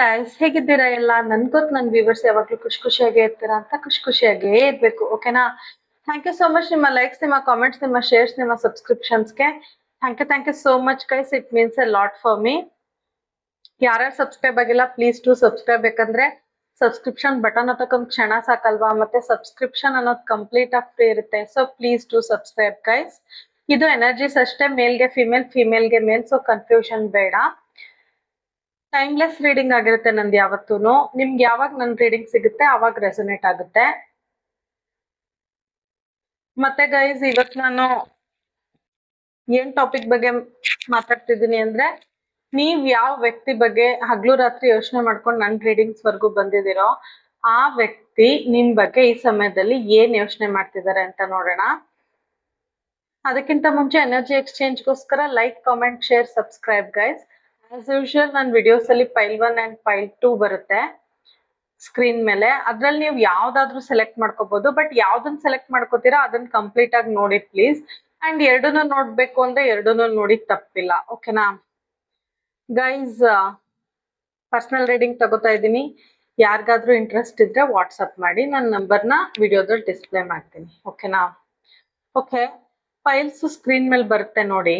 Guys, ಹೇಗಿದ್ದೀರಾ ಎಲ್ಲ? ನನ್ಗೊತ್ತು ನನ್ನ ವ್ಯೂವರ್ಸ್ ಯಾವಾಗ್ಲೂ ಖುಷಿಯಾಗೇ ಇರ್ತೀರಾ ಅಂತ. ಖುಷಿಯಾಗೇ ಇರ್ಬೇಕು, ಓಕೆನಾ? Thank you so much. ನಿಮ್ಮ ಲೈಕ್ಸ್, ನಿಮ್ಮ ಕಾಮೆಂಟ್ಸ್, ನಿಮ್ಮ ಶೇರ್ಸ್, ನಿಮ್ಮ ಸಬ್ಸ್ಕ್ರಿಪ್ಷನ್ಸ್ಗೆ thank you so much guys. It means a lot for me. ಯಾರ್ಯಾರು ಸಬ್ಸ್ಕ್ರೈಬ್ ಆಗಿಲ್ಲ ಪ್ಲೀಸ್ ಟು ಸಬ್ಸ್ಕ್ರೈಬ್. ಬೇಕಂದ್ರೆ ಸಬ್ಸ್ಕ್ರಿಪ್ಷನ್ ಬಟನ್ ಹತ್ತಕ್ಕೊಂದು ಕ್ಷಣ ಸಾಕಲ್ವಾ? ಮತ್ತೆ ಸಬ್ಸ್ಕ್ರಿಪ್ಷನ್ ಅನ್ನೋದು ಕಂಪ್ಲೀಟ್ ಆಗಿ ಫ್ರೀ ಇರುತ್ತೆ. So please to subscribe guys. ಇದು ಎನರ್ಜೀಸ್ ಅಷ್ಟೇ, ಮೇಲ್ಗೆ ಫಿಮೇಲ್, ಫಿಮೇಲ್ಗೆ ಮೇಲ್. ಸೊ ಕನ್ಫ್ಯೂಷನ್ ಬೇಡ. ಟೈಮ್ಲೆಸ್ ರೀಡಿಂಗ್ ಆಗಿರುತ್ತೆ ನಂದು ಯಾವತ್ತೂನು. ನಿಮ್ಗೆ ಯಾವಾಗ ನನ್ನ ರೀಡಿಂಗ್ ಸಿಗುತ್ತೆ ಅವಾಗ ರೆಸೊನೇಟ್ ಆಗುತ್ತೆ. ಮತ್ತೆ ಗೈಸ್, ಇವತ್ತು ನಾನು ಏನ್ ಟಾಪಿಕ್ ಬಗ್ಗೆ ಮಾತಾಡ್ತಿದ್ದೀನಿ ಅಂದ್ರೆ, ನೀವ್ ಯಾವ ವ್ಯಕ್ತಿ ಬಗ್ಗೆ ಹಗ್ಲು ರಾತ್ರಿ ಯೋಚನೆ ಮಾಡ್ಕೊಂಡು ನನ್ನ ರೀಡಿಂಗ್ಸ್ ವರ್ಗೂ ಬಂದಿದ್ದೀರೋ ಆ ವ್ಯಕ್ತಿ ನಿಮ್ ಬಗ್ಗೆ ಈ ಸಮಯದಲ್ಲಿ ಏನ್ ಯೋಚನೆ ಮಾಡ್ತಿದ್ದಾರೆ ಅಂತ ನೋಡೋಣ. ಅದಕ್ಕಿಂತ ಮುಂಚೆ ಎನರ್ಜಿ ಎಕ್ಸ್ಚೇಂಜ್ಗೋಸ್ಕರ like, comment, share, subscribe guys. As usual ನನ್ನ ವಿಡಿಯೋಸ್ ಅಲ್ಲಿ ಫೈಲ್ 1 ಅಂಡ್ ಫೈಲ್ 2 ಬರುತ್ತೆ ಸ್ಕ್ರೀನ್ ಮೇಲೆ. ಅದ್ರಲ್ಲಿ ನೀವು ಯಾವ್ದಾದ್ರು ಸೆಲೆಕ್ಟ್ ಮಾಡ್ಕೋಬಹುದು. ಬಟ್ ಯಾವ್ದನ್ನ ಸೆಲೆಕ್ಟ್ ಮಾಡ್ಕೋತೀರಾ ಅದನ್ನ ಕಂಪ್ಲೀಟ್ ಆಗಿ ನೋಡಿ ಪ್ಲೀಸ್. ಅಂಡ್ ಎರಡನ್ನೂ ನೋಡ್ಬೇಕು ಅಂದ್ರೆ ಎರಡನ್ನೂ ನೋಡಿ ತಪ್ಪಿಲ್ಲ, ಓಕೆನಾ ಗೈಸ್? ಪರ್ಸನಲ್ ರೀಡಿಂಗ್ ತಗೋತಾ ಇದ್ದೀನಿ. ಯಾರಿಗಾದ್ರೂ ಇಂಟ್ರೆಸ್ಟ್ ಇದ್ರೆ ವಾಟ್ಸಪ್ ಮಾಡಿ. ನನ್ನ ನಂಬರ್ನ ವಿಡಿಯೋದಲ್ಲಿ ಡಿಸ್ಪ್ಲೇ ಮಾಡ್ತೀನಿ, ಓಕೆನಾ? ಓಕೆ, ಫೈಲ್ಸ್ ಸ್ಕ್ರೀನ್ ಮೇಲೆ ಬರುತ್ತೆ ನೋಡಿ.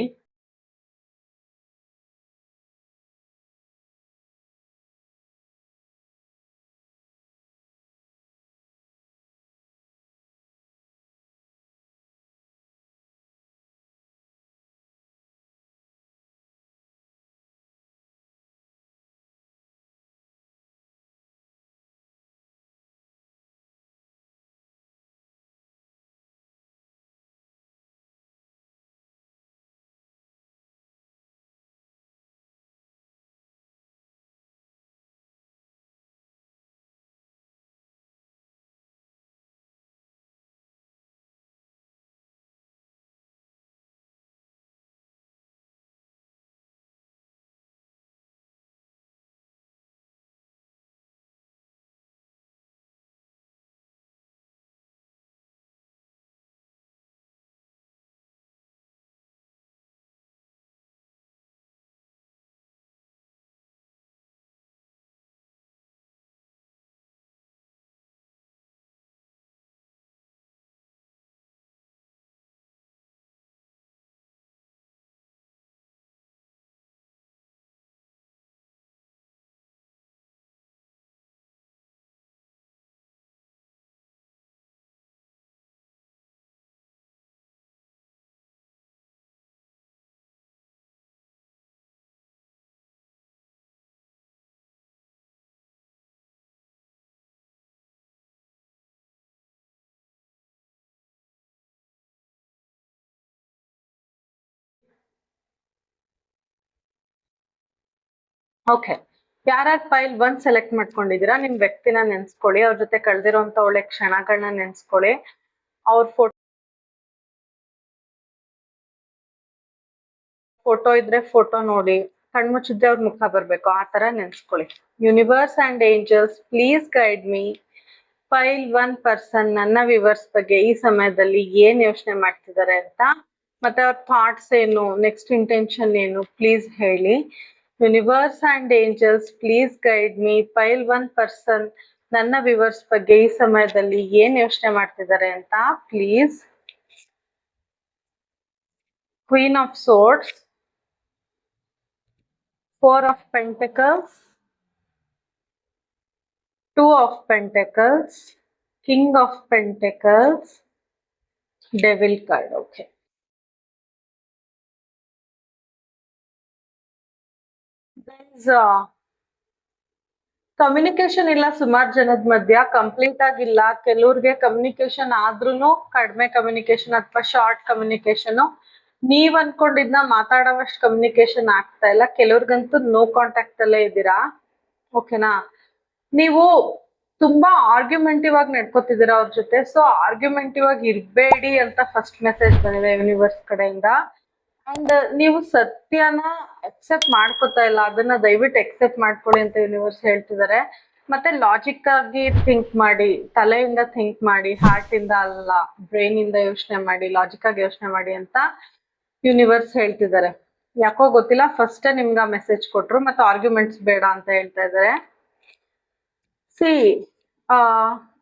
ಓಕೆ, ಯಾರ್ಯಾರು ಫೈಲ್ 1 ಸೆಲೆಕ್ಟ್ ಮಾಡ್ಕೊಂಡಿದ್ದೀರಾ ನಿಮ್ ವ್ಯಕ್ತಿನ ನೆನ್ಸ್ಕೊಳ್ಳಿ. ಅವ್ರ ಜೊತೆ ಕಳೆದಿರೋಂತ ಒಳ್ಳೆ ಕ್ಷಣಗಳನ್ನ ನೆನ್ಸ್ಕೊಳ್ಳಿ. ಅವ್ರ ಫೋಟೋ ಇದ್ರೆ ಫೋಟೋ ನೋಡಿ. ಕಣ್ಮುಚ್ಚಿದ್ರೆ ಅವ್ರ ಮುಖ ಬರ್ಬೇಕು, ಆ ತರ ನೆನ್ಸ್ಕೊಳ್ಳಿ. Universe and angels please guide me. Pile 1 person ನನ್ನ ವಿವರ್ಸ್ ಬಗ್ಗೆ ಈ ಸಮಯದಲ್ಲಿ ಏನ್ ಯೋಚನೆ ಮಾಡ್ತಿದ್ದಾರೆ ಅಂತ, ಮತ್ತೆ ಅವ್ರ ಥಾಟ್ಸ್ ಏನು, ನೆಕ್ಸ್ಟ್ ಇಂಟೆನ್ಷನ್ ಏನು, ಪ್ಲೀಸ್ ಹೇಳಿ. Universe and angels please guide me. Pile 1 person ನನ್ನ ವಿವರ್ಸ್ ಬಗ್ಗೆ ಈ ಸಮಯದಲ್ಲಿ ಏನ್ ಯೋಚನೆ ಮಾಡ್ತಿದ್ದಾರೆ ಅಂತ please. Queen of swords, 4 of Pentacles, 2 of Pentacles, King of Pentacles, Devil card. Okay. Communication ಇಲ್ಲ ಸುಮಾರು ಜನದ ಮಧ್ಯ, ಕಂಪ್ಲೀಟ್ ಆಗಿಲ್ಲ. ಕೆಲವ್ರಿಗೆ ಕಮ್ಯುನಿಕೇಶನ್ ಆದ್ರೂ ಕಡಿಮೆ ಕಮ್ಯುನಿಕೇಶನ್ ಅಥವಾ ಶಾರ್ಟ್ ಕಮ್ಯುನಿಕೇಶನ್. ನೀವ್ ಅನ್ಕೊಂಡಿದ್ನ ಮಾತಾಡೋವಷ್ಟು ಕಮ್ಯುನಿಕೇಶನ್ ಆಗ್ತಾ ಇಲ್ಲ. ಕೆಲವ್ರಿಗಂತೂ ನೋ ಕಾಂಟ್ಯಾಕ್ಟ್ ಅಲ್ಲೇ ಇದ್ದೀರಾ, ಓಕೆನಾ? ನೀವು ತುಂಬಾ ಆರ್ಗ್ಯುಮೆಂಟಿವ್ ಆಗಿ ನಡ್ಕೋತಿದ್ದೀರಾ ಅವ್ರ ಜೊತೆ. ಸೊ ಆರ್ಗ್ಯುಮೆಂಟಿವ್ ಆಗಿ ಇರ್ಬೇಡಿ ಅಂತ ಫಸ್ಟ್ ಮೆಸೇಜ್ ಬಂದಿದೆ ಯೂನಿವರ್ಸ್ ಕಡೆಯಿಂದ. ಅಂಡ್ ನೀವು ಸತ್ಯನ ಎಕ್ಸೆಪ್ಟ್ ಮಾಡ್ಕೋತಾ ಇಲ್ಲ, ಅದನ್ನ ದಯವಿಟ್ಟು ಎಕ್ಸೆಪ್ಟ್ ಮಾಡ್ಕೊಳ್ಳಿ ಅಂತ ಯೂನಿವರ್ಸ್ ಹೇಳ್ತಿದ್ದಾರೆ. ಮತ್ತೆ ಲಾಜಿಕ್ ಆಗಿ ಥಿಂಕ್ ಮಾಡಿ, ತಲೆಯಿಂದ ಥಿಂಕ್ ಮಾಡಿ, ಹಾರ್ಟ್ ಇಂದ ಅಲ್ಲ, ಬ್ರೈನ್ ಇಂದ ಯೋಚನೆ ಮಾಡಿ, ಲಾಜಿಕ್ ಆಗಿ ಯೋಚನೆ ಮಾಡಿ ಅಂತ ಯೂನಿವರ್ಸ್ ಹೇಳ್ತಿದ್ದಾರೆ. ಯಾಕೋ ಗೊತ್ತಿಲ್ಲ, ಫಸ್ಟ್ ನಿಮ್ಗೆ ಮೆಸೇಜ್ ಕೊಟ್ರು. ಮತ್ತೆ ಆರ್ಗ್ಯುಮೆಂಟ್ಸ್ ಬೇಡ ಅಂತ ಹೇಳ್ತಾ ಇದ್ದಾರೆ. ಸಿ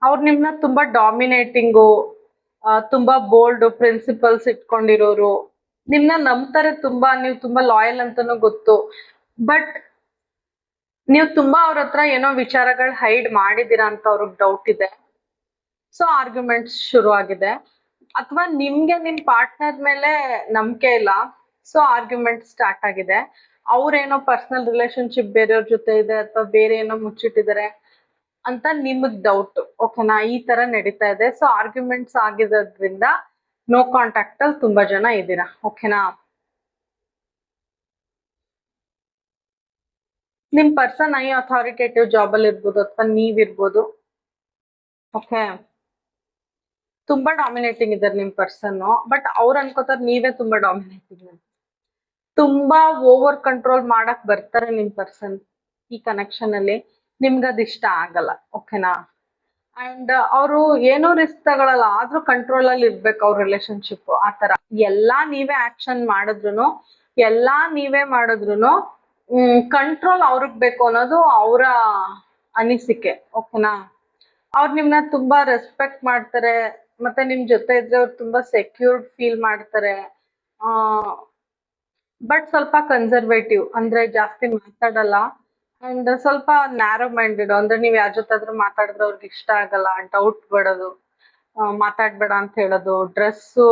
ಅವ್ರು ನಿಮ್ನ ತುಂಬಾ ಡಾಮಿನೇಟಿಂಗು, ತುಂಬಾ ಬೋಲ್ಡ್ ಪ್ರಿನ್ಸಿಪಲ್ಸ್ ಇಟ್ಕೊಂಡಿರೋರು, ನಿಮ್ನ ನಂಬ್ತಾರೆ ತುಂಬಾ, ನೀವು ತುಂಬಾ ಲಾಯಲ್ ಅಂತಾನು ಗೊತ್ತು. ಬಟ್ ನೀವು ತುಂಬಾ ಅವ್ರ ಹತ್ರ ಏನೋ ವಿಚಾರಗಳು ಹೈಡ್ ಮಾಡಿದೀರಾ ಅಂತ ಅವ್ರಿಗೆ ಡೌಟ್ ಇದೆ. ಸೊ ಆರ್ಗ್ಯುಮೆಂಟ್ಸ್ ಶುರು ಆಗಿದೆ. ಅಥವಾ ನಿಮ್ಗೆ ನಿಮ್ ಪಾರ್ಟ್ನರ್ ಮೇಲೆ ನಂಬಿಕೆ ಇಲ್ಲ, ಸೊ ಆರ್ಗ್ಯುಮೆಂಟ್ ಸ್ಟಾರ್ಟ್ ಆಗಿದೆ. ಅವ್ರೇನೋ ಪರ್ಸನಲ್ ರಿಲೇಶನ್ಶಿಪ್ ಬೇರೆಯವ್ರ ಜೊತೆ ಇದೆ ಅಥವಾ ಬೇರೆ ಏನೋ ಮುಚ್ಚಿಟ್ಟಿದ್ದಾರೆ ಅಂತ ನಿಮಗ್ ಡೌಟ್. ಓಕೆನಾ? ಈ ತರ ನಡೀತಾ ಇದೆ. ಸೊ ಆರ್ಗ್ಯುಮೆಂಟ್ಸ್ ಆಗಿರೋದ್ರಿಂದ ನೋ ಕಾಂಟ್ಯಾಕ್ಟ್ ಅಲ್ಲಿ ತುಂಬಾ ಜನ ಇದ್ದೀರಾ. ಓಕೆನಾ? ನಿಮ್ ಪರ್ಸನ್ ಐ ಅಥಾರಿಟೇಟಿವ್ ಜಾಬ್ ಅಲ್ಲಿ ಇರ್ಬೋದು ಅಥವಾ ನೀವಿರ್ಬೋದು. ಓಕೆ, ತುಂಬಾ ಡಾಮಿನೇಟಿಂಗ್ ಇದ್ದಾರೆ ನಿಮ್ ಪರ್ಸನ್. ಬಟ್ ಅವ್ರು ಅನ್ಕೋತಾರೆ ನೀವೇ ತುಂಬಾ ಡಾಮಿನೇಟಿಂಗ್. ತುಂಬಾ ಓವರ್ ಕಂಟ್ರೋಲ್ ಮಾಡಕ್ ಬರ್ತಾರೆ ನಿಮ್ ಪರ್ಸನ್ ಈ ಕನೆಕ್ಷನ್ ಅಲ್ಲಿ. ನಿಮ್ಗೆ ಅದ್ ಇಷ್ಟ ಆಗಲ್ಲ. ಓಕೆನಾ? ಅಂಡ್ ಅವರು ಏನೋ ರಿಸ್ಕ್ ತಗೊಳಲ್ಲ, ಆದ್ರೂ ಕಂಟ್ರೋಲ್ ಅಲ್ಲಿ ಇರ್ಬೇಕು ಅವ್ರ ರಿಲೇಶನ್ಶಿಪ್. ಆತರ ಎಲ್ಲಾ ನೀವೇ ಆಕ್ಷನ್ ಮಾಡಿದ್ರು, ಎಲ್ಲಾ ನೀವೇ ಮಾಡಿದ್ರು ಕಂಟ್ರೋಲ್ ಅವ್ರಿಗೆ ಬೇಕು ಅನ್ನೋದು ಅವರ ಅನಿಸಿಕೆ. ಓಕೆನಾ? ಅವ್ರು ನಿಮ್ನ ತುಂಬಾ ರೆಸ್ಪೆಕ್ಟ್ ಮಾಡ್ತಾರೆ, ಮತ್ತೆ ನಿಮ್ ಜೊತೆ ಇದ್ರೆ ಅವ್ರು ತುಂಬಾ ಸೆಕ್ಯೂರ್ಡ್ ಫೀಲ್ ಮಾಡ್ತಾರೆ. ಆ ಬಟ್ ಸ್ವಲ್ಪ ಕನ್ಸರ್ವೇಟಿವ್, ಅಂದ್ರೆ ಜಾಸ್ತಿ ಮಾತಾಡಲ್ಲ. ಅಂಡ್ ಸ್ವಲ್ಪ ನ್ಯಾರೋ ಮೈಂಡೆಡ್, ಅಂದ್ರೆ ನೀವ್ ಯಾರ ಜೊತೆ ಆದ್ರೂ ಮಾತಾಡಿದ್ರೆ ಅವ್ರಿಗೆ ಇಷ್ಟ ಆಗಲ್ಲ, ಡೌಟ್ ಬಿಡೋದು, ಮಾತಾಡ್ಬೇಡ ಅಂತ ಹೇಳೋದು, ಡ್ರೆಸ್ಸು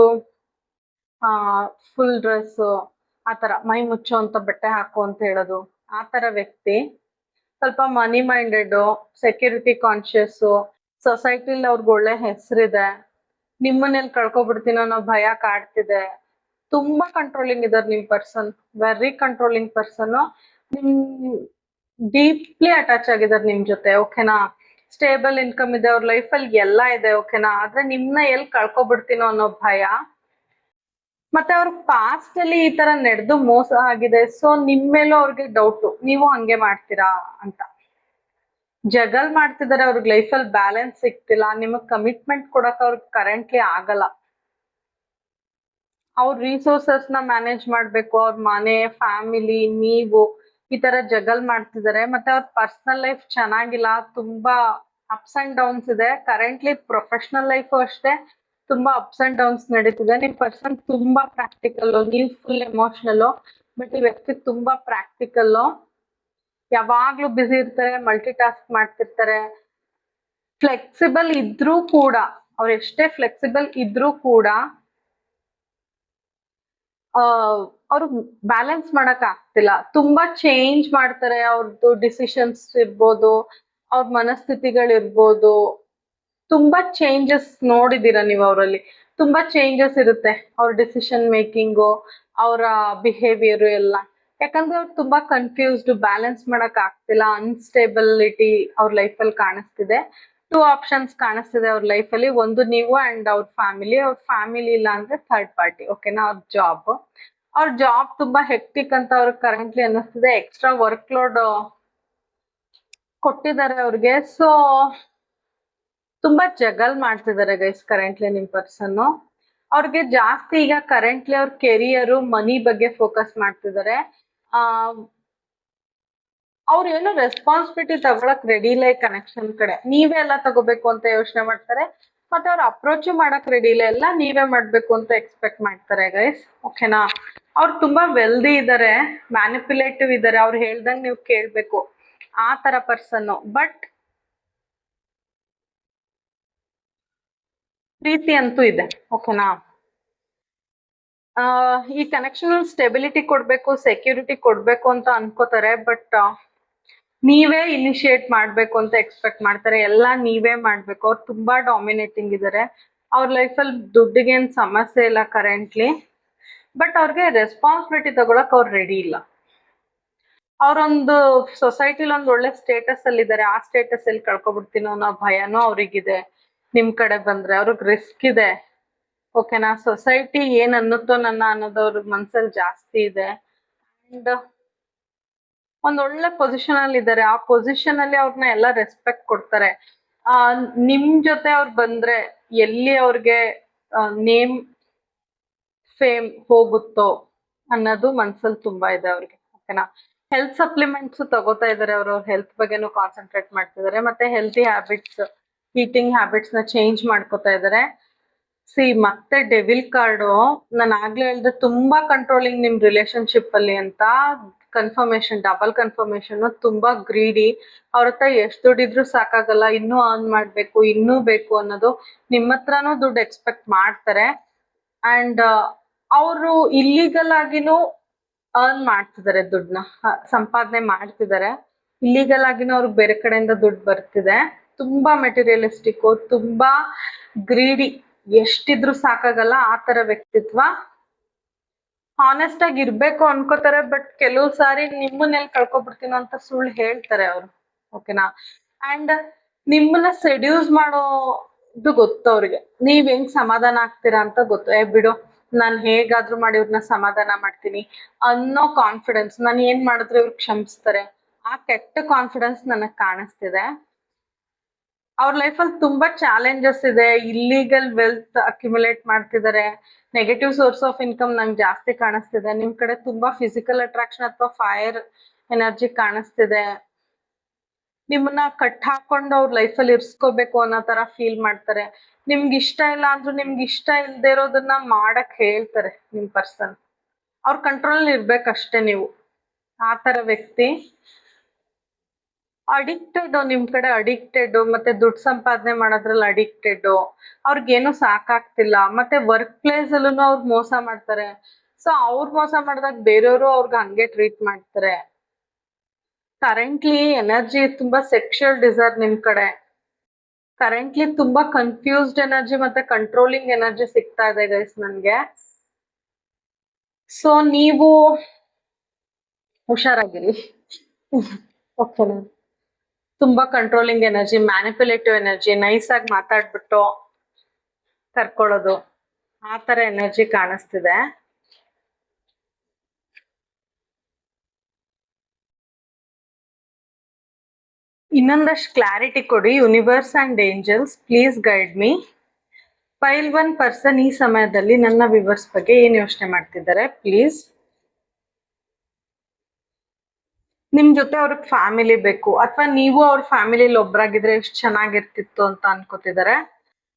ಫುಲ್ ಡ್ರೆಸ್, ಆತರ ಮೈ ಮುಚ್ಚೋ ಅಂತ ಬಟ್ಟೆ ಹಾಕು ಅಂತ ಹೇಳೋದು, ಆತರ ವ್ಯಕ್ತಿ. ಸ್ವಲ್ಪ ಮನಿ ಮೈಂಡೆಡ್, ಸೆಕ್ಯೂರಿಟಿ ಕಾನ್ಶಿಯಸ್, ಸೊಸೈಟಿಲಿ ಅವ್ರಿಗೆ ಒಳ್ಳೆ ಹೆಸರಿದೆ, ನಿಮ್ಮನ್ನೆಲ್ಲಿ ಕಳ್ಕೊಬಿಡ್ತೀನೋ ಅನ್ನೋ ಭಯ ಕಾಡ್ತಿದೆ. ತುಂಬಾ ಕಂಟ್ರೋಲಿಂಗ್ ಇದಾರೆ ನಿಮ್ ಪರ್ಸನ್, ವೆರಿ ಕಂಟ್ರೋಲಿಂಗ್ ಪರ್ಸನ್. ನಿಮ್ ಡೀಪ್ಲಿ ಅಟ್ಯಾಚ್ ಆಗಿದ್ದಾರೆ ನಿಮ್ ಜೊತೆ. ಓಕೆನಾ? ಸ್ಟೇಬಲ್ ಇನ್ಕಮ್ ಇದೆ, ಅವ್ರ ಲೈಫಲ್ಲಿ ಎಲ್ಲ ಇದೆ. ಓಕೆನಾ? ಆದ್ರೆ ನಿಮ್ನ ಎಲ್ಲಿ ಕಳ್ಕೊಬಿಡ್ತೀನೋ ಅನ್ನೋ ಭಯ. ಮತ್ತೆ ಅವ್ರ ಪಾಸ್ಟ್ ಅಲ್ಲಿ ಈ ತರ ನಡೆದು ಮೋಸ ಆಗಿದೆ. ಸೊ ನಿಮ್ ಮೇಲೂ ಅವ್ರಿಗೆ ಡೌಟ್, ನೀವು ಹಂಗೆ ಮಾಡ್ತೀರಾ ಅಂತ. ಜಗಲ್ ಮಾಡ್ತಿದ್ದಾರೆ, ಅವ್ರಿಗೆ ಲೈಫಲ್ಲಿ ಬ್ಯಾಲೆನ್ಸ್ ಸಿಗ್ತಿಲ್ಲ, ನಿಮಗ್ ಕಮಿಟ್ಮೆಂಟ್ ಕೊಡಕ್ ಅವ್ರಿಗೆ ಕರೆಂಟ್ಲಿ ಆಗಲ್ಲ. ಅವ್ರ ರಿಸೋರ್ಸಸ್ ನ ಮ್ಯಾನೇಜ್ ಮಾಡ್ಬೇಕು, ಅವ್ರ ಮನೆ, ಫ್ಯಾಮಿಲಿ, ನೀವು ಈ ತರ ಜಗಲ್ ಮಾಡ್ತಿದ್ದಾರೆ. ಮತ್ತೆ ಅವ್ರ ಪರ್ಸನಲ್ ಲೈಫ್ ಚೆನ್ನಾಗಿಲ್ಲ, ತುಂಬಾ ಅಪ್ಸ್ ಅಂಡ್ ಡೌನ್ಸ್ ಇದೆ. ಕರೆಂಟ್ಲಿ ಪ್ರೊಫೆಷನಲ್ ಲೈಫ್ ಅಷ್ಟೇ ತುಂಬಾ ಅಪ್ಸ್ ಅಂಡ್ ಡೌನ್ಸ್ ನಡೀತಿದೆ. ನಿಮ್ ಪರ್ಸನ್ ತುಂಬಾ ಪ್ರಾಕ್ಟಿಕಲ್, ನೀವು ಫುಲ್ ಎಮೋಷನಲ್. ಬಟ್ ಈ ವ್ಯಕ್ತಿ ತುಂಬಾ ಪ್ರಾಕ್ಟಿಕಲ್, ಯಾವಾಗ್ಲೂ ಬ್ಯುಸಿ ಇರ್ತಾರೆ, ಮಲ್ಟಿ ಟಾಸ್ಕ್ ಮಾಡ್ತಿರ್ತಾರೆ. ಫ್ಲೆಕ್ಸಿಬಲ್ ಇದ್ರೂ ಕೂಡ, ಅವ್ರು ಎಷ್ಟೇ ಫ್ಲೆಕ್ಸಿಬಲ್ ಇದ್ರೂ ಕೂಡ ಅವ್ರು ಬ್ಯಾಲೆನ್ಸ್ ಮಾಡಕ್ ಆಗ್ತಿಲ್ಲ. ತುಂಬಾ ಚೇಂಜ್ ಮಾಡ್ತಾರೆ. ಅವ್ರದ್ದು ಡಿಸಿಷನ್ಸ್ ಇರ್ಬೋದು, ಅವ್ರ ಮನಸ್ಥಿತಿಗಳಿರ್ಬೋದು, ತುಂಬಾ ಚೇಂಜಸ್ ನೋಡಿದೀರ ನೀವು ಅವರಲ್ಲಿ. ತುಂಬಾ ಚೇಂಜಸ್ ಇರುತ್ತೆ ಅವ್ರ ಡಿಸಿಷನ್ ಮೇಕಿಂಗು, ಅವರ ಬಿಹೇವಿಯರ್ ಎಲ್ಲ. ಯಾಕಂದ್ರೆ ಅವ್ರು ತುಂಬಾ ಕನ್ಫ್ಯೂಸ್ಡ್, ಬ್ಯಾಲೆನ್ಸ್ ಮಾಡಕ್ ಆಗ್ತಿಲ್ಲ, ಅನ್ಸ್ಟೇಬಿಲಿಟಿ ಅವ್ರ ಲೈಫಲ್ಲಿ ಕಾಣಿಸ್ತಿದೆ. ಟೂ ಆಪ್ಷನ್ಸ್ ಕಾಣಿಸ್ತಿದೆ ಅವ್ರ ಲೈಫಲ್ಲಿ, ಒಂದು ನೀವು ಅಂಡ್ ಅವ್ರ ಫ್ಯಾಮಿಲಿ. ಅವ್ರ ಫ್ಯಾಮಿಲಿ ಇಲ್ಲ ಅಂದ್ರೆ ಥರ್ಡ್ ಪಾರ್ಟಿ. ಓಕೆನಾ? ಅವ್ರ ಜಾಬ್ ತುಂಬಾ ಹೆಕ್ಟಿಕ್ ಅಂತ ಅವ್ರಿಗೆ ಕರೆಂಟ್ಲಿ ಅನ್ನಿಸ್ತಿದೆ. ಎಕ್ಸ್ಟ್ರಾ ವರ್ಕ್ ಲೋಡ್ ಕೊಟ್ಟಿದ್ದಾರೆ ಅವ್ರಿಗೆ. ಸೊ ತುಂಬಾ ಜಗಲ್ ಮಾಡ್ತಿದ್ದಾರೆ ಗೈಸ್ ಕರೆಂಟ್ಲಿ ನಿಮ್ ಪರ್ಸನ್. ಅವ್ರಿಗೆ ಜಾಸ್ತಿ ಈಗ ಕರೆಂಟ್ಲಿ ಅವ್ರ ಕೆರಿಯರ್, ಮನಿ ಬಗ್ಗೆ ಫೋಕಸ್ ಮಾಡ್ತಿದ್ದಾರೆ. ಅವ್ರು ಏನು ರೆಸ್ಪಾನ್ಸಿಬಿಲಿಟಿ ತಗೊಳಕ್ ರೆಡಿ ಇಲ್ಲ ಈ ಕನೆಕ್ಷನ್ ಕಡೆ. ನೀವೇ ಎಲ್ಲ ತಗೋಬೇಕು ಅಂತ ಯೋಚನೆ ಮಾಡ್ತಾರೆ. ಮತ್ತೆ ಅವ್ರು ಅಪ್ರೋಚ್ ಮಾಡಕ್ ರೆಡಿ ಇಲ್ಲ, ಎಲ್ಲ ನೀವೇ ಮಾಡ್ಬೇಕು ಅಂತ ಎಕ್ಸ್ಪೆಕ್ಟ್ ಮಾಡ್ತಾರೆ ಗೈಸ್. ಓಕೆನಾ? ಅವ್ರು ತುಂಬಾ ವೆಲ್ದಿ ಇದಾರೆ, ಮ್ಯಾನಿಪುಲೇಟಿವ್ ಇದಾರೆ, ಅವ್ರು ಹೇಳ್ದಂಗ್ ನೀವು ಕೇಳ್ಬೇಕು, ಆ ತರ ಪರ್ಸನ್. ಬಟ್ ಪ್ರೀತಿ ಅಂತೂ ಇದೆ. ಓಕೆನಾ? ಈ ಕನೆಕ್ಷನ್ ಸ್ಟೆಬಿಲಿಟಿ ಕೊಡ್ಬೇಕು, ಸೆಕ್ಯೂರಿಟಿ ಕೊಡ್ಬೇಕು ಅಂತ ಅನ್ಕೋತಾರೆ. ಬಟ್ ನೀವೇ ಇನಿಶಿಯೇಟ್ ಮಾಡ್ಬೇಕು ಅಂತ ಎಕ್ಸ್ಪೆಕ್ಟ್ ಮಾಡ್ತಾರೆ, ಎಲ್ಲ ನೀವೇ ಮಾಡ್ಬೇಕು. ಅವ್ರು ತುಂಬಾ ಡಾಮಿನೇಟಿಂಗ್ ಇದ್ದಾರೆ. ಅವ್ರ ಲೈಫಲ್ಲಿ ದುಡ್ಡಿಗೇನ್ ಸಮಸ್ಯೆ ಇಲ್ಲ ಕರೆಂಟ್ಲಿ. ಬಟ್ ಅವ್ರಿಗೆ ರೆಸ್ಪಾನ್ಸಿಬಿಲಿಟಿ ತಗೊಳಕ್ ಅವ್ರು ರೆಡಿ ಇಲ್ಲ. ಅವ್ರೊಂದು ಸೊಸೈಟಿಲಿ ಒಂದ್ ಒಳ್ಳೆ ಸ್ಟೇಟಸ್ ಅಲ್ಲಿ ಇದಾರೆ, ಆ ಸ್ಟೇಟಸ್ ಅಲ್ಲಿ ಕಳ್ಕೊಬಿಡ್ತೀನೋ ಅನ್ನೋ ಭಯನೂ ಅವ್ರಿಗಿದೆ. ನಿಮ್ ಕಡೆ ಬಂದ್ರೆ ಅವ್ರಿಗೆ ರಿಸ್ಕ್ ಇದೆ. ಓಕೆನಾ? ಸೊಸೈಟಿ ಏನ್ ಅನ್ನುತ್ತೋ ನನ್ನ ಅನ್ನೋದು ಅವ್ರ ಮನ್ಸಲ್ಲಿ ಜಾಸ್ತಿ ಇದೆ. ಅಂಡ್ ಒಂದ್ ಒಳ್ಳೆ ಪೊಸಿಷನ್ ಅಲ್ಲಿ ಇದ್ದಾರೆ, ಆ ಪೊಸಿಷನ್ ಅಲ್ಲಿ ಅವ್ರನ್ನ ಎಲ್ಲ ರೆಸ್ಪೆಕ್ಟ್ ಕೊಡ್ತಾರೆ. ನಿಮ್ ಜೊತೆ ಅವ್ರು ಬಂದ್ರೆ ಎಲ್ಲಿ ಅವ್ರಿಗೆ ನೇಮ್ ಫೇಮ್ ಹೋಗುತ್ತೋ ಅನ್ನೋದು ಮನ್ಸಲ್ಲಿ ತುಂಬಾ ಇದೆ ಅವ್ರಿಗೆ. ಓಕೆನಾ? ಹೆಲ್ತ್ ಸಪ್ಲಿಮೆಂಟ್ಸ್ ತಗೋತಾ ಇದಾರೆ, ಅವ್ರ ಹೆಲ್ತ್ ಬಗ್ಗೆನೂ ಕಾನ್ಸಂಟ್ರೇಟ್ ಮಾಡ್ತಿದ್ದಾರೆ, ಮತ್ತೆ ಹೆಲ್ತಿ ಹ್ಯಾಬಿಟ್ಸ್, ಈಟಿಂಗ್ ಹ್ಯಾಬಿಟ್ಸ್ ನ ಚೇಂಜ್ ಮಾಡ್ಕೋತಾ ಇದಾರೆ. ಮತ್ತೆ ಡೆವಿಲ್ ಕಾರ್ಡು, ನಾನು ಆಗ್ಲೇ ಹೇಳ್ದೆ ತುಂಬಾ ಕಂಟ್ರೋಲಿಂಗ್ ನಿಮ್ ರಿಲೇಶನ್ಶಿಪ್ ಅಲ್ಲಿ ಅಂತ. ಕನ್ಫರ್ಮೇಶನ್, ಡಬಲ್ ಕನ್ಫರ್ಮೇಶನ್, ತುಂಬಾ ಗ್ರೀಡಿ. ಅವ್ರ ಹತ್ರ ಎಷ್ಟು ದುಡ್ಡಿದ್ರು ಸಾಕಾಗಲ್ಲ, ಇನ್ನೂ ಅರ್ನ್ ಮಾಡ್ಬೇಕು, ಇನ್ನೂ ಬೇಕು ಅನ್ನೋದು. ನಿಮ್ಮ ಹತ್ರನೂ ದುಡ್ಡು ಎಕ್ಸ್ಪೆಕ್ಟ್ ಮಾಡ್ತಾರೆ. ಅಂಡ್ ಅವರು ಇಲ್ಲಿಗಲ್ ಆಗಿನೂ ಅರ್ನ್ ಮಾಡ್ತಿದ್ದಾರೆ, ದುಡ್ಡನ್ನ ಸಂಪಾದನೆ ಮಾಡ್ತಿದ್ದಾರೆ. ಇಲ್ಲಿಗಲ್ ಆಗಿನೂ ಅವ್ರಿಗೆ ಬೇರೆ ಕಡೆಯಿಂದ ದುಡ್ಡು ಬರ್ತಿದೆ. ತುಂಬಾ ಮೆಟೀರಿಯಲಿಸ್ಟಿಕ್, ತುಂಬಾ ಗ್ರೀಡಿ, ಎಷ್ಟಿದ್ರು ಸಾಕಾಗಲ್ಲ ಆ ತರ ವ್ಯಕ್ತಿತ್ವ. ಹಾನೆಸ್ಟ್ ಆಗಿ ಇರ್ಬೇಕು ಅನ್ಕೋತಾರೆ, ಬಟ್ ಕೆಲವು ಸಾರಿ ನಿಮ್ಮನ್ನೆಲ್ಲಿ ಕಳ್ಕೊಬಿಡ್ತೀನೋ ಅಂತ ಸುಳ್ಳು ಹೇಳ್ತಾರೆ ಅವ್ರು. ಓಕೆನಾ? ಅಂಡ್ ನಿಮ್ಮನ್ನ ಸೆಡ್ಯೂಸ್ ಮಾಡೋದು ಗೊತ್ತು ಅವ್ರಿಗೆ. ನೀವ್ ಹೆಂಗ್ ಸಮಾಧಾನ ಆಗ್ತೀರಾ ಅಂತ ಗೊತ್ತು. ಬಿಡು, ನಾನ್ ಹೇಗಾದ್ರೂ ಮಾಡಿ ಇವ್ರನ್ನ ಸಮಾಧಾನ ಮಾಡ್ತೀನಿ ಅನ್ನೋ ಕಾನ್ಫಿಡೆನ್ಸ್, ನಾನು ಏನ್ ಮಾಡಿದ್ರು ಇವ್ರು ಕ್ಷಮಿಸ್ತಾರೆ, ಆ ಕೆಟ್ಟ ಕಾನ್ಫಿಡೆನ್ಸ್ ನನಗ್ ಕಾಣಿಸ್ತಿದೆ. ಅವ್ರ ಲೈಫಲ್ಲಿ ತುಂಬಾ ಚಾಲೆಂಜಸ್ ಇದೆ. ಇಲ್ಲಿಗಲ್ ವೆಲ್ತ್ ಅಕ್ಯುಮುಲೇಟ್ ಮಾಡ್ತಿದ್ದಾರೆ. ನೆಗೆಟಿವ್ ಸೋರ್ಸ್ ಆಫ್ ಇನ್ಕಮ್ ನಂಗೆ ಜಾಸ್ತಿ ಕಾಣಿಸ್ತಿದೆ. ನಿಮ್ ಕಡೆ ತುಂಬಾ ಫಿಸಿಕಲ್ ಅಟ್ರಾಕ್ಷನ್ ಅಥವಾ ಫೈರ್ ಎನರ್ಜಿ ಕಾಣಿಸ್ತಿದೆ. ನಿಮ್ಮನ್ನ ಕಟ್ ಹಾಕೊಂಡು ಅವ್ರ ಲೈಫಲ್ಲಿ ಇರ್ಸ್ಕೋಬೇಕು ಅನ್ನೋ ತರ ಫೀಲ್ ಮಾಡ್ತಾರೆ. ನಿಮ್ಗೆ ಇಷ್ಟ ಇಲ್ಲ ಅಂದ್ರೂ ನಿಮ್ಗೆ ಇಷ್ಟ ಇಲ್ದೇ ಇರೋದನ್ನ ಮಾಡಕ್ ಹೇಳ್ತಾರೆ ನಿಮ್ ಪರ್ಸನ್. ಅವ್ರ ಕಂಟ್ರೋಲ್ ಇರ್ಬೇಕಷ್ಟೇ ನೀವು. ಆ ತರ ವ್ಯಕ್ತಿ. ಅಡಿಕ್ಟೆಡ್, ನಿಮ್ ಕಡೆ ಅಡಿಕ್ಟೆಡ್, ಮತ್ತೆ ದುಡ್ಡು ಸಂಪಾದನೆ ಮಾಡೋದ್ರಲ್ಲಿ ಅಡಿಕ್ಟೆಡ್. ಅವ್ರಿಗೇನು ಸಾಕಾಗ್ತಿಲ್ಲ. ಮತ್ತೆ ವರ್ಕ್ ಪ್ಲೇಸ್ ಅಲ್ಲೂ ಅವ್ರು ಮೋಸ ಮಾಡ್ತಾರೆ. ಸೊ ಅವ್ರು ಮೋಸ ಮಾಡಿದಾಗ ಬೇರೆಯವರು ಅವ್ರಿಗೆ ಹಂಗೆ ಟ್ರೀಟ್ ಮಾಡ್ತಾರೆ. ಕರೆಂಟ್ಲಿ ಎನರ್ಜಿ ತುಂಬಾ ಸೆಕ್ಷುಯಲ್ ಡಿಸೈರ್ ನಿಮ್ ಕಡೆ. ಕರೆಂಟ್ಲಿ ತುಂಬಾ ಕನ್ಫ್ಯೂಸ್ಡ್ ಎನರ್ಜಿ ಮತ್ತೆ ಕಂಟ್ರೋಲಿಂಗ್ ಎನರ್ಜಿ ಸಿಗ್ತಾ ಇದೆ ಗೈಸ್ ನನ್ಗೆ. ಸೊ ನೀವು ಹುಷಾರಾಗಿರಿ. ಓಕೆನಾ? ತುಂಬಾ controlling energy, manipulative energy, nice ಆಗಿ ಮಾತಾಡ್ಬಿಟ್ಟು ಕರ್ಕೊಳ್ಳೋದು, ಆ ತರ ಎನರ್ಜಿ ಕಾಣಿಸ್ತಿದೆ. ಇನ್ನೊಂದಷ್ಟು ಕ್ಲಾರಿಟಿ ಕೊಡಿ. Universe and angels please guide me. Pile 1 person ಈ ಸಮಯದಲ್ಲಿ ನನ್ನ ವಿವರ್ಸ್ ಬಗ್ಗೆ ಏನ್ ಯೋಚನೆ ಮಾಡ್ತಿದ್ದಾರೆ ಪ್ಲೀಸ್. ನಿಮ್ ಜೊತೆ ಅವ್ರಿಗೆ ಫ್ಯಾಮಿಲಿ ಬೇಕು, ಅಥವಾ ನೀವು ಅವ್ರ ಫ್ಯಾಮಿಲಿಲಿ ಒಬ್ರಾಗಿದ್ರೆ ಎಷ್ಟು ಚೆನ್ನಾಗಿರ್ತಿತ್ತು ಅಂತ ಅನ್ಕೋತಿದ್ದಾರೆ.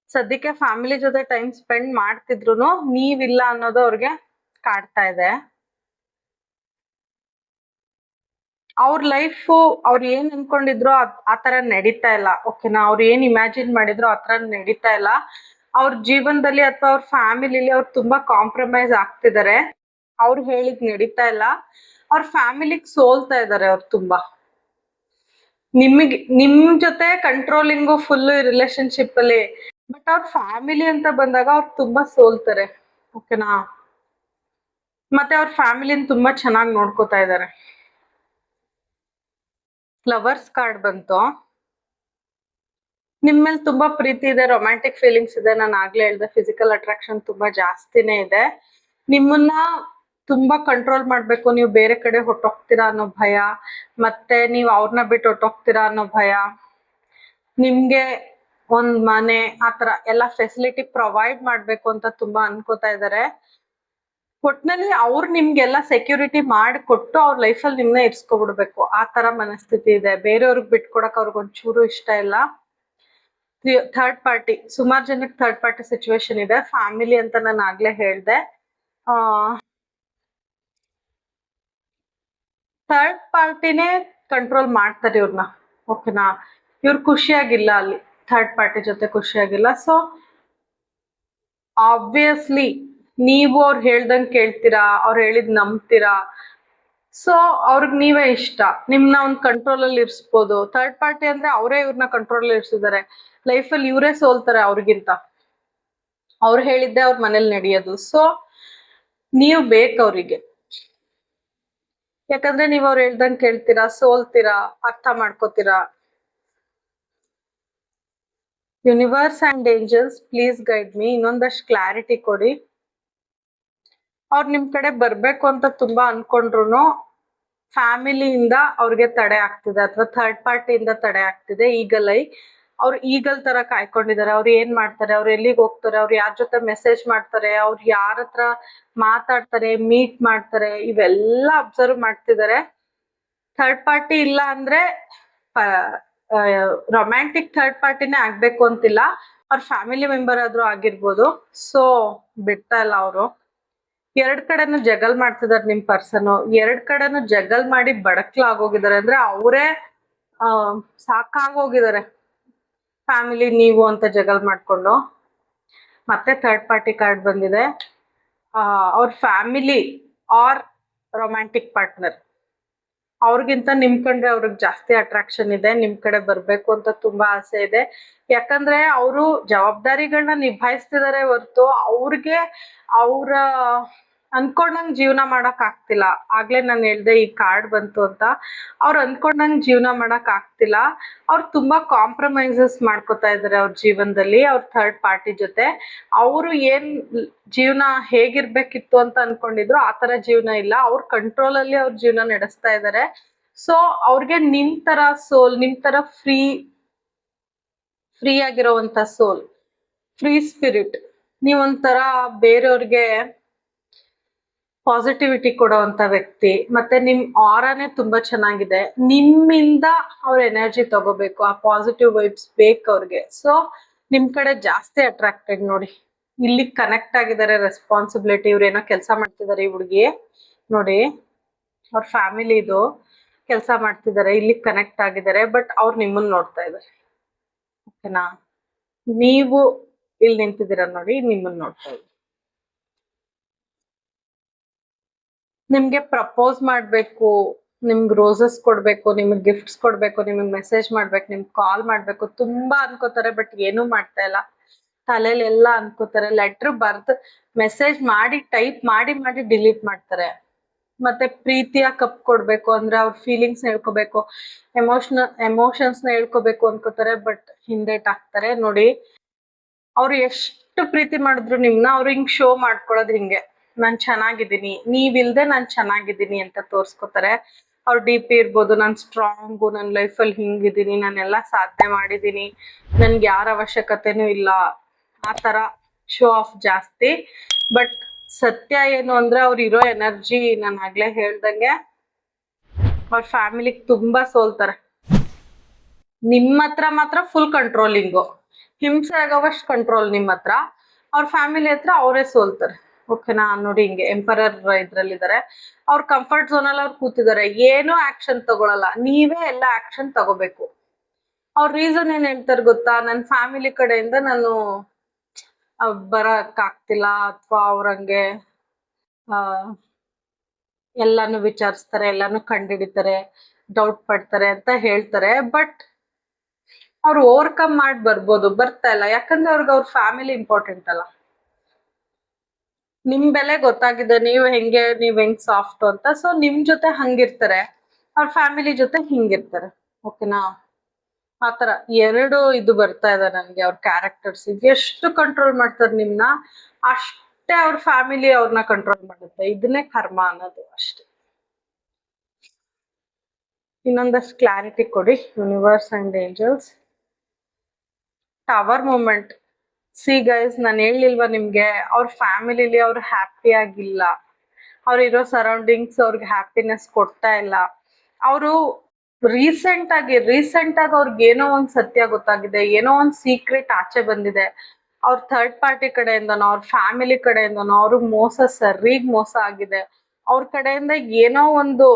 ಸದ್ಯಕ್ಕೆ ಫ್ಯಾಮಿಲಿ ಜೊತೆ ಟೈಮ್ ಸ್ಪೆಂಡ್ ಮಾಡ್ತಿದ್ರು ನೀವಿಲ್ಲ ಅನ್ನೋದು ಅವ್ರಿಗೆ ಕಾಡ್ತಾ ಇದೆ. ಅವ್ರ ಲೈಫ್ ಅವ್ರು ಏನ್ ಅನ್ಕೊಂಡಿದ್ರು ಆ ತರ ನಡೀತಾ ಇಲ್ಲ. ಓಕೆನಾ? ಅವ್ರು ಏನ್ ಇಮ್ಯಾಜಿನ್ ಮಾಡಿದ್ರು ಆ ತರ ನಡೀತಾ ಇಲ್ಲ. ಅವ್ರ ಜೀವನದಲ್ಲಿ ಅಥವಾ ಅವ್ರ ಫ್ಯಾಮಿಲಿಲಿ ಅವ್ರು ತುಂಬಾ ಕಾಂಪ್ರಮೈಸ್ ಆಗ್ತಿದ್ದಾರೆ. ಅವ್ರು ಹೇಳಿದ್ ನಡೀತಾ ಇಲ್ಲ. ಅವ್ರ ಫ್ಯಾಮಿಲಿಗ್ ಸೋಲ್ತಾ ಇದಾರೆ ಅವ್ರು ತುಂಬಾ. ನಿಮ್ ಜೊತೆ ಕಂಟ್ರೋಲಿಂಗು ಫುಲ್ ರಿಲೇಶನ್ಶಿಪ್ ಅಲ್ಲಿ, ಬಟ್ ಅವ್ರ ಫ್ಯಾಮಿಲಿ ಅಂತ ಬಂದಾಗ ಅವ್ರು ತುಂಬಾ ಸೋಲ್ತಾರೆ. ಓಕೆನಾ? ಮತ್ತೆ ಅವ್ರ ಫ್ಯಾಮಿಲಿನ ತುಂಬಾ ಚೆನ್ನಾಗಿ ನೋಡ್ಕೋತಾ ಇದಾರೆ. ಲವರ್ಸ್ ಕಾರ್ಡ್ ಬಂತು. ನಿಮ್ ಮೇಲೆ ತುಂಬಾ ಪ್ರೀತಿ ಇದೆ, ರೊಮ್ಯಾಂಟಿಕ್ ಫೀಲಿಂಗ್ಸ್ ಇದೆ. ನಾನು ಆಗ್ಲೇ ಹೇಳ್ದೆ ಫಿಸಿಕಲ್ ಅಟ್ರಾಕ್ಷನ್ ತುಂಬಾ ಜಾಸ್ತಿನೇ ಇದೆ. ನಿಮ್ಮನ್ನ ತುಂಬಾ ಕಂಟ್ರೋಲ್ ಮಾಡ್ಬೇಕು, ನೀವು ಬೇರೆ ಕಡೆ ಹೊಟ್ಟೋಗ್ತೀರಾ ಅನ್ನೋ ಭಯ, ಮತ್ತೆ ನೀವು ಅವ್ರನ್ನ ಬಿಟ್ಟು ಹೊಟ್ಟೋಗ್ತೀರಾ ಅನ್ನೋ ಭಯ, ನಿಮ್ಗೆ ಒಂದ್ ಮನೆ ಆತರ ಎಲ್ಲ ಫೆಸಿಲಿಟಿ ಪ್ರೊವೈಡ್ ಮಾಡ್ಬೇಕು ಅಂತ ತುಂಬಾ ಅನ್ಕೋತಾ ಇದಾರೆ. ಒಟ್ನಲ್ಲಿ ಅವ್ರು ನಿಮ್ಗೆಲ್ಲ ಸೆಕ್ಯೂರಿಟಿ ಮಾಡಿಕೊಟ್ಟು ಅವ್ರ ಲೈಫಲ್ಲಿ ನಿಮ್ನ ಇರ್ಸ್ಕೊಬಿಡ್ಬೇಕು, ಆ ತರ ಮನಸ್ಥಿತಿ ಇದೆ. ಬೇರೆಯವ್ರಿಗೆ ಬಿಟ್ಕೊಡಕ್ ಅವ್ರಿಗೆ ಒಂಚೂರು ಇಷ್ಟ ಇಲ್ಲ. ಥರ್ಡ್ ಪಾರ್ಟಿ, ಸುಮಾರು ಜನಕ್ಕೆ ಥರ್ಡ್ ಪಾರ್ಟಿ ಸಿಚುವೇಶನ್ ಇದೆ. ಫ್ಯಾಮಿಲಿ ಅಂತ ನಾನು ಆಗ್ಲೇ ಹೇಳ್ದೆ. ಥರ್ಡ್ ಪಾರ್ಟಿನೇ ಕಂಟ್ರೋಲ್ ಮಾಡ್ತಾರೆ ಇವ್ರನ್ನ. ಓಕೆನಾ? ಇವ್ರು ಖುಷಿಯಾಗಿಲ್ಲ ಅಲ್ಲಿ, ಥರ್ಡ್ ಪಾರ್ಟಿ ಜೊತೆ ಖುಷಿಯಾಗಿಲ್ಲ. ಸೊ ಆಬ್ವಿಯಸ್ಲಿ ನೀವು ಅವ್ರು ಹೇಳ್ದಂಗೆ ಕೇಳ್ತೀರಾ, ಅವ್ರು ಹೇಳಿದ್ ನಂಬ್ತೀರಾ. ಸೊ ಅವ್ರಿಗೆ ನೀವೇ ಇಷ್ಟ, ನಿಮ್ನ ಒಂದ್ ಕಂಟ್ರೋಲ್ ಅಲ್ಲಿ ಇರ್ಸ್ಬೋದು. ಥರ್ಡ್ ಪಾರ್ಟಿ ಅಂದ್ರೆ ಅವರೇ ಇವ್ರನ್ನ ಕಂಟ್ರೋಲ್ ಅಲ್ಲಿ ಇರ್ಸಿದ್ದಾರೆ. ಲೈಫಲ್ಲಿ ಇವರೇ ಸೋಲ್ತಾರೆ ಅವ್ರಿಗಿಂತ. ಅವ್ರು ಹೇಳಿದ್ದೆ ಅವ್ರ ಮನೇಲಿ ನಡೆಯೋದು. ಸೊ ನೀವು ಬೇಕು ಅವ್ರಿಗೆ, ಯಾಕಂದ್ರೆ ನೀವ್ ಅವ್ರು ಹೇಳ್ದಂಗೆ ಕೇಳ್ತೀರಾ, ಸೋಲ್ತೀರಾ, ಅರ್ಥ ಮಾಡ್ಕೋತೀರಾ. Universe and angels please guide me. ಇನ್ನೊಂದಷ್ಟು ಕ್ಲಾರಿಟಿ ಕೊಡಿ. ಅವ್ರು ನಿಮ್ ಕಡೆ ಬರ್ಬೇಕು ಅಂತ ತುಂಬಾ ಅನ್ಕೊಂಡ್ರು ಫ್ಯಾಮಿಲಿಯಿಂದ ಅವ್ರಿಗೆ ತಡೆ ಆಗ್ತಿದೆ, ಅಥವಾ ಥರ್ಡ್ ಪಾರ್ಟಿಯಿಂದ ತಡೆ ಆಗ್ತಿದೆ. ಈಗಲೈ ಅವ್ರು ಈಗಲ್ ತರ ಕಾಯ್ಕೊಂಡಿದ್ದಾರೆ. ಅವ್ರು ಏನ್ ಮಾಡ್ತಾರೆ, ಅವ್ರು ಎಲ್ಲಿಗೆ ಹೋಗ್ತಾರೆ, ಅವ್ರು ಯಾರ ಜೊತೆ ಮೆಸೇಜ್ ಮಾಡ್ತಾರೆ, ಅವ್ರು ಯಾರ ಹತ್ರ ಮಾತಾಡ್ತಾರೆ, ಮೀಟ್ ಮಾಡ್ತಾರೆ, ಇವೆಲ್ಲ ಅಬ್ಸರ್ವ್ ಮಾಡ್ತಿದ್ದಾರೆ. ಥರ್ಡ್ ಪಾರ್ಟಿ ಇಲ್ಲ ಅಂದ್ರೆ ರೊಮ್ಯಾಂಟಿಕ್ ಥರ್ಡ್ ಪಾರ್ಟಿನೇ ಆಗ್ಬೇಕು ಅಂತಿಲ್ಲ, ಅವ್ರ ಫ್ಯಾಮಿಲಿ ಮೆಂಬರ್ ಆದ್ರೂ ಆಗಿರ್ಬೋದು. ಸೊ ಬಿಡ್ತಾ ಇಲ್ಲ ಅವರು. ಎರಡ್ ಕಡೆನು ಜಗಲ್ ಮಾಡ್ತಿದಾರೆ ನಿಮ್ ಪರ್ಸನ್. ಎರಡ್ ಕಡೆನು ಜಗಲ್ ಮಾಡಿ ಬಡಕ್ಲಾಗೋಗಿದ್ದಾರೆ. ಅಂದ್ರೆ ಅವರೇ ಸಾಕಾಗೋಗಿದ್ದಾರೆ, ಫ್ಯಾಮಿಲಿ ನೀವು ಅಂತ ಜಗಲ್ ಮಾಡ್ಕೊಂಡು. ಮತ್ತೆ ಥರ್ಡ್ ಪಾರ್ಟಿ ಕಾರ್ಡ್ ಬಂದಿದೆ. ಅವ್ರ ಫ್ಯಾಮಿಲಿ ಆರ್ ರೊಮ್ಯಾಂಟಿಕ್ ಪಾರ್ಟ್ನರ್ ಅವ್ರಿಗಿಂತ ನಿಮ್ ಕಂಡ್ರೆ ಅವ್ರಿಗೆ ಜಾಸ್ತಿ ಅಟ್ರಾಕ್ಷನ್ ಇದೆ, ನಿಮ್ ಕಡೆ ಬರ್ಬೇಕು ಅಂತ ತುಂಬಾ ಆಸೆ ಇದೆ. ಯಾಕಂದ್ರೆ ಅವರು ಜವಾಬ್ದಾರಿಗಳನ್ನ ನಿಭಾಯಿಸ್ತಿದಾರೆ ಹೊರ್ತು ಅವ್ರಿಗೆ ಅವ್ರ ಅನ್ಕೊಂಡಂಗ್ ಜೀವನ ಮಾಡಕ್ ಆಗ್ತಿಲ್ಲ. ಆಗ್ಲೇ ನಾನು ಹೇಳ್ದೆ ಈ ಕಾರ್ಡ್ ಬಂತು ಅಂತ. ಅವ್ರು ಅನ್ಕೊಂಡಂಗ್ ಜೀವನ ಮಾಡಕ್ ಆಗ್ತಿಲ್ಲ. ಅವ್ರು ತುಂಬಾ ಕಾಂಪ್ರಮೈಸಸ್ ಮಾಡ್ಕೊತಾ ಇದಾರೆ ಅವ್ರ ಜೀವನದಲ್ಲಿ ಅವ್ರ ಥರ್ಡ್ ಪಾರ್ಟಿ ಜೊತೆ. ಅವರು ಏನ್ ಜೀವನ ಹೇಗಿರ್ಬೇಕಿತ್ತು ಅಂತ ಅನ್ಕೊಂಡಿದ್ರು ಆ ತರ ಜೀವನ ಇಲ್ಲ, ಅವ್ರ ಕಂಟ್ರೋಲ್ ಅಲ್ಲಿ ಅವ್ರ ಜೀವನ ನಡೆಸ್ತಾ ಇದಾರೆ. ಸೊ ಅವ್ರಿಗೆ ನಿಮ್ ತರ ಸೋಲ್, ನಿಮ್ ತರ ಫ್ರೀ ಆಗಿರೋವಂತ ಸೋಲ್, ಫ್ರೀ ಸ್ಪಿರಿಟ್, ನೀವೊಂಥರ ಬೇರೆಯವ್ರಿಗೆ ಪಾಸಿಟಿವಿಟಿ ಕೊಡೋವಂತ ವ್ಯಕ್ತಿ. ಮತ್ತೆ ನಿಮ್ ಆರಾನೇ ತುಂಬಾ ಚೆನ್ನಾಗಿದೆ. ನಿಮ್ಮಿಂದ ಅವ್ರ ಎನರ್ಜಿ ತಗೋಬೇಕು, ಆ ಪಾಸಿಟಿವ್ ವೈಬ್ಸ್ ಬೇಕು ಅವ್ರಿಗೆ. ಸೊ ನಿಮ್ ಕಡೆ ಜಾಸ್ತಿ ಅಟ್ರಾಕ್ಟೆಡ್ ನೋಡಿ. ಇಲ್ಲಿ ಕನೆಕ್ಟ್ ಆಗಿದ್ದಾರೆ, ರೆಸ್ಪಾನ್ಸಿಬಿಲಿಟಿ. ಇವ್ರೇನೋ ಕೆಲಸ ಮಾಡ್ತಿದ್ದಾರೆ ಈ ಹುಡುಗಿ ನೋಡಿ, ಅವ್ರ ಫ್ಯಾಮಿಲಿದು ಕೆಲಸ ಮಾಡ್ತಿದ್ದಾರೆ, ಇಲ್ಲಿ ಕನೆಕ್ಟ್ ಆಗಿದ್ದಾರೆ. ಬಟ್ ಅವ್ರು ನಿಮ್ಮನ್ನ ನೋಡ್ತಾ ಇದ್ದಾರೆ, ಓಕೆನಾ? ನೀವು ಇಲ್ಲಿ ನಿಂತಿದ್ದೀರ ನೋಡಿ, ನಿಮ್ಮನ್ನ ನೋಡ್ತಾ ಇದ್ದಾರೆ. ನಿಮ್ಗೆ ಪ್ರಪೋಸ್ ಮಾಡ್ಬೇಕು, ನಿಮ್ಗೆ ರೋಸಸ್ ಕೊಡ್ಬೇಕು, ನಿಮ್ಗೆ ಗಿಫ್ಟ್ಸ್ ಕೊಡ್ಬೇಕು, ನಿಮ್ಗೆ ಮೆಸೇಜ್ ಮಾಡ್ಬೇಕು, ನಿಮ್ಗೆ ಕಾಲ್ ಮಾಡ್ಬೇಕು ತುಂಬಾ ಅನ್ಕೋತಾರೆ. ಬಟ್ ಏನೂ ಮಾಡ್ತಾ ಇಲ್ಲ, ತಲೆಯಲ್ಲಿ ಎಲ್ಲ ಅನ್ಕೋತಾರೆ. ಲೆಟರ್ ಬರ್ದು ಮೆಸೇಜ್ ಮಾಡಿ ಟೈಪ್ ಮಾಡಿ ಮಾಡಿ ಡಿಲೀಟ್ ಮಾಡ್ತಾರೆ. ಮತ್ತೆ ಪ್ರೀತಿಯ ಕಪ್ ಕೊಡ್ಬೇಕು ಅಂದ್ರೆ ಅವ್ರ ಫೀಲಿಂಗ್ಸ್ ಹೇಳ್ಕೋಬೇಕು, ಎಮೋಷನ್ಸ್ ನ ಹೇಳ್ಕೋಬೇಕು ಅನ್ಕೋತಾರೆ. ಬಟ್ ಹಿಂದೇಟ್ ಹಾಕ್ತಾರೆ ನೋಡಿ. ಅವ್ರು ಎಷ್ಟು ಪ್ರೀತಿ ಮಾಡಿದ್ರು ನಿಮ್ನ, ಅವ್ರು ಹಿಂಗ್ ಶೋ ಮಾಡ್ಕೊಳ್ಳೋದು ಹಿಂಗೆ, ನಾನ್ ಚೆನ್ನಾಗಿದ್ದೀನಿ, ನೀವಿಲ್ದೆ ನಾನ್ ಚೆನ್ನಾಗಿದ್ದೀನಿ ಅಂತ ತೋರ್ಸ್ಕೊತಾರೆ. ಅವ್ರ ಡಿ ಪಿ ಇರ್ಬೋದು, ನಾನ್ ಸ್ಟ್ರಾಂಗು, ನನ್ನ ಲೈಫಲ್ಲಿ ಹಿಂಗಿದ್ದೀನಿ, ನಾನೆಲ್ಲ ಸಾಧನೆ ಮಾಡಿದ್ದೀನಿ, ನನ್ಗೆ ಯಾರ ಅವಶ್ಯಕತೆನೂ ಇಲ್ಲ, ಆ ತರ ಶೋ ಆಫ್ ಜಾಸ್ತಿ. ಬಟ್ ಸತ್ಯ ಏನು ಅಂದ್ರೆ ಅವ್ರು ಇರೋ ಎನರ್ಜಿ, ನಾನು ಆಗ್ಲೇ ಹೇಳ್ದಂಗೆ ಅವ್ರ ಫ್ಯಾಮಿಲಿಗೆ ತುಂಬಾ ಸೋಲ್ತಾರೆ. ನಿಮ್ಮ ಹತ್ರ ಮಾತ್ರ ಫುಲ್ ಕಂಟ್ರೋಲಿಂಗು, ಹಿಂಸೆ ಆಗೋವಷ್ಟು ಕಂಟ್ರೋಲ್ ನಿಮ್ಮ ಹತ್ರ. ಅವ್ರ ಫ್ಯಾಮಿಲಿ ಹತ್ರ ಅವರೇ ಸೋಲ್ತಾರೆ, ಓಕೆನಾ? ನೋಡಿ ಹಿಂಗೆ ಎಂಪರರ್ ಇದ್ರಲ್ಲಿದ್ದಾರೆ. ಅವ್ರ ಕಂಫರ್ಟ್ ಝೋನ್ ಅಲ್ಲಿ ಅವ್ರು ಕೂತಿದ್ದಾರೆ, ಏನೂ ಆಕ್ಷನ್ ತಗೊಳಲ್ಲ, ನೀವೇ ಎಲ್ಲ ಆಕ್ಷನ್ ತಗೋಬೇಕು. ಅವ್ರ ರೀಸನ್ ಏನ್ ಹೇಳ್ತಾರೆ ಗೊತ್ತಾ? ನನ್ನ ಫ್ಯಾಮಿಲಿ ಕಡೆಯಿಂದ ನಾನು ಬರಕ್ ಆಗ್ತಿಲ್ಲ, ಅಥವಾ ಅವ್ರಂಗೆ ಎಲ್ಲಾನು ವಿಚಾರಿಸ್ತಾರೆ, ಎಲ್ಲಾನು ಕಂಡಿಡಿತಾರೆ, ಡೌಟ್ ಪಡ್ತಾರೆ ಅಂತ ಹೇಳ್ತಾರೆ. ಬಟ್ ಅವ್ರು ಓವರ್ಕಮ್ ಮಾಡಿ ಬರ್ಬೋದು, ಬರ್ತಾ ಇಲ್ಲ. ಯಾಕಂದ್ರೆ ಅವ್ರಿಗೆ ಅವ್ರ ಫ್ಯಾಮಿಲಿ ಇಂಪಾರ್ಟೆಂಟ್ ಅಲ್ಲ. ನಿಮ್ ಬೆಲೆ ಗೊತ್ತಾಗಿದೆ, ನೀವ್ ಹೆಂಗ್ ಸಾಫ್ಟ್ ಅಂತ. ಸೊ ನಿಮ್ ಜೊತೆ ಹಂಗಿರ್ತಾರೆ, ಅವ್ರ ಫ್ಯಾಮಿಲಿ ಜೊತೆ ಹಿಂಗಿರ್ತಾರೆ, ಓಕೆನಾ? ಆತರ ಎರಡು ಇದು ಬರ್ತಾ ಇದೆ ನನ್ಗೆ ಅವ್ರ ಕ್ಯಾರೆಕ್ಟರ್ಸ್. ಎಷ್ಟು ಕಂಟ್ರೋಲ್ ಮಾಡ್ತಾರೆ ನಿಮ್ನ, ಅಷ್ಟೇ ಅವ್ರ ಫ್ಯಾಮಿಲಿ ಅವ್ರನ್ನ ಕಂಟ್ರೋಲ್ ಮಾಡುತ್ತೆ. ಇದನ್ನೇ ಕರ್ಮ ಅನ್ನೋದು ಅಷ್ಟೇ. ಇನ್ನೊಂದಷ್ಟು ಕ್ಲಾರಿಟಿ ಕೊಡಿ universe and angels. Tower moment. See guys, ನಾನು ಹೇಳಿಲ್ವಾ ನಿಮ್ಗೆ, ಅವ್ರ ಫ್ಯಾಮಿಲಿಲಿ ಅವ್ರು ಹ್ಯಾಪಿ ಆಗಿಲ್ಲ, ಅವ್ರಿರೋ ಸರೌಂಡಿಂಗ್ಸ್ ಅವ್ರಿಗೆ ಹ್ಯಾಪಿನೆಸ್ ಕೊಡ್ತಾ ಇಲ್ಲ. ಅವರು ರೀಸೆಂಟ್ ಆಗಿ ಅವ್ರಿಗೆ ಏನೋ ಒಂದ್ ಸತ್ಯ ಗೊತ್ತಾಗಿದೆ, ಏನೋ ಒಂದ್ ಸೀಕ್ರೆಟ್ ಆಚೆ ಬಂದಿದೆ. ಅವ್ರ ಥರ್ಡ್ ಪಾರ್ಟಿ ಕಡೆಯಿಂದನೋ ಅವ್ರ ಫ್ಯಾಮಿಲಿ ಕಡೆಯಿಂದನೋ ಅವ್ರಿಗೆ ಮೋಸ ಆಗಿದೆ. ಅವ್ರ ಕಡೆಯಿಂದ ಏನೋ ಒಂದು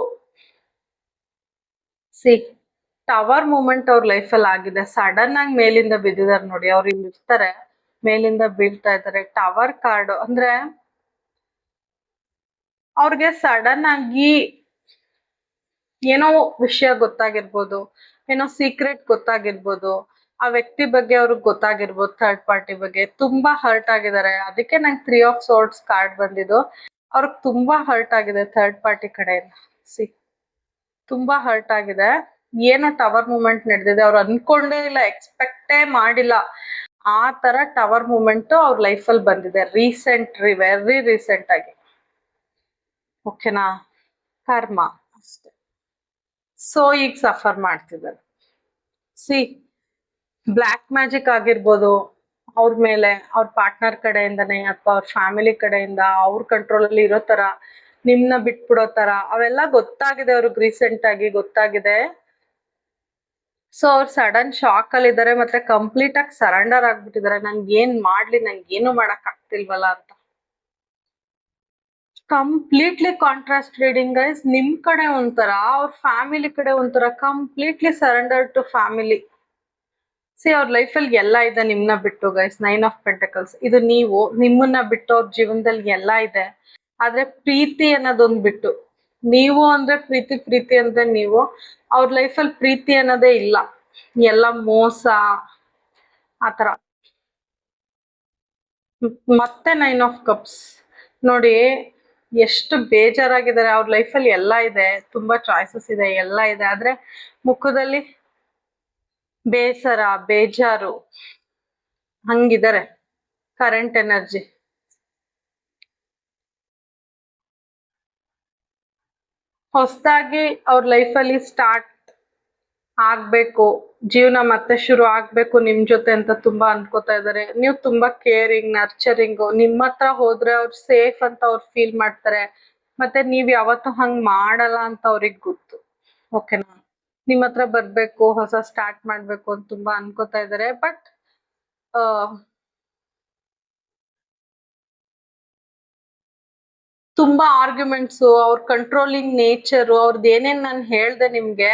ಟವರ್ ಮೂಮೆಂಟ್ ಅವ್ರ ಲೈಫಲ್ಲಿ ಆಗಿದೆ. ಸಡನ್ ಆಗಿ ಮೇಲಿಂದ ಬಿದ್ದಿದ್ದಾರೆ ನೋಡಿ, ಅವ್ರು ಇಲ್ಲಿ ಇರ್ತಾರೆ, ಮೇಲಿಂದ ಬೀಳ್ತಾ ಇದ್ದಾರೆ. ಟವರ್ ಕಾರ್ಡ್ ಅಂದ್ರೆ ಅವ್ರಿಗೆ ಸಡನ್ ಆಗಿ ಏನೋ ವಿಷಯ ಗೊತ್ತಾಗಿರ್ಬೋದು, ಏನೋ ಸೀಕ್ರೆಟ್ ಗೊತ್ತಾಗಿರ್ಬೋದು, ಆ ವ್ಯಕ್ತಿ ಬಗ್ಗೆ ಅವ್ರಿಗೆ ಗೊತ್ತಾಗಿರ್ಬೋದು, ಥರ್ಡ್ ಪಾರ್ಟಿ ಬಗ್ಗೆ. ತುಂಬಾ ಹರ್ಟ್ ಆಗಿದ್ದಾರೆ. ಅದಕ್ಕೆ ನಂಗೆ 3 ಆಫ್ ಸೋರ್ಡ್ಸ್ ಕಾರ್ಡ್ ಬಂದಿದ್ದು. ಅವ್ರಿಗೆ ತುಂಬಾ ಹರ್ಟ್ ಆಗಿದೆ ಥರ್ಡ್ ಪಾರ್ಟಿ ಕಡೆಯಿಂದ. ತುಂಬಾ ಹರ್ಟ್ ಆಗಿದೆ. ಏನೋ ಟವರ್ ಮೂಮೆಂಟ್ ನಡೆದಿದೆ, ಅವ್ರು ಅನ್ಕೊಂಡೇ ಇಲ್ಲ, ಎಕ್ಸ್ಪೆಕ್ಟೇ ಮಾಡಿಲ್ಲ. ಆ ತರ ಟವರ್ ಮೂಮೆಂಟ್ ಅವ್ರ ಲೈಫಲ್ಲಿ ಬಂದಿದೆ ವೆರಿ ರೀಸೆಂಟ್ ಆಗಿ, ಓಕೆನಾ? ಕರ್ಮ ಅಷ್ಟೆ. ಸೊ ಈಗ ಸಫರ್ ಮಾಡ್ತಿದ್ದಾರೆ. ಬ್ಲ್ಯಾಕ್ ಮ್ಯಾಜಿಕ್ ಆಗಿರ್ಬೋದು ಅವ್ರ ಮೇಲೆ, ಅವ್ರ ಪಾರ್ಟ್ನರ್ ಕಡೆಯಿಂದನೇ ಅಥವಾ ಅವ್ರ ಫ್ಯಾಮಿಲಿ ಕಡೆಯಿಂದ, ಅವ್ರ ಕಂಟ್ರೋಲ್ ಅಲ್ಲಿ ಇರೋ ತರ ನಿಮ್ನ ಬಿಟ್ಬಿಡೋ ತರ ಅವೆಲ್ಲ ಗೊತ್ತಾಗಿದೆ ಅವ್ರಿಗೆ, ರೀಸೆಂಟ್ ಆಗಿ ಗೊತ್ತಾಗಿದೆ. ಸೊ ಅವ್ರು ಸಡನ್ ಶಾಕ್ ಅಲ್ಲಿ ಇದಾರೆ, ಮತ್ತೆ ಕಂಪ್ಲೀಟ್ ಆಗಿ ಸರೆಂಡರ್ ಆಗ್ಬಿಟ್ಟಿದ್ದಾರೆ. ನನ್ಗೆ ಏನ್ ಮಾಡ್ಲಿ, ನನ್ಗೆ ಏನು ಮಾಡಕ್ ಆಗ್ತಿಲ್ವಲ್ಲ ಅಂತ. Completely contrast reading guys. ನಿಮ್ ಕಡೆ ಒಂಥರ, ಅವ್ರ ಫ್ಯಾಮಿಲಿ ಕಡೆ ಒಂಥರ, completely surrender to family. See ಅವ್ರ ಲೈಫಲ್ಲಿ ಎಲ್ಲ ಇದೆ ನಿಮ್ನ ಬಿಟ್ಟು ಗೈಸ್. 9 ಆಫ್ ಪೆಂಟಕಲ್ಸ್ ಇದು ನೀವು. ನಿಮ್ಮನ್ನ ಬಿಟ್ಟು ಅವ್ರ ಜೀವನದಲ್ಲಿ ಎಲ್ಲ ಇದೆ, ಆದ್ರೆ ಪ್ರೀತಿ ಅನ್ನೋದೊಂದ್ ಬಿಟ್ಟು. ನೀವು ಅಂದ್ರೆ ಪ್ರೀತಿ, ಪ್ರೀತಿ ಅಂದ್ರೆ ನೀವು. ಅವ್ರ ಲೈಫಲ್ಲಿ ಪ್ರೀತಿ ಅನ್ನೋದೇ ಇಲ್ಲ, ಎಲ್ಲ ಮೋಸ ಆತರ. ಮತ್ತೆ 9 ಆಫ್ ಕಪ್ಸ್ ನೋಡಿ, ಎಷ್ಟು ಬೇಜಾರಾಗಿದ್ದಾರೆ. ಅವ್ರ ಲೈಫಲ್ಲಿ ಎಲ್ಲ ಇದೆ, ತುಂಬಾ ಚಾಯ್ಸಸ್ ಇದೆ, ಎಲ್ಲ ಇದೆ, ಆದ್ರೆ ಮುಖದಲ್ಲಿ ಬೇಸರ, ಬೇಜಾರು, ಹಂಗಿದ್ದಾರೆ. Current energy. ಹೊಸದಾಗಿ ಅವ್ರ ಲೈಫಲ್ಲಿ ಸ್ಟಾರ್ಟ್ ಆಗ್ಬೇಕು, ಜೀವನ ಮತ್ತೆ ಶುರು ಆಗ್ಬೇಕು ನಿಮ್ ಜೊತೆ ಅಂತ ತುಂಬಾ ಅನ್ಕೋತಾ ಇದಾರೆ. ನೀವು ತುಂಬಾ ಕೇರಿಂಗ್, ನರ್ಚರಿಂಗ್. ನಿಮ್ಮ ಹತ್ರ ಹೋದ್ರೆ ಅವ್ರು ಸೇಫ್ ಅಂತ ಅವ್ರು ಫೀಲ್ ಮಾಡ್ತಾರೆ, ಮತ್ತೆ ನೀವ್ ಯಾವತ್ತೂ ಹಂಗ್ ಮಾಡಲ್ಲ ಅಂತ ಅವ್ರಿಗೆ ಗೊತ್ತು. ಓಕೆನಾ? ನಿಮ್ ಹತ್ರ ಬರ್ಬೇಕು, ಹೊಸ ಸ್ಟಾರ್ಟ್ ಮಾಡ್ಬೇಕು ಅಂತ ತುಂಬಾ ಅನ್ಕೋತಾ ಇದಾರೆ. ಬಟ್ ತುಂಬಾ ಆರ್ಗ್ಯುಮೆಂಟ್ಸ್, ಅವ್ರ ಕಂಟ್ರೋಲಿಂಗ್ ನೇಚರ್, ಅವ್ರದ್ದು ಏನೇನ್ ನಾನು ಹೇಳ್ದೆ ನಿಮ್ಗೆ,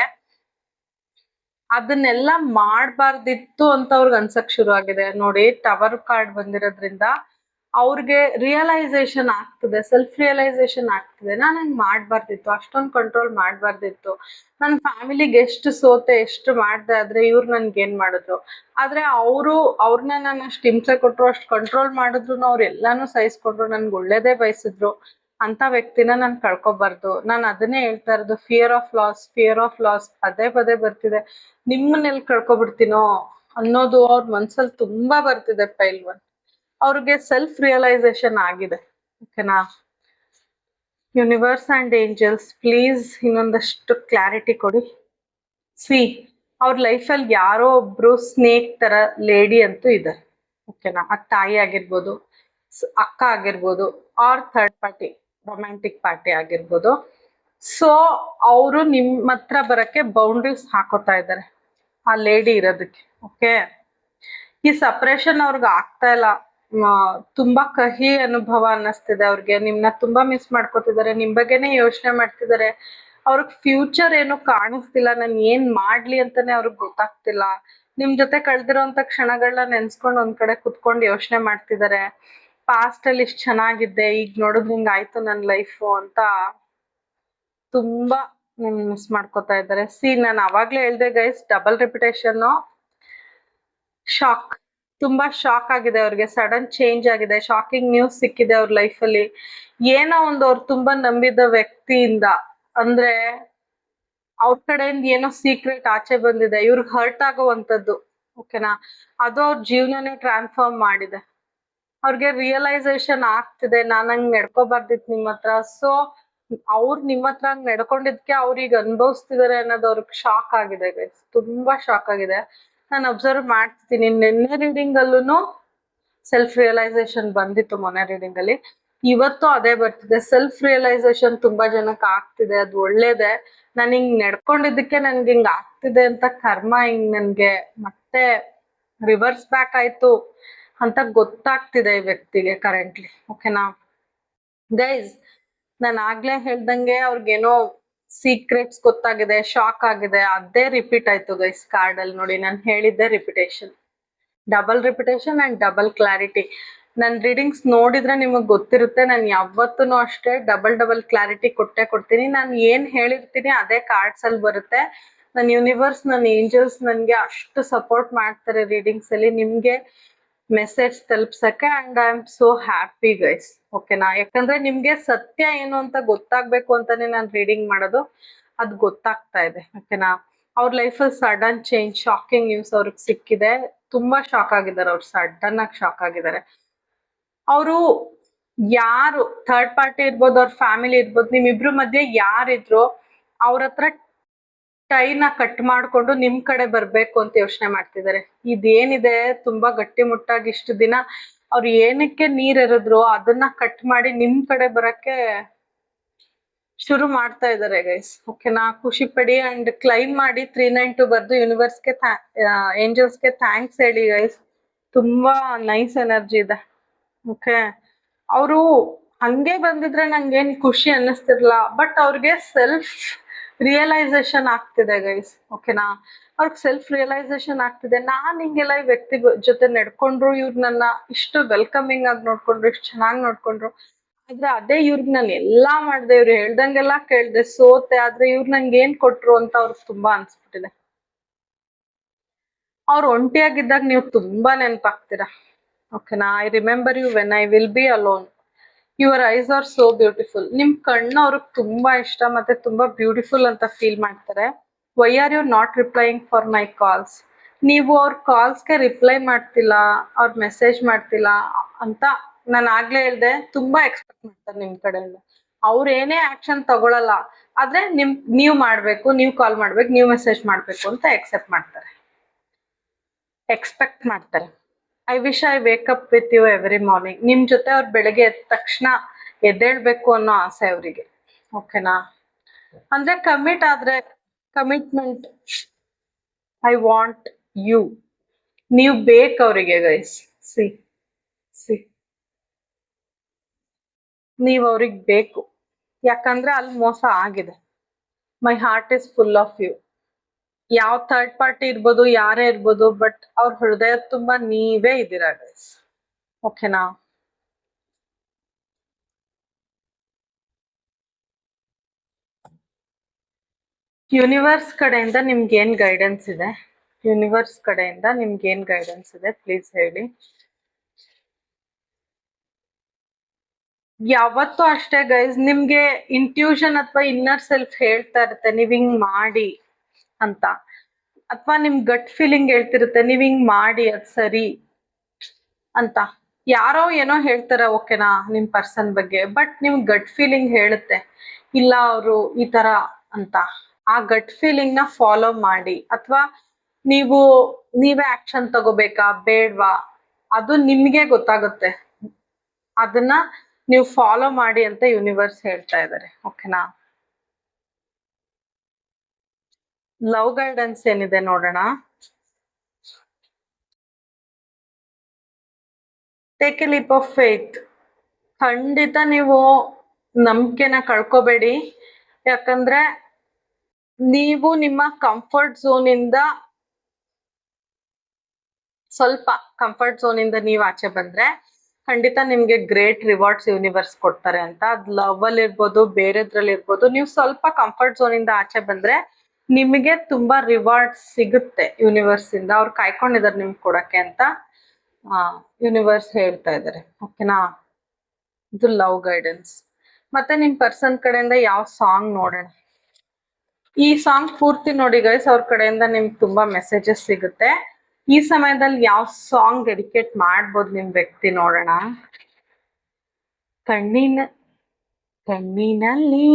ಅದನ್ನೆಲ್ಲ ಮಾಡ್ಬಾರ್ದಿತ್ತು ಅಂತ ಅವ್ರಿಗೆ ಅನ್ಸಕ್ ಶುರು ಆಗಿದೆ. ನೋಡಿ, ಟವರ್ ಕಾರ್ಡ್ ಬಂದಿರೋದ್ರಿಂದ ಅವ್ರಿಗೆ ರಿಯಲೈಸೇಷನ್ ಆಗ್ತದೆ, ಸೆಲ್ಫ್ ರಿಯಲೈಸೇಷನ್ ಆಗ್ತದೆ. ನಾನು ಹಂಗ್ ಮಾಡ್ಬಾರ್ದಿತ್ತು, ಅಷ್ಟೊಂದು ಕಂಟ್ರೋಲ್ ಮಾಡ್ಬಾರ್ದಿತ್ತು. ನನ್ನ ಫ್ಯಾಮಿಲಿಗೆ ಎಷ್ಟು ಸೋತೆ, ಎಷ್ಟು ಮಾಡ್ದೆ, ಆದ್ರೆ ಇವ್ರು ನನ್ಗೆ ಏನ್ ಮಾಡಿದ್ರು. ಆದ್ರೆ ಅವ್ರನ್ನ ನಾನು ಅಷ್ಟು ಹಿಂಸೆ ಕೊಟ್ರು, ಅಷ್ಟು ಕಂಟ್ರೋಲ್ ಮಾಡಿದ್ರು, ಅವ್ರು ಎಲ್ಲಾನು ಸಹಿಸ್ಕೊಂಡ್ರು, ನನ್ಗೆ ಒಳ್ಳೇದೇ ಬಯಸಿದ್ರು. ಅಂತ ವ್ಯಕ್ತಿನ ನಾನು ಕಳ್ಕೊಬಾರ್ದು. ನಾನು ಅದನ್ನೇ ಹೇಳ್ತಾ ಇರೋದು, fear of loss, fear of loss ಪದೇ ಪದೇ ಬರ್ತಿದೆ. ನಿಮ್ಮನ್ನೆಲ್ಲಿ ಕಳ್ಕೊಬಿಡ್ತೀನೋ ಅನ್ನೋದು ಅವ್ರ ಮನ್ಸಲ್ಲಿ ತುಂಬಾ ಬರ್ತಿದೆ. ಪೈಲ್ವನ್ ಅವ್ರಿಗೆ ಸೆಲ್ಫ್ ರಿಯಲೈಸೇಷನ್ ಆಗಿದೆ. ಓಕೆನಾ? ಯೂನಿವರ್ಸ್ ಅಂಡ್ ಏಂಜಲ್ಸ್ ಪ್ಲೀಸ್ ಇನ್ನೊಂದಷ್ಟು ಕ್ಲಾರಿಟಿ ಕೊಡಿ. ಸಿ ಅವ್ರ ಲೈಫಲ್ಲಿ ಯಾರೋ ಒಬ್ರು ಸ್ನೇಕ್ ತರ ಲೇಡಿ ಅಂತೂ ಇದೆ. ಓಕೆನಾ? ಆ ತಾಯಿ ಆಗಿರ್ಬೋದು, ಅಕ್ಕ ಆಗಿರ್ಬೋದು, R third party, romantic party ಆಗಿರ್ಬೋದು. ಸೊ ಅವರು ನಿಮ್ಮ ಹತ್ರ ಬರಕ್ಕೆ ಬೌಂಡ್ರೀಸ್ ಹಾಕೋತಾ ಇದ್ದಾರೆ, ಆ ಲೇಡಿ ಇರೋದಕ್ಕೆ. ಓಕೆ, ಈ ಸಪ್ರೇಷನ್ ಅವ್ರಿಗೆ ಆಗ್ತಾ ಇಲ್ಲ. ತುಂಬಾ ಕಹಿ ಅನುಭವ ಅನ್ನಿಸ್ತಿದೆ ಅವ್ರಿಗೆ. ನಿಮ್ನ ತುಂಬಾ ಮಿಸ್ ಮಾಡ್ಕೋತಿದ್ದಾರೆ, ನಿಮ್ ಬಗ್ಗೆನೇ ಯೋಚನೆ ಮಾಡ್ತಿದ್ದಾರೆ. ಅವ್ರಿಗೆ ಫ್ಯೂಚರ್ ಏನು ಕಾಣಿಸ್ತಿಲ್ಲ. ನಾನು ಏನ್ ಮಾಡ್ಲಿ ಅಂತಾನೆ ಅವ್ರಿಗೆ ಗೊತ್ತಾಗ್ತಿಲ್ಲ. ನಿಮ್ ಜೊತೆ ಕಳ್ದಿರೋಂಥ ಕ್ಷಣಗಳನ್ನ ನೆನ್ಸ್ಕೊಂಡು ಒಂದ್ ಕಡೆ ಕುತ್ಕೊಂಡು ಯೋಚನೆ ಮಾಡ್ತಿದ್ದಾರೆ. ಪಾಸ್ಟ್ ಅಲ್ಲಿ ಇಷ್ಟು ಚೆನ್ನಾಗಿದ್ದೆ, ಈಗ ನೋಡಿದ್ರೆ ಹಿಂಗ್ ಆಯ್ತು ನನ್ ಲೈಫು ಅಂತ ತುಂಬಾ ಮಿಸ್ ಮಾಡ್ಕೋತಾ ಇದ್ದಾರೆ. ಸಿ ನಾನು ಅವಾಗ್ಲೇ ಹೇಳ್ದೆ ಗೈಸ್, ಡಬಲ್ ರಿಪಿಟೇಷನ್, ಶಾಕ್, ತುಂಬಾ ಶಾಕ್ ಆಗಿದೆ ಅವ್ರಿಗೆ. ಸಡನ್ ಚೇಂಜ್ ಆಗಿದೆ, ಶಾಕಿಂಗ್ ನ್ಯೂಸ್ ಸಿಕ್ಕಿದೆ ಅವ್ರ ಲೈಫಲ್ಲಿ. ಏನೋ ಒಂದು ಅವ್ರು ತುಂಬಾ ನಂಬಿದ ವ್ಯಕ್ತಿಯಿಂದ, ಅಂದ್ರೆ ಅವ್ರ ಕಡೆಯಿಂದ ಏನೋ ಸೀಕ್ರೆಟ್ ಆಚೆ ಬಂದಿದೆ, ಇವ್ರಿಗೆ ಹರ್ಟ್ ಆಗೋವಂಥದ್ದು. ಓಕೆನಾ? ಅದು ಅವ್ರ ಜೀವನನೇ ಟ್ರಾನ್ಸ್ಫಾರ್ಮ್ ಮಾಡಿದೆ. ಅವ್ರಿಗೆ ರಿಯಲೈಸೇಷನ್ ಆಗ್ತಿದೆ, ನಾನು ಹಂಗ್ ನಡ್ಕೋಬಾರ್ದಿತ್ತು ನಿಮ್ಮ ಹತ್ರ. ಸೊ ಅವ್ರು ನಿಮ್ಮ ಹತ್ರ ಹಂಗ್ ನಡ್ಕೊಂಡಿದ್ಕೆ ಅವ್ರಿಗೆ ಅನುಭವಿಸ್ತಿದಾರೆ ಅನ್ನೋದು ಅವ್ರಿಗೆ ಶಾಕ್ ಆಗಿದೆ ಗೈಸ್, ತುಂಬಾ ಶಾಕ್ ಆಗಿದೆ. ನಾನು ಅಬ್ಸರ್ವ್ ಮಾಡ್ತಿದ್ದೀನಿ. ನಿನ್ನೆ ರೀಡಿಂಗ್ ಅಲ್ಲೂ ಸೆಲ್ಫ್ ರಿಯಲೈಸೇಷನ್ ಬಂದಿತ್ತು, ಮೊನ್ನೆ ರೀಡಿಂಗ್ ಅಲ್ಲಿ. ಇವತ್ತು ಅದೇ ಬರ್ತಿದೆ. ಸೆಲ್ಫ್ ರಿಯಲೈಸೇಷನ್ ತುಂಬಾ ಜನಕ್ಕೆ ಆಗ್ತಿದೆ, ಅದು ಒಳ್ಳೇದೆ. ನಾನು ಹಿಂಗ್ ನಡ್ಕೊಂಡಿದ್ದಕ್ಕೆ ನನ್ಗೆ ಹಿಂಗ್ ಆಗ್ತಿದೆ ಅಂತ ಕರ್ಮ ಹಿಂಗ್ ನನ್ಗೆ ಮತ್ತೆ ರಿವರ್ಸ್ ಬ್ಯಾಕ್ ಆಯ್ತು ಅಂತ ಗೊತ್ತಾಗ್ತಿದೆ ಈ ವ್ಯಕ್ತಿಗೆ ಕರೆಂಟ್ಲಿ. ಓಕೆನಾ ಗೈಸ್? ನಾನು ಆಗ್ಲೇ ಹೇಳ್ದಂಗೆ ಅವ್ರಿಗೇನೋ ಸೀಕ್ರೆಟ್ಸ್ ಗೊತ್ತಾಗಿದೆ, ಶಾಕ್ ಆಗಿದೆ, ಅದೇ ರಿಪೀಟ್ ಆಯ್ತು ಗೈಸ್ ಕಾರ್ಡ್ ಅಲ್ಲಿ. ನೋಡಿ, ನಾನು ಹೇಳಿದ್ದೆ repetition, double repetition and double clarity. ನನ್ನ ರೀಡಿಂಗ್ಸ್ ನೋಡಿದ್ರೆ ನಿಮಗೆ ಗೊತ್ತಿರುತ್ತೆ, ನಾನು ಯಾವತ್ತೂ ಅಷ್ಟೇ ಡಬಲ್ ಕ್ಲಾರಿಟಿ ಕೊಟ್ಟೆ ಕೊಡ್ತೀನಿ. ನಾನು ಏನ್ ಹೇಳಿರ್ತೀನಿ ಅದೇ ಕಾರ್ಡ್ಸ್ ಅಲ್ಲಿ ಬರುತ್ತೆ. ನನ್ನ ಯೂನಿವರ್ಸ್, ನನ್ನ ಏಂಜಲ್ಸ್ ನನಗೆ ಅಷ್ಟು ಸಪೋರ್ಟ್ ಮಾಡ್ತಾರೆ ರೀಡಿಂಗ್ಸ್ ಅಲ್ಲಿ ನಿಮ್ಗೆ ಮೆಸೇಜ್ ತಲುಪ್ಸಕ್ಕೆ. And I am so happy guys. ಓಕೆನಾ? ಯಾಕಂದ್ರೆ ನಿಮ್ಗೆ ಸತ್ಯ ಏನು ಅಂತ ಗೊತ್ತಾಗ್ಬೇಕು ಅಂತಾನೆ ನಾನು ರೀಡಿಂಗ್ ಮಾಡೋದು, ಅದು ಗೊತ್ತಾಗ್ತಾ ಇದೆ. ಓಕೆನಾ? ಅವ್ರ ಲೈಫಲ್ಲಿ ಸಡನ್ ಚೇಂಜ್, ಶಾಕಿಂಗ್ ನ್ಯೂಸ್ ಅವ್ರಿಗೆ ಸಿಕ್ಕಿದೆ. ತುಂಬಾ ಶಾಕ್ ಆಗಿದ್ದಾರೆ ಅವ್ರು, ಸಡನ್ ಆಗಿ ಶಾಕ್ ಆಗಿದ್ದಾರೆ. ಅವರು ಯಾರು ಥರ್ಡ್ ಪಾರ್ಟಿ ಇರ್ಬೋದು, ಅವ್ರ ಫ್ಯಾಮಿಲಿ ಇರ್ಬೋದು, ನಿಮ್ಮಿಬ್ರು ಮಧ್ಯೆ ಯಾರಿದ್ರು ಅವ್ರ ಹತ್ರ ಟೈನ ಕಟ್ ಮಾಡ್ಕೊಂಡು ನಿಮ್ ಕಡೆ ಬರ್ಬೇಕು ಅಂತ ಯೋಚನೆ ಮಾಡ್ತಿದ್ದಾರೆ. ಇದೇನಿದೆ ತುಂಬಾ ಗಟ್ಟಿಮುಟ್ಟಾಗಿ ಇಷ್ಟು ದಿನ ಅವ್ರು ಏನಕ್ಕೆ ನೀರ್ ಎರೆದ್ರು ಅದನ್ನ ಕಟ್ ಮಾಡಿ ನಿಮ್ ಕಡೆ ಬರಕ್ಕೆ ಶುರು ಮಾಡ್ತಾ ಇದಾರೆ ಗೈಸ್. ಓಕೆನಾ, ಖುಷಿ ಪಡಿ ಅಂಡ್ ಕ್ಲೈಮ್ ಮಾಡಿ 392 ಬರ್ದು ಯೂನಿವರ್ಸ್ಗೆ ಏಂಜಲ್ಸ್ಗೆ ಥ್ಯಾಂಕ್ಸ್ ಹೇಳಿ ಗೈಸ್. ತುಂಬಾ ನೈಸ್ ಎನರ್ಜಿ ಇದೆ. ಓಕೆ, ಅವರು ಹಂಗೆ ಬಂದಿದ್ರೆ ನಂಗೇನ್ ಖುಷಿ ಅನ್ನಿಸ್ತಿರ್ಲಿಲ್ಲ, ಬಟ್ ಅವ್ರಿಗೆ ಸೆಲ್ಫ್ ರಿಯಲೈಸೇಷನ್ ಆಗ್ತಿದೆ ಗೈಸ್. ಓಕೆನಾ, ಅವ್ರಿಗೆ ಸೆಲ್ಫ್ ರಿಯಲೈಸೇಷನ್ ಆಗ್ತಿದೆ. ನಾನ್ ಹಿಂಗೆಲ್ಲ ಈ ವ್ಯಕ್ತಿ ಜೊತೆ ನಡ್ಕೊಂಡ್ರು, ಇವ್ರು ನನ್ನ ಇಷ್ಟು ವೆಲ್ಕಮಿಂಗ್ ಆಗಿ ನೋಡ್ಕೊಂಡ್ರು, ಇಷ್ಟು ಚೆನ್ನಾಗಿ ನೋಡ್ಕೊಂಡ್ರು, ಆದ್ರೆ ಅದೇ ಇವ್ರಿಗೆ ನಾನು ಎಲ್ಲಾ ಮಾಡ್ದೆ, ಇವ್ರು ಹೇಳ್ದಂಗೆಲ್ಲ ಕೇಳ್ದೆ, ಸೋತೆ, ಆದ್ರೆ ಇವ್ರು ನಂಗೆ ಏನ್ ಕೊಟ್ರು ಅಂತ ಅವ್ರಿಗೆ ತುಂಬಾ ಅನ್ಸ್ಬಿಟ್ಟಿದೆ. ಅವ್ರು ಒಂಟಿಯಾಗಿದ್ದಾಗ ನೀವು ತುಂಬಾ ನೆನಪಾಗ್ತೀರಾ. ಓಕೆನಾ, I remember you when I will be alone. Your eyes are so beautiful. ನಿಮ್ ಕಣ್ಣು ಅವ್ರಿಗೆ ತುಂಬಾ ಇಷ್ಟ ಮತ್ತೆ ತುಂಬಾ ಬ್ಯೂಟಿಫುಲ್ ಅಂತ ಫೀಲ್ ಮಾಡ್ತಾರೆ. Why are you not replying for my calls? ನೀವು ಅವ್ರ ಕಾಲ್ಸ್ಗೆ ರಿಪ್ಲೈ ಮಾಡ್ತಿಲ್ಲ, ಅವ್ರ ಮೆಸೇಜ್ ಮಾಡ್ತಿಲ್ಲ ಅಂತ ನಾನು ಆಗ್ಲೇ ಹೇಳ್ದೆ, ತುಂಬಾ ಎಕ್ಸ್ಪೆಕ್ಟ್ ಮಾಡ್ತಾರೆ ನಿಮ್ ಕಡೆಯಿಂದ. ಅವ್ರ ಏನೇ ಆಕ್ಷನ್ ತಗೊಳಲ್ಲ, ಆದ್ರೆ ನೀವ್ ಮಾಡ್ಬೇಕು, ನೀವ್ ಕಾಲ್ ಮಾಡ್ಬೇಕು, ನೀವ್ ಮೆಸೇಜ್ ಮಾಡ್ಬೇಕು ಅಂತ ಎಕ್ಸ್ಪೆಕ್ಟ್ ಮಾಡ್ತಾರೆ. I wish I wake up with you every morning. ನಿಮ್ ಜೊತೆ ಅವ್ರು ಬೆಳಗ್ಗೆ ಎದ್ದ ತಕ್ಷಣ ಎದ್ದೇಳ್ಬೇಕು ಅನ್ನೋ ಆಸೆ ಅವರಿಗೆ. ಓಕೆನಾ, ಅಂದ್ರೆ ಕಮಿಟ್ ಆದ್ರೆ ಕಮಿಟ್ಮೆಂಟ್. I want you. ನೀವು ಬೇಕು ಅವರಿಗೆ ಗೈಸ್. ಸಿ ಸಿ ನೀವ್ ಅವ್ರಿಗೆ ಬೇಕು, ಯಾಕಂದ್ರೆ ಅಲ್ಲಿ ಮೋಸ ಆಗಿದೆ. My heart is full of you. ಯಾವ ಥರ್ಡ್ ಪಾರ್ಟಿ ಇರ್ಬೋದು, ಯಾರೇ ಇರ್ಬೋದು, ಬಟ್ ಅವ್ರ ಹೃದಯ ತುಂಬಾ ನೀವೇ ಇದ್ದೀರಾ ಗೈಸ್. ಓಕೆನಾ, ಯೂನಿವರ್ಸ್ ಕಡೆಯಿಂದ ನಿಮ್ಗೆ ಏನ್ ಗೈಡೆನ್ಸ್ ಇದೆ? ಯೂನಿವರ್ಸ್ ಕಡೆಯಿಂದ ನಿಮ್ಗೆ ಏನ್ ಗೈಡೆನ್ಸ್ ಇದೆ ಪ್ಲೀಸ್ ಹೇಳಿ. ಯಾವತ್ತೂ ಅಷ್ಟೇ ಗೈಸ್, ನಿಮ್ಗೆ ಇಂಟ್ಯೂಷನ್ ಅಥವಾ ಇನ್ನರ್ ಸೆಲ್ಫ್ ಹೇಳ್ತಾ ಇರುತ್ತೆ ನೀವ್ ಹಿಂಗ್ ಮಾಡಿ ಅಂತ, ಅಥವಾ ನಿಮ್ ಗಟ್ ಫೀಲಿಂಗ್ ಹೇಳ್ತಿರುತ್ತೆ ನೀವ್ ಹಿಂಗ್ ಮಾಡಿ ಅದ್ ಸರಿ ಅಂತ. ಯಾರೋ ಏನೋ ಹೇಳ್ತಾರೆ ಓಕೆನಾ ನಿಮ್ ಪರ್ಸನ್ ಬಗ್ಗೆ, ಬಟ್ ನಿಮ್ ಗಟ್ ಫೀಲಿಂಗ್ ಹೇಳುತ್ತೆ ಇಲ್ಲ ಅವರು ಈ ತರ ಅಂತ. ಆ ಗಟ್ ಫೀಲಿಂಗ್ ನ ಫಾಲೋ ಮಾಡಿ, ಅಥವಾ ನೀವೇ ಆಕ್ಷನ್ ತಗೋಬೇಕಾ ಬೇಡ್ವಾ ಅದು ನಿಮ್ಗೆ ಗೊತ್ತಾಗುತ್ತೆ. ಅದನ್ನ ನೀವು ಫಾಲೋ ಮಾಡಿ ಅಂತ ಯೂನಿವರ್ಸ್ ಹೇಳ್ತಾ ಇದ್ದಾರೆ. ಓಕೆನಾ, ಲವ್ ಗೈಡೆನ್ಸ್ ಏನಿದೆ ನೋಡೋಣ. Take a leap of faith. ಖಂಡಿತ ನೀವು ನಂಬಿಕೆನ ಕಳ್ಕೊಬೇಡಿ, ಯಾಕಂದ್ರೆ ನೀವು ನಿಮ್ಮ ಕಂಫರ್ಟ್ ಝೋನ್ ಇಂದ ಸ್ವಲ್ಪ ನೀವು ಆಚೆ ಬಂದ್ರೆ ಖಂಡಿತ ನಿಮ್ಗೆ ಗ್ರೇಟ್ ರಿವಾರ್ಡ್ಸ್ ಯೂನಿವರ್ಸ್ ಕೊಡ್ತಾರೆ ಅಂತ. ಅದ್ ಲವ್ ಅಲ್ಲಿ ಇರ್ಬೋದು, ಬೇರೆದ್ರಲ್ಲಿ ಇರ್ಬೋದು, ನೀವು ಸ್ವಲ್ಪ ಕಂಫರ್ಟ್ ಝೋನ್ ಇಂದ ಆಚೆ ಬಂದ್ರೆ ನಿಮಗೆ ತುಂಬಾ ರಿವಾರ್ಡ್ಸ್ ಸಿಗುತ್ತೆ ಯೂನಿವರ್ಸ್ ಇಂದ. ಅವ್ರು ಕಾಯ್ಕೊಂಡಿದ್ದಾರೆ ನಿಮ್ಗೆ ಕೊಡಕ್ಕೆ ಅಂತ ಯೂನಿವರ್ಸ್ ಹೇಳ್ತಾ ಇದ್ದಾರೆ. ಓಕೆನಾ, ಇದು ಲವ್ ಗೈಡೆನ್ಸ್. ಮತ್ತೆ ನಿಮ್ ಪರ್ಸನ್ ಕಡೆಯಿಂದ ಯಾವ ಸಾಂಗ್ ನೋಡೋಣ. ಈ ಸಾಂಗ್ ಪೂರ್ತಿ ನೋಡಿ ಗೈಸ್, ಅವ್ರ ಕಡೆಯಿಂದ ನಿಮ್ಗೆ ತುಂಬಾ ಮೆಸೇಜಸ್ ಸಿಗುತ್ತೆ. ಈ ಸಮಯದಲ್ಲಿ ಯಾವ ಸಾಂಗ್ ಡೆಡಿಕೇಟ್ ಮಾಡ್ಬೋದು ನಿಮ್ ವ್ಯಕ್ತಿ ನೋಡೋಣ. ಕಣ್ಣಿನಲ್ಲಿ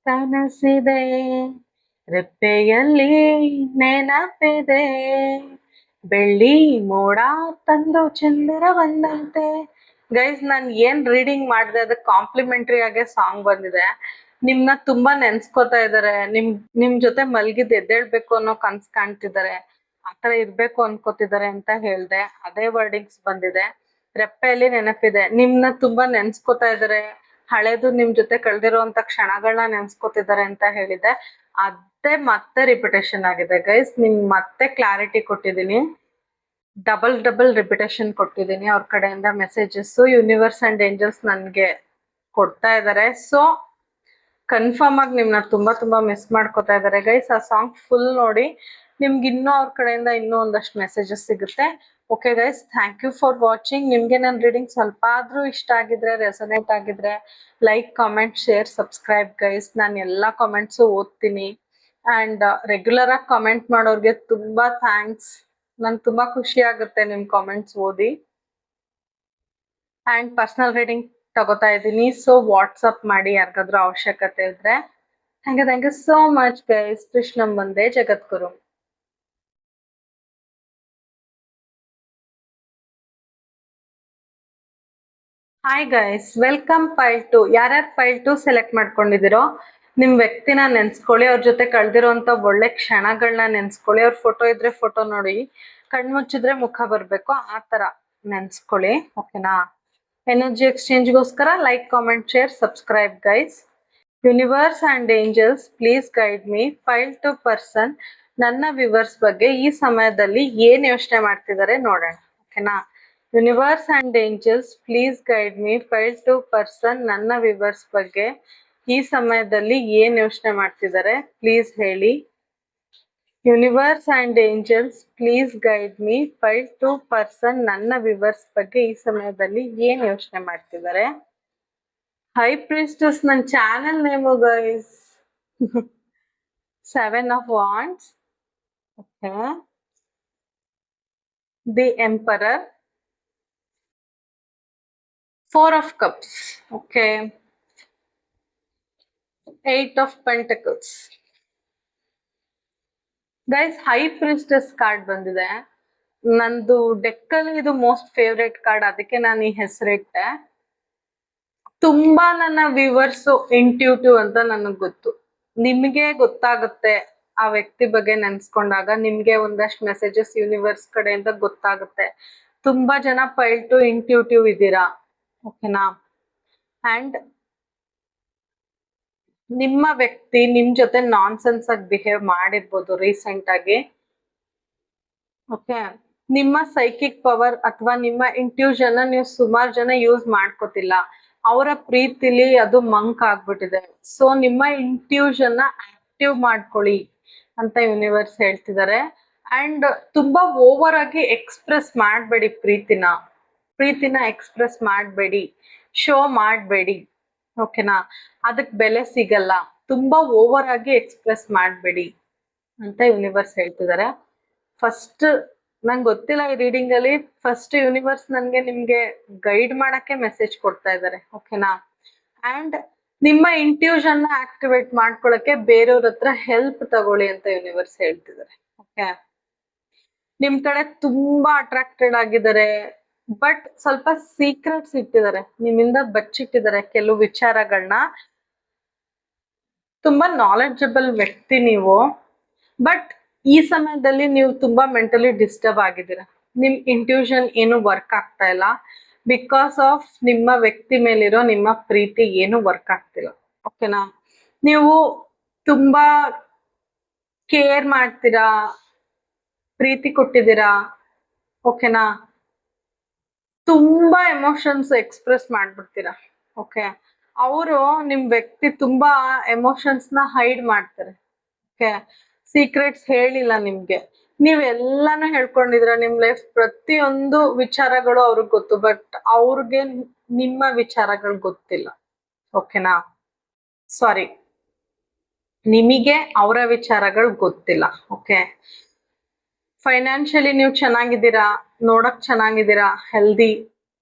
ಕನಸಿದೆ, ರೆಪ್ಪೆಯಲ್ಲಿ ನೆನಪಿದೆ, ಬೆಳ್ಳಿ ಮೋಡ ತಂದು ಚಂದರ ಬಂದಂತೆ. ಗೈಸ್, ನಾನ್ ಏನ್ ರೀಡಿಂಗ್ ಮಾಡಿದೆ ಅದಕ್ಕೆ ಕಾಂಪ್ಲಿಮೆಂಟರಿ ಆಗಿ ಸಾಂಗ್ ಬಂದಿದೆ. ನಿಮ್ನ ತುಂಬಾ ನೆನ್ಸ್ಕೊತಾ ಇದಾರೆ, ನಿಮ್ ಜೊತೆ ಮಲ್ಗಿದ್ ಎದ್ದೇಳ್ಬೇಕು ಅನ್ನೋ ಕನ್ಸ್ ಕಾಣ್ತಿದ್ದಾರೆ, ಆತರ ಇರ್ಬೇಕು ಅನ್ಕೋತಿದ್ದಾರೆ ಅಂತ ಹೇಳ್ದೆ. ಅದೇ ವರ್ಡಿಂಗ್ಸ್ ಬಂದಿದೆ. ರೆಪ್ಪೆಯಲ್ಲಿ ನೆನಪಿದೆ, ನಿಮ್ನ ತುಂಬಾ ನೆನ್ಸ್ಕೊತಾ ಇದಾರೆ, ಹಳೇದು ನಿಮ್ ಜೊತೆ ಕಳ್ದಿರೋಂತ ಕ್ಷಣಗಳನ್ನ ನೆನ್ಸ್ಕೊತಿದ್ದಾರೆ ಅಂತ ಹೇಳಿದೆ. ಅದೇ ಮತ್ತೆ ರಿಪಿಟೇಷನ್ ಆಗಿದೆ ಗೈಸ್. ನಿಮ್ ಮತ್ತೆ ಕ್ಲಾರಿಟಿ ಕೊಟ್ಟಿದ್ದೀನಿ, ಡಬಲ್ ರಿಪಿಟೇಷನ್ ಕೊಟ್ಟಿದ್ದೀನಿ. ಅವ್ರ ಕಡೆಯಿಂದ ಮೆಸೇಜಸ್ ಯೂನಿವರ್ಸ್ ಅಂಡ್ ಏಂಜಲ್ಸ್ ನನ್ಗೆ ಕೊಡ್ತಾ ಇದಾರೆ. ಸೊ ಕನ್ಫರ್ಮ್ ಆಗಿ ನಿಮ್ನ ತುಂಬಾ ಮಿಸ್ ಮಾಡ್ಕೋತಾ ಇದಾರೆ ಗೈಸ್. ಆ ಸಾಂಗ್ ಫುಲ್ ನೋಡಿ, ನಿಮ್ಗೆ ಇನ್ನೂ ಅವ್ರ ಕಡೆಯಿಂದ ಇನ್ನೂ ಒಂದಷ್ಟು ಮೆಸೇಜಸ್ ಸಿಗುತ್ತೆ. Okay guys, thank you for watching. ನಿಮ್ಗೆ ನನ್ನ ರೀಡಿಂಗ್ ಸ್ವಲ್ಪ ಆದ್ರೂ ಇಷ್ಟ ಆಗಿದ್ರೆ, ರೆಸನೇಟ್ ಆಗಿದ್ರೆ, like, comment, share, subscribe guys. ನಾನು ಎಲ್ಲಾ ಕಾಮೆಂಟ್ಸು ಓದ್ತೀನಿ ಅಂಡ್ ರೆಗ್ಯುಲರ್ ಆಗಿ ಕಾಮೆಂಟ್ ಮಾಡೋರ್ಗೆ ತುಂಬಾ ಥ್ಯಾಂಕ್ಸ್. ನಂಗೆ ತುಂಬಾ ಖುಷಿ ಆಗುತ್ತೆ ನಿಮ್ ಕಾಮೆಂಟ್ಸ್ ಓದಿ. ಅಂಡ್ ಪರ್ಸನಲ್ ರೀಡಿಂಗ್ ತಗೋತಾ ಇದ್ದೀನಿ, ಸೊ ವಾಟ್ಸಪ್ ಮಾಡಿ ಯಾರಿಗಾದ್ರೂ ಅವಶ್ಯಕತೆ ಇದ್ರೆ. Thank you so much guys. ಕೃಷ್ಣಂ ವಂದೇ ಜಗದ್ಗುರು. Hi guys, welcome pile 2. ಯಾರ್ಯಾರು ಫೈಲ್ 2 ಸೆಲೆಕ್ಟ್ ಮಾಡ್ಕೊಂಡಿದ್ದೀರೋ ನಿಮ್ ವ್ಯಕ್ತಿನ ನೆನ್ಸ್ಕೊಳ್ಳಿ, ಅವ್ರ ಜೊತೆ ಕಳ್ದಿರೋಂಥ ಒಳ್ಳೆ ಕ್ಷಣಗಳನ್ನ ನೆನ್ಸ್ಕೊಳ್ಳಿ. ಅವ್ರ ಫೋಟೋ ಇದ್ರೆ ಫೋಟೋ ನೋಡಿ, ಕಣ್ಮುಚ್ಚಿದ್ರೆ ಮುಖ ಬರ್ಬೇಕು, ಆ ತರ ನೆನ್ಸ್ಕೊಳ್ಳಿ. ಓಕೆನಾ? ಎನರ್ಜಿ ಎಕ್ಸ್ಚೇಂಜ್ಗೋಸ್ಕರ like, comment, share, subscribe guys. Universe and angels please guide me. Pile 2 person ನನ್ನ ವಿವರ್ಸ್ ಬಗ್ಗೆ ಈ ಸಮಯದಲ್ಲಿ ಏನ್ ಯೋಚನೆ ಮಾಡ್ತಿದ್ದಾರೆ ನೋಡೋಣ. ಓಕೆನಾ? Universe and angels please guide me. Pile 2 person ನನ್ನ ವಿವರ್ಸ್ ಬಗ್ಗೆ ಈ ಸಮಯದಲ್ಲಿ ಏನ್ ಯೋಚನೆ ಮಾಡ್ತಿದ್ದಾರೆ ಪ್ಲೀಸ್ ಹೇಳಿ. Universe and angels please guide me. Pile 2 person ನನ್ನ ವಿವರ್ಸ್ ಬಗ್ಗೆ ಈ ಸಮಯದಲ್ಲಿ ಏನ್ ಯೋಚನೆ ಮಾಡ್ತಿದ್ದಾರೆ. ಹೈ ಪ್ರಿಸ್ಟಸ್ ನನ್ನ channel name guys. 7 of Wands. Okay. The Emperor. 4 of Cups. Okay. 8 of Pentacles. Guys, high ಪ್ರಿಸ್ಟಸ್ card ಬಂದಿದೆ. ನಂದು ಡೆಕ್ಕಲ್ಲಿ ಇದು ಮೋಸ್ಟ್ ಫೇವ್ರೇಟ್ ಕಾರ್ಡ್, ಅದಕ್ಕೆ ನಾನು ಈ ಹೆಸರಿಟ್ಟೆ. ತುಂಬಾ ನನ್ನ ವ್ಯೂವರ್ಸ್ ಇಂಟ್ಯೂಟಿವ್ ಅಂತ ನನಗ್ ಗೊತ್ತು. ನಿಮ್ಗೆ ಗೊತ್ತಾಗುತ್ತೆ ಆ ವ್ಯಕ್ತಿ ಬಗ್ಗೆ ನೆನ್ಸ್ಕೊಂಡಾಗ, ನಿಮ್ಗೆ ಒಂದಷ್ಟು ಮೆಸೇಜಸ್ ಯೂನಿವರ್ಸ್ ಕಡೆಯಿಂದ ಗೊತ್ತಾಗುತ್ತೆ. ತುಂಬಾ ಜನ ಫೈಲ್ 2 ಇಂಟ್ಯೂಟಿವ್ ಇದ್ದೀರಾ. ಓಕೆನಾ? ಅಂಡ್ ನಿಮ್ಮ ವ್ಯಕ್ತಿ ನಿಮ್ ಜೊತೆ ನಾನ್ಸೆನ್ಸ್ ಆಗಿ ಬಿಹೇವ್ ಮಾಡಿರ್ಬೋದು ರೀಸೆಂಟ್ ಆಗಿ. ಓಕೆ, ನಿಮ್ಮ ಸೈಕಿಕ್ ಪವರ್ ಅಥವಾ ನಿಮ್ಮ ಇಂಟ್ಯೂಷನ್ ನೀವು ಸುಮಾರು ಜನ ಯೂಸ್ ಮಾಡ್ಕೋತಿಲ್ಲ. ಅವರ ಪ್ರೀತಿಲಿ ಅದು ಮಂಕ್ ಆಗ್ಬಿಟ್ಟಿದೆ. ಸೊ ನಿಮ್ಮ ಇಂಟ್ಯೂಷನ್ ಆಕ್ಟಿವ್ ಮಾಡ್ಕೊಳ್ಳಿ ಅಂತ ಯೂನಿವರ್ಸ್ ಹೇಳ್ತಿದ್ದಾರೆ. ಅಂಡ್ ತುಂಬಾ ಓವರ್ ಆಗಿ ಎಕ್ಸ್ಪ್ರೆಸ್ ಮಾಡಬೇಡಿ ಪ್ರೀತಿನ ಎಕ್ಸ್ಪ್ರೆಸ್ ಮಾಡಬೇಡಿ, ಶೋ ಮಾಡಬೇಡಿ. ಓಕೆನಾ? ಅದಕ್ಕೆ ಬೆಲೆ ಸಿಗಲ್ಲ. ತುಂಬಾ ಓವರ್ ಆಗಿ ಎಕ್ಸ್ಪ್ರೆಸ್ ಮಾಡಬೇಡಿ ಅಂತ ಯೂನಿವರ್ಸ್ ಹೇಳ್ತಿದ್ದಾರೆ. ಫಸ್ಟ್ ನಂಗೆ ಗೊತ್ತಿಲ್ಲ, ಈ ರೀಡಿಂಗ್ ಅಲ್ಲಿ ಫಸ್ಟ್ ಯೂನಿವರ್ಸ್ ನನ್ಗೆ ನಿಮ್ಗೆ ಗೈಡ್ ಮಾಡಕ್ಕೆ ಮೆಸೇಜ್ ಕೊಡ್ತಾ ಇದ್ದಾರೆ. ಓಕೆನಾ? ಅಂಡ್ ನಿಮ್ಮ ಇಂಟ್ಯೂಷನ್ ನ ಆಕ್ಟಿವೇಟ್ ಮಾಡ್ಕೊಳಕ್ಕೆ ಬೇರೆಯವ್ರ ಹತ್ರ ಹೆಲ್ಪ್ ತಗೊಳ್ಳಿ ಅಂತ ಯೂನಿವರ್ಸ್ ಹೇಳ್ತಿದ್ದಾರೆ. ಓಕೆ, ನಿಮ್ ಕಡೆ ತುಂಬಾ ಅಟ್ರಾಕ್ಟೆಡ್ ಆಗಿದ್ದಾರೆ, ಬಟ್ ಸ್ವಲ್ಪ ಸೀಕ್ರೆಟ್ಸ್ ಇಟ್ಟಿದ್ದಾರೆ, ನಿಮ್ಮಿಂದ ಬಚ್ಚಿಟ್ಟಿದ್ದಾರೆ ಕೆಲವು ವಿಚಾರಗಳನ್ನ. ತುಂಬಾ ನಾಲೆಡ್ಜಬಲ್ ವ್ಯಕ್ತಿ ನೀವು, ಬಟ್ ಈ ಸಮಯದಲ್ಲಿ ನೀವು ತುಂಬಾ ಮೆಂಟಲಿ ಡಿಸ್ಟರ್ಬ್ ಆಗಿದ್ದೀರಾ. ನಿಮ್ ಇಂಟ್ಯೂಷನ್ ಏನು ವರ್ಕ್ ಆಗ್ತಾ ಇಲ್ಲ. ಬಿಕಾಸ್ ಆಫ್ ನಿಮ್ಮ ವ್ಯಕ್ತಿ ಮೇಲಿರೋ ನಿಮ್ಮ ಪ್ರೀತಿ ಏನು ವರ್ಕ್ ಆಗ್ತಿಲ್ಲ. ಓಕೆನಾ? ನೀವು ತುಂಬಾ ಕೇರ್ ಮಾಡ್ತೀರಾ, ಪ್ರೀತಿ ಕೊಟ್ಟಿದ್ದೀರಾ. ಓಕೆನಾ? ತುಂಬಾ ಎಮೋಷನ್ಸ್ ಎಕ್ಸ್ಪ್ರೆಸ್ ಮಾಡ್ಬಿಡ್ತೀರಾ. ಓಕೆ, ಅವರು ನಿಮ್ ವ್ಯಕ್ತಿ ತುಂಬಾ ಎಮೋಷನ್ಸ್ ನ ಹೈಡ್ ಮಾಡ್ತಾರೆ. ಓಕೆ, ಸೀಕ್ರೆಟ್ಸ್ ಹೇಳಿಲ್ಲ ನಿಮ್ಗೆ. ನೀವ್ ಎಲ್ಲಾನು ಹೇಳ್ಕೊಂಡಿದ್ರ, ನಿಮ್ ಲೈಫ್ ಪ್ರತಿಯೊಂದು ವಿಚಾರಗಳು ಅವ್ರಿಗೆ ಗೊತ್ತು, ಬಟ್ ಅವ್ರಿಗೆ ನಿಮ್ಮ ವಿಚಾರಗಳು ಗೊತ್ತಿಲ್ಲ. ಓಕೆನಾ? ಸಾರಿ, ನಿಮಗೆ ಅವರ ವಿಚಾರಗಳು ಗೊತ್ತಿಲ್ಲ. ಓಕೆ, ಫೈನಾನ್ಷಿಯಲಿ ನೀವು ಚೆನ್ನಾಗಿದ್ದೀರಾ, ನೋಡಕ್ ಚೆನ್ನಾಗಿದ್ದೀರಾ, healthy.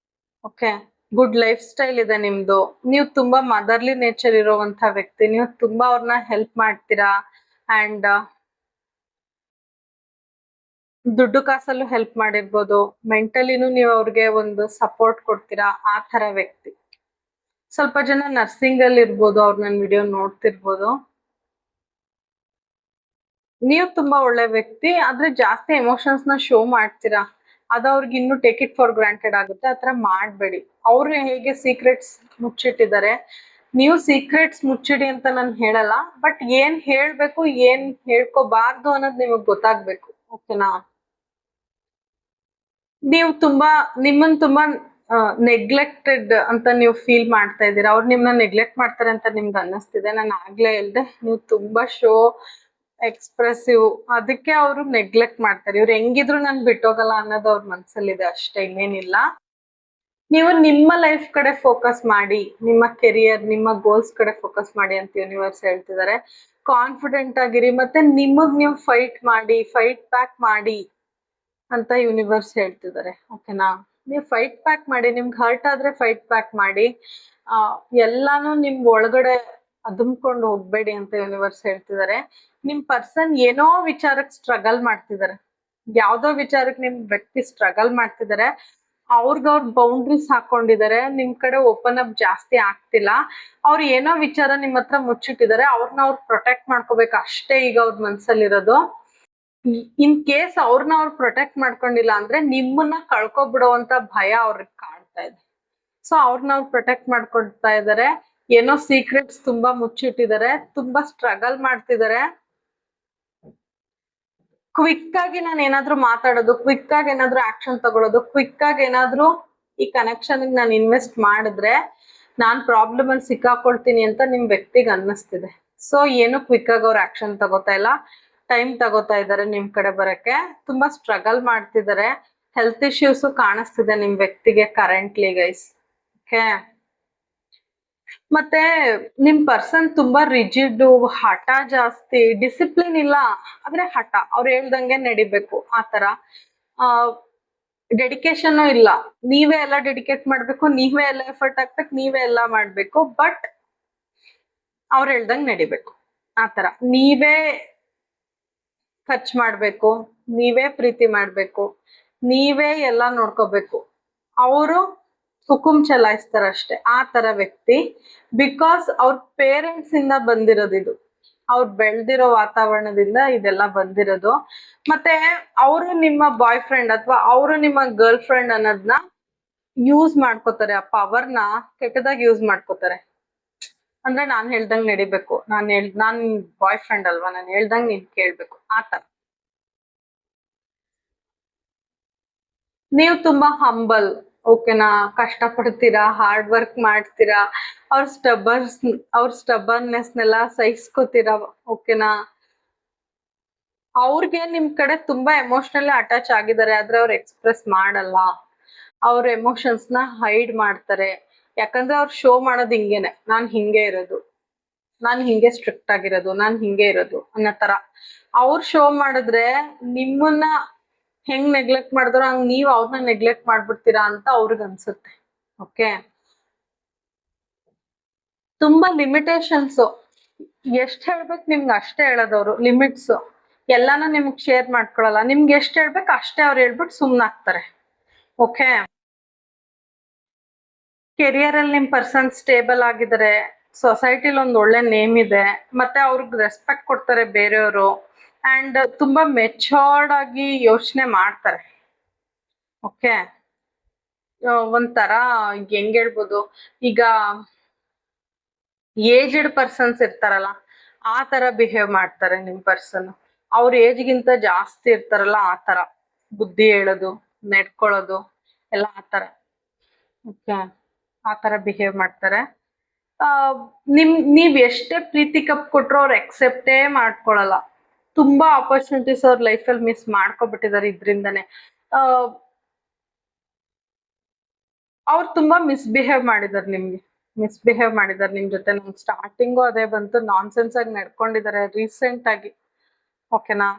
Okay, good life style ಇದೆ ನಿಮ್ದು. ನೀವು ತುಂಬಾ ಮದರ್ಲಿ ನೇಚರ್ ಇರುವಂತ ವ್ಯಕ್ತಿ. ನೀವು ತುಂಬಾ ಅವ್ರನ್ನ ಹೆಲ್ಪ್ ಮಾಡ್ತೀರಾ. ಅಂಡ್ ದುಡ್ಡು ಕಾಸಲ್ಲೂ ಹೆಲ್ಪ್ ಮಾಡಿರ್ಬೋದು, ಮೆಂಟಲಿನೂ ನೀವು ಅವ್ರಿಗೆ ಒಂದು ಸಪೋರ್ಟ್ ಕೊಡ್ತೀರಾ, ಆ ತರ ವ್ಯಕ್ತಿ. ಸ್ವಲ್ಪ ಜನ ನರ್ಸಿಂಗ್ ಅಲ್ಲಿ ಇರ್ಬೋದು, ಅವ್ರ ನನ್ನ ವಿಡಿಯೋ ನೋಡ್ತಿರ್ಬೋದು. ನೀವು ತುಂಬಾ ಒಳ್ಳೆ ವ್ಯಕ್ತಿ, ಆದ್ರೆ ಜಾಸ್ತಿ ಎಮೋಷನ್ಸ್ ನ ಶೋ ಮಾಡ್ತೀರಾ. ಅದು ಅವ್ರಿಗೆ ಇನ್ನು ಟೇಕ್ ಇಟ್ ಫಾರ್ ಗ್ರಾಂಟೆಡ್ ಆಗುತ್ತೆ. ಆತರ ಮಾಡ್ಬೇಡಿ. ಅವ್ರು ಹೇಗೆ ಸೀಕ್ರೆಟ್ಸ್ ಮುಚ್ಚಿಟ್ಟಿದ್ದಾರೆ, ನೀವು ಸೀಕ್ರೆಟ್ಸ್ ಮುಚ್ಚಿಡಿ ಅಂತ ನಾನು ಹೇಳಲ್ಲ, ಬಟ್ ಏನ್ ಹೇಳ್ಬೇಕು ಏನ್ ಹೇಳ್ಕೋಬಾರ್ದು ಅನ್ನೋದು ನಿಮಗ್ ಗೊತ್ತಾಗ್ಬೇಕು. ಓಕೆನಾ? ನೀವು ತುಂಬಾ ನಿಮ್ಮನ್ ತುಂಬಾ ನೆಗ್ಲೆಕ್ಟೆಡ್ ಅಂತ ನೀವು ಫೀಲ್ ಮಾಡ್ತಾ ಇದ್ದೀರಾ. ಅವ್ರು ನಿಮ್ಮನ್ನ ನೆಗ್ಲೆಕ್ಟ್ ಮಾಡ್ತಾರೆ ಅಂತ ನಿಮ್ಗೆ ಅನ್ನಿಸ್ತಿದೆ. ನಾನು ಆಗ್ಲೇ ಹೇಳ್ದೆ, ನೀವು ತುಂಬಾ ಶೋ ಎಕ್ಸ್ಪ್ರೆಸಿವ್, ಅದಕ್ಕೆ ಅವರು ನೆಗ್ಲೆಕ್ಟ್ ಮಾಡ್ತಾರೆ. ಇವ್ರು ಹೆಂಗಿದ್ರು ನನ್ ಬಿಟ್ಟೋಗಲ್ಲ ಅನ್ನೋದು ಅವ್ರ ಮನ್ಸಲ್ಲಿದೆ ಅಷ್ಟೇ, ಇನ್ನೇನಿಲ್ಲ. ನೀವು ನಿಮ್ಮ ಲೈಫ್ ಕಡೆ ಫೋಕಸ್ ಮಾಡಿ, ನಿಮ್ಮ ಕೆರಿಯರ್, ನಿಮ್ಮ ಗೋಲ್ಸ್ ಕಡೆ ಫೋಕಸ್ ಮಾಡಿ ಅಂತ ಯೂನಿವರ್ಸ್ ಹೇಳ್ತಿದ್ದಾರೆ. ಕಾನ್ಫಿಡೆಂಟ್ ಆಗಿರಿ, ಮತ್ತೆ ನಿಮಗ್ ನೀವು ಫೈಟ್ ಮಾಡಿ, ಫೈಟ್ ಬ್ಯಾಕ್ ಮಾಡಿ ಅಂತ ಯೂನಿವರ್ಸ್ ಹೇಳ್ತಿದ್ದಾರೆ. ಓಕೆನಾ? ನೀವು ಫೈಟ್ ಬ್ಯಾಕ್ ಮಾಡಿ, ನಿಮ್ಗೆ ಹರ್ಟ್ ಆದ್ರೆ ಫೈಟ್ ಬ್ಯಾಕ್ ಮಾಡಿ. ಎಲ್ಲಾನು ನಿಮ್ ಒಳಗಡೆ ಅದುಮ್ಕೊಂಡು ಹೋಗ್ಬೇಡಿ ಅಂತ ಯೂನಿವರ್ಸ್ ಹೇಳ್ತಿದ್ದಾರೆ. ನಿಮ್ ಪರ್ಸನ್ ಏನೋ ವಿಚಾರಕ್ಕೆ ಸ್ಟ್ರಗಲ್ ಮಾಡ್ತಿದ್ದಾರೆ, ಯಾವ್ದೋ ವಿಚಾರಕ್ಕೆ ನಿಮ್ ವ್ಯಕ್ತಿ ಸ್ಟ್ರಗಲ್ ಮಾಡ್ತಿದ್ದಾರೆ. ಅವ್ರ ಬೌಂಡ್ರೀಸ್ ಹಾಕೊಂಡಿದ್ದಾರೆ, ನಿಮ್ ಕಡೆ ಓಪನ್ ಅಪ್ ಜಾಸ್ತಿ ಆಗ್ತಿಲ್ಲ. ಅವ್ರು ಏನೋ ವಿಚಾರ ನಿಮ್ ಹತ್ರ ಮುಚ್ಚಿಟ್ಟಿದ್ದಾರೆ, ಅವ್ರನ್ನ ಅವ್ರು ಪ್ರೊಟೆಕ್ಟ್ ಮಾಡ್ಕೋಬೇಕು ಅಷ್ಟೇ ಈಗ ಅವ್ರ ಮನ್ಸಲ್ಲಿರೋದು. ಇನ್ ಕೇಸ್ ಅವ್ರನ್ನ ಅವ್ರು ಪ್ರೊಟೆಕ್ಟ್ ಮಾಡ್ಕೊಂಡಿಲ್ಲ ಅಂದ್ರೆ ನಿಮ್ಮನ್ನ ಕಳ್ಕೊಬಿಡುವಂತ ಭಯ ಅವ್ರಿಗೆ ಕಾಡ್ತಾ ಇದೆ. ಸೊ ಅವ್ರನ್ನ ಅವ್ರು ಪ್ರೊಟೆಕ್ಟ್ ಮಾಡ್ಕೊಳ್ತಾ ಇದಾರೆ, ಏನೋ ಸೀಕ್ರೆಟ್ಸ್ ತುಂಬಾ ಮುಚ್ಚಿಟ್ಟಿದ್ದಾರೆ, ತುಂಬಾ ಸ್ಟ್ರಗಲ್ ಮಾಡ್ತಿದ್ದಾರೆ. ಕ್ವಿಕ್ ಆಗಿ ನಾನು ಏನಾದ್ರು ಮಾತಾಡೋದು, ಕ್ವಿಕ್ ಆಗಿ ಏನಾದ್ರು ಆಕ್ಷನ್ ತಗೊಳ್ಳೋದು, ಕ್ವಿಕ್ ಆಗಿ ಏನಾದ್ರು ಈ ಕನೆಕ್ಷನ್ ನಾನು ಇನ್ವೆಸ್ಟ್ ಮಾಡಿದ್ರೆ ನಾನ್ ಪ್ರಾಬ್ಲಮ್ ಅಲ್ಲಿ ಸಿಕ್ಕಾಕೊಳ್ತೀನಿ ಅಂತ ನಿಮ್ ವ್ಯಕ್ತಿಗೆ ಅನ್ನಿಸ್ತಿದೆ. ಸೊ ಏನು ಕ್ವಿಕ್ ಆಗಿ ಅವ್ರ ಆಕ್ಷನ್ ತಗೋತಾ ಇಲ್ಲ, ಟೈಮ್ ತಗೋತಾ ಇದಾರೆ ನಿಮ್ ಕಡೆ ಬರಕ್ಕೆ, ತುಂಬಾ ಸ್ಟ್ರಗಲ್ ಮಾಡ್ತಿದ್ದಾರೆ. ಹೆಲ್ತ್ ಇಶ್ಯೂಸ್ ಕಾಣಿಸ್ತಿದೆ ನಿಮ್ ವ್ಯಕ್ತಿಗೆ ಕರೆಂಟ್ಲಿ ಗೈಸ್. ಓಕೆ, ಮತ್ತೆ ನಿಮ್ ಪರ್ಸನ್ ತುಂಬಾ ರಿಜಿಡ್, ಹಠ ಜಾಸ್ತಿ, ಡಿಸಿಪ್ಲಿನ್ ಇಲ್ಲ ಆದ್ರೆ ಹಠ, ಅವ್ರು ಹೇಳ್ದಂಗೆ ನಡಿಬೇಕು ಆತರ. ಡೆಡಿಕೇಶನ್ ಇಲ್ಲ, ನೀವೇ ಎಲ್ಲ ಡೆಡಿಕೇಟ್ ಮಾಡ್ಬೇಕು, ನೀವೇ ಎಲ್ಲ ಎಫರ್ಟ್ ಹಾಕ್ಬೇಕು, ನೀವೇ ಎಲ್ಲ ಮಾಡ್ಬೇಕು, ಬಟ್ ಅವ್ರು ಹೇಳ್ದಂಗ್ ನಡಿಬೇಕು ಆತರ. ನೀವೇ ಖರ್ಚು ಮಾಡ್ಬೇಕು, ನೀವೇ ಪ್ರೀತಿ ಮಾಡ್ಬೇಕು, ನೀವೇ ಎಲ್ಲ ನೋಡ್ಕೋಬೇಕು. ಅವರು ಹುಕುಂ ಚಲಾಯಿಸ್ತಾರಷ್ಟೇ ಆ ತರ ವ್ಯಕ್ತಿ. ಬಿಕಾಸ್ ಅವ್ರ ಪೇರೆಂಟ್ಸ್ ಇಂದ ಬಂದಿರೋದು ಇದು, ಅವ್ರು ಬೆಳ್ದಿರೋ ವಾತಾವರಣದಿಂದ ಇದೆಲ್ಲ ಬಂದಿರೋದು. ಮತ್ತೆ ಅವರು ನಿಮ್ಮ ಬಾಯ್ ಫ್ರೆಂಡ್ ಅಥವಾ ಅವರು ನಿಮ್ಮ ಗರ್ಲ್ ಫ್ರೆಂಡ್ ಅನ್ನೋದನ್ನ ಯೂಸ್ ಮಾಡ್ಕೋತಾರೆ, ಆ ಪವರ್ನ ಕೆಟ್ಟದಾಗಿ ಯೂಸ್ ಮಾಡ್ಕೋತಾರೆ. ಅಂದ್ರೆ ನಾನ್ ಹೇಳ್ದಂಗ್ ನಡಿಬೇಕು, ನಾನ್ ಬಾಯ್ ಫ್ರೆಂಡ್ ಅಲ್ವಾ, ನಾನು ಹೇಳ್ದಂಗ್ ನೀನ್ ಕೇಳ್ಬೇಕು ಆತರ. ನೀವು ತುಂಬಾ ಹಂಬಲ್, ಓಕೆನಾ, ಕಷ್ಟ ಪಡ್ತೀರಾ, ಹಾರ್ಡ್ ವರ್ಕ್ ಮಾಡ್ತೀರಾ, ಅವ್ರ ಸ್ಟಬರ್ನೆಸ್ನೆಲ್ಲ ಸಹಿಸ್ಕೋತೀರಾ, ಓಕೆನಾ. ಅವ್ರಿಗೆ ನಿಮ್ ಕಡೆ ತುಂಬಾ ಎಮೋಷನಲಿ ಅಟ್ಯಾಚ್ ಆಗಿದ್ದಾರೆ, ಆದ್ರೆ ಅವ್ರು ಎಕ್ಸ್ಪ್ರೆಸ್ ಮಾಡಲ್ಲ, ಅವ್ರ ಎಮೋಷನ್ಸ್ ನ ಹೈಡ್ ಮಾಡ್ತಾರೆ. ಯಾಕಂದ್ರೆ ಅವ್ರು ಶೋ ಮಾಡೋದು ಹಿಂಗೇನೆ, ನಾನ್ ಹಿಂಗೆ ಇರೋದು, ನಾನ್ ಹಿಂಗೆ ಸ್ಟ್ರಿಕ್ಟ್ ಆಗಿರೋದು, ನಾನ್ ಹಿಂಗೆ ಇರೋದು ಅನ್ನೋ ತರ. ಅವ್ರು ಶೋ ಮಾಡಿದ್ರೆ ನಿಮ್ಮನ್ನ ಹೆಂಗ್ ನೆಗ್ಲೆಕ್ಟ್ ಮಾಡಿದ್ರು ಹಂಗ್ ನೀವ್ ಅವ್ರನ್ನ ನೆಗ್ಲೆಕ್ಟ್ ಮಾಡ್ಬಿಡ್ತೀರಾ ಅಂತ ಅವ್ರಿಗೆ ಅನ್ಸುತ್ತೆ. ಓಕೆ, ತುಂಬಾ ಲಿಮಿಟೇಷನ್ಸ್, ಎಷ್ಟ್ ಹೇಳ್ಬೇಕು ನಿಮ್ಗೆ ಅಷ್ಟೇ ಹೇಳೋದವ್ರು, ಲಿಮಿಟ್ಸ್ ಎಲ್ಲಾನು ನಿಮ್ಗ್ ಶೇರ್ ಮಾಡ್ಕೊಳಲ್ಲ. ನಿಮ್ಗೆ ಎಷ್ಟ್ ಹೇಳ್ಬೇಕು ಅಷ್ಟೇ ಅವ್ರು ಹೇಳ್ಬಿಟ್ಟು ಸುಮ್ನಾಗ್ತಾರೆ. ಓಕೆ, ಕೆರಿಯರ್ ಅಲ್ಲಿ ನಿಮ್ ಪರ್ಸನ್ ಸ್ಟೇಬಲ್ ಆಗಿದ್ದಾರೆ, ಸೊಸೈಟಿಲಿ ಒಂದ್ ಒಳ್ಳೆ ನೇಮ್ ಇದೆ, ಮತ್ತೆ ಅವ್ರಿಗೆ ರೆಸ್ಪೆಕ್ಟ್ ಕೊಡ್ತಾರೆ ಬೇರೆಯವರು, ಅಂಡ್ ತುಂಬಾ ಮೆಚೋರ್ಡ್ ಆಗಿ ಯೋಚನೆ ಮಾಡ್ತಾರೆ. ಓಕೆ, ಒಂಥರ ಹೆಂಗ್ ಹೇಳ್ಬೋದು, ಈಗ ಏಜ್ಡ್ ಪರ್ಸನ್ಸ್ ಇರ್ತಾರಲ್ಲ ಆ ತರ ಬಿಹೇವ್ ಮಾಡ್ತಾರೆ ನಿಮ್ ಪರ್ಸನ್. ಅವ್ರ ಏಜ್ಗಿಂತ ಜಾಸ್ತಿ ಇರ್ತಾರಲ್ಲ ಆ ತರ ಬುದ್ಧಿ ಹೇಳೋದು, ನಡ್ಕೊಳ್ಳೋದು ಎಲ್ಲ ಆತರ. ಓಕೆ, ಆತರ ಬಿಹೇವ್ ಮಾಡ್ತಾರೆ. ಆ ನೀವ್ ಎಷ್ಟೇ ಪ್ರೀತಿ ಕಪ್ ಕೊಟ್ರು ಅವ್ರು ಎಕ್ಸೆಪ್ಟೇ ಮಾಡ್ಕೊಳಲ್ಲ. ತುಂಬಾ ಆಪರ್ಚುನಿಟೀಸ್ ಅವ್ರ ಲೈಫಲ್ಲಿ ಮಿಸ್ ಮಾಡ್ಕೊಬಿಟ್ಟಿದ್ದಾರೆ ಇದ್ರಿಂದಾನೆ. ಅವ್ರು ತುಂಬಾ ಮಿಸ್ಬಿಹೇವ್ ಮಾಡಿದಾರೆ ನಿಮ್ಗೆ, ಮಿಸ್ಬಿಹೇವ್ ಮಾಡಿದಾರೆ ನಿಮ್ ಜೊತೆ. ನಮ್ ಸ್ಟಾರ್ಟಿಂಗು ಅದೇ ಬಂತು, ನಾನ್ ಸೆನ್ಸ್ ಆಗಿ ನಡ್ಕೊಂಡಿದ್ದಾರೆ ರೀಸೆಂಟ್ ಆಗಿ. ಓಕೆನಾ,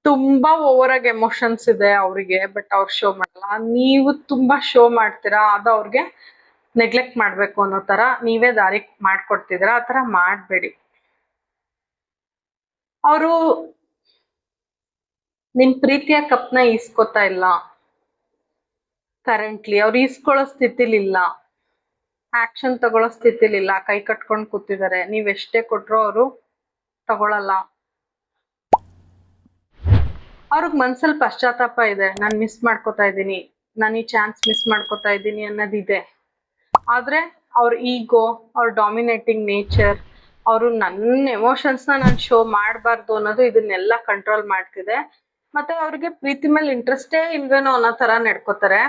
ತುಂಬಾ ಓವರ್ ಆಗಿ ಎಮೋಷನ್ಸ್ ಇದೆ ಅವ್ರಿಗೆ, ಬಟ್ ಅವ್ರು ಶೋ ಮಾಡಲ್ಲ. ನೀವು ತುಂಬಾ ಶೋ ಮಾಡ್ತೀರಾ, ಅದು ಅವ್ರಿಗೆ ನೆಗ್ಲೆಕ್ಟ್ ಮಾಡ್ಬೇಕು ಅನ್ನೋ ತರ ನೀವೇ ದಾರಿ ಮಾಡ್ಕೊಡ್ತಿದ್ರ, ಆ ತರ ಮಾಡ್ಬೇಡಿ. ಅವರು ನಿಮ್ ಪ್ರೀತಿಯ ಕಪ್ನ ಈಸ್ಕೊತಾ ಇಲ್ಲ ಕರೆಂಟ್ಲಿ, ಅವ್ರು ಈಸ್ಕೊಳ್ಳೋ ಸ್ಥಿತಿಲಿ ಇಲ್ಲ, ಆಕ್ಷನ್ ತಗೊಳ್ಳೋ ಸ್ಥಿತಿಲಿ ಇಲ್ಲ, ಕೈ ಕಟ್ಕೊಂಡ್ ಕೂತಿದ್ದಾರೆ. ನೀವ್ ಎಷ್ಟೇ ಕೊಟ್ರು ಅವರು ತಗೊಳಲ್ಲ. ಅವ್ರಿಗೆ ಮನ್ಸಲ್ಲಿ ಪಶ್ಚಾತ್ತಾಪ ಇದೆ, ನಾನ್ ಮಿಸ್ ಮಾಡ್ಕೋತಾ ಇದ್ದೀನಿ, ನಾನು ಈ ಚಾನ್ಸ್ ಮಿಸ್ ಮಾಡ್ಕೋತಾ ಇದ್ದೀನಿ ಅನ್ನೋದಿದೆ. ಆದ್ರೆ ಅವ್ರ ಈಗೋ, ಅವ್ರ ಡಾಮಿನೇಟಿಂಗ್ ನೇಚರ್, ಅವರು ನನ್ನ ಎಮೋಷನ್ಸ್ ನಾನು ಶೋ ಮಾಡಬಾರ್ದು ಅನ್ನೋದು ಇದನ್ನೆಲ್ಲ ಕಂಟ್ರೋಲ್ ಮಾಡ್ತಿದೆ. ಮತ್ತೆ ಅವ್ರಿಗೆ ಪ್ರೀತಿ ಮೇಲೆ ಇಂಟ್ರೆಸ್ಟೇ ಇಲ್ವೇನೋ ಅನ್ನೋ ತರ ನಡ್ಕೋತಾರೆ.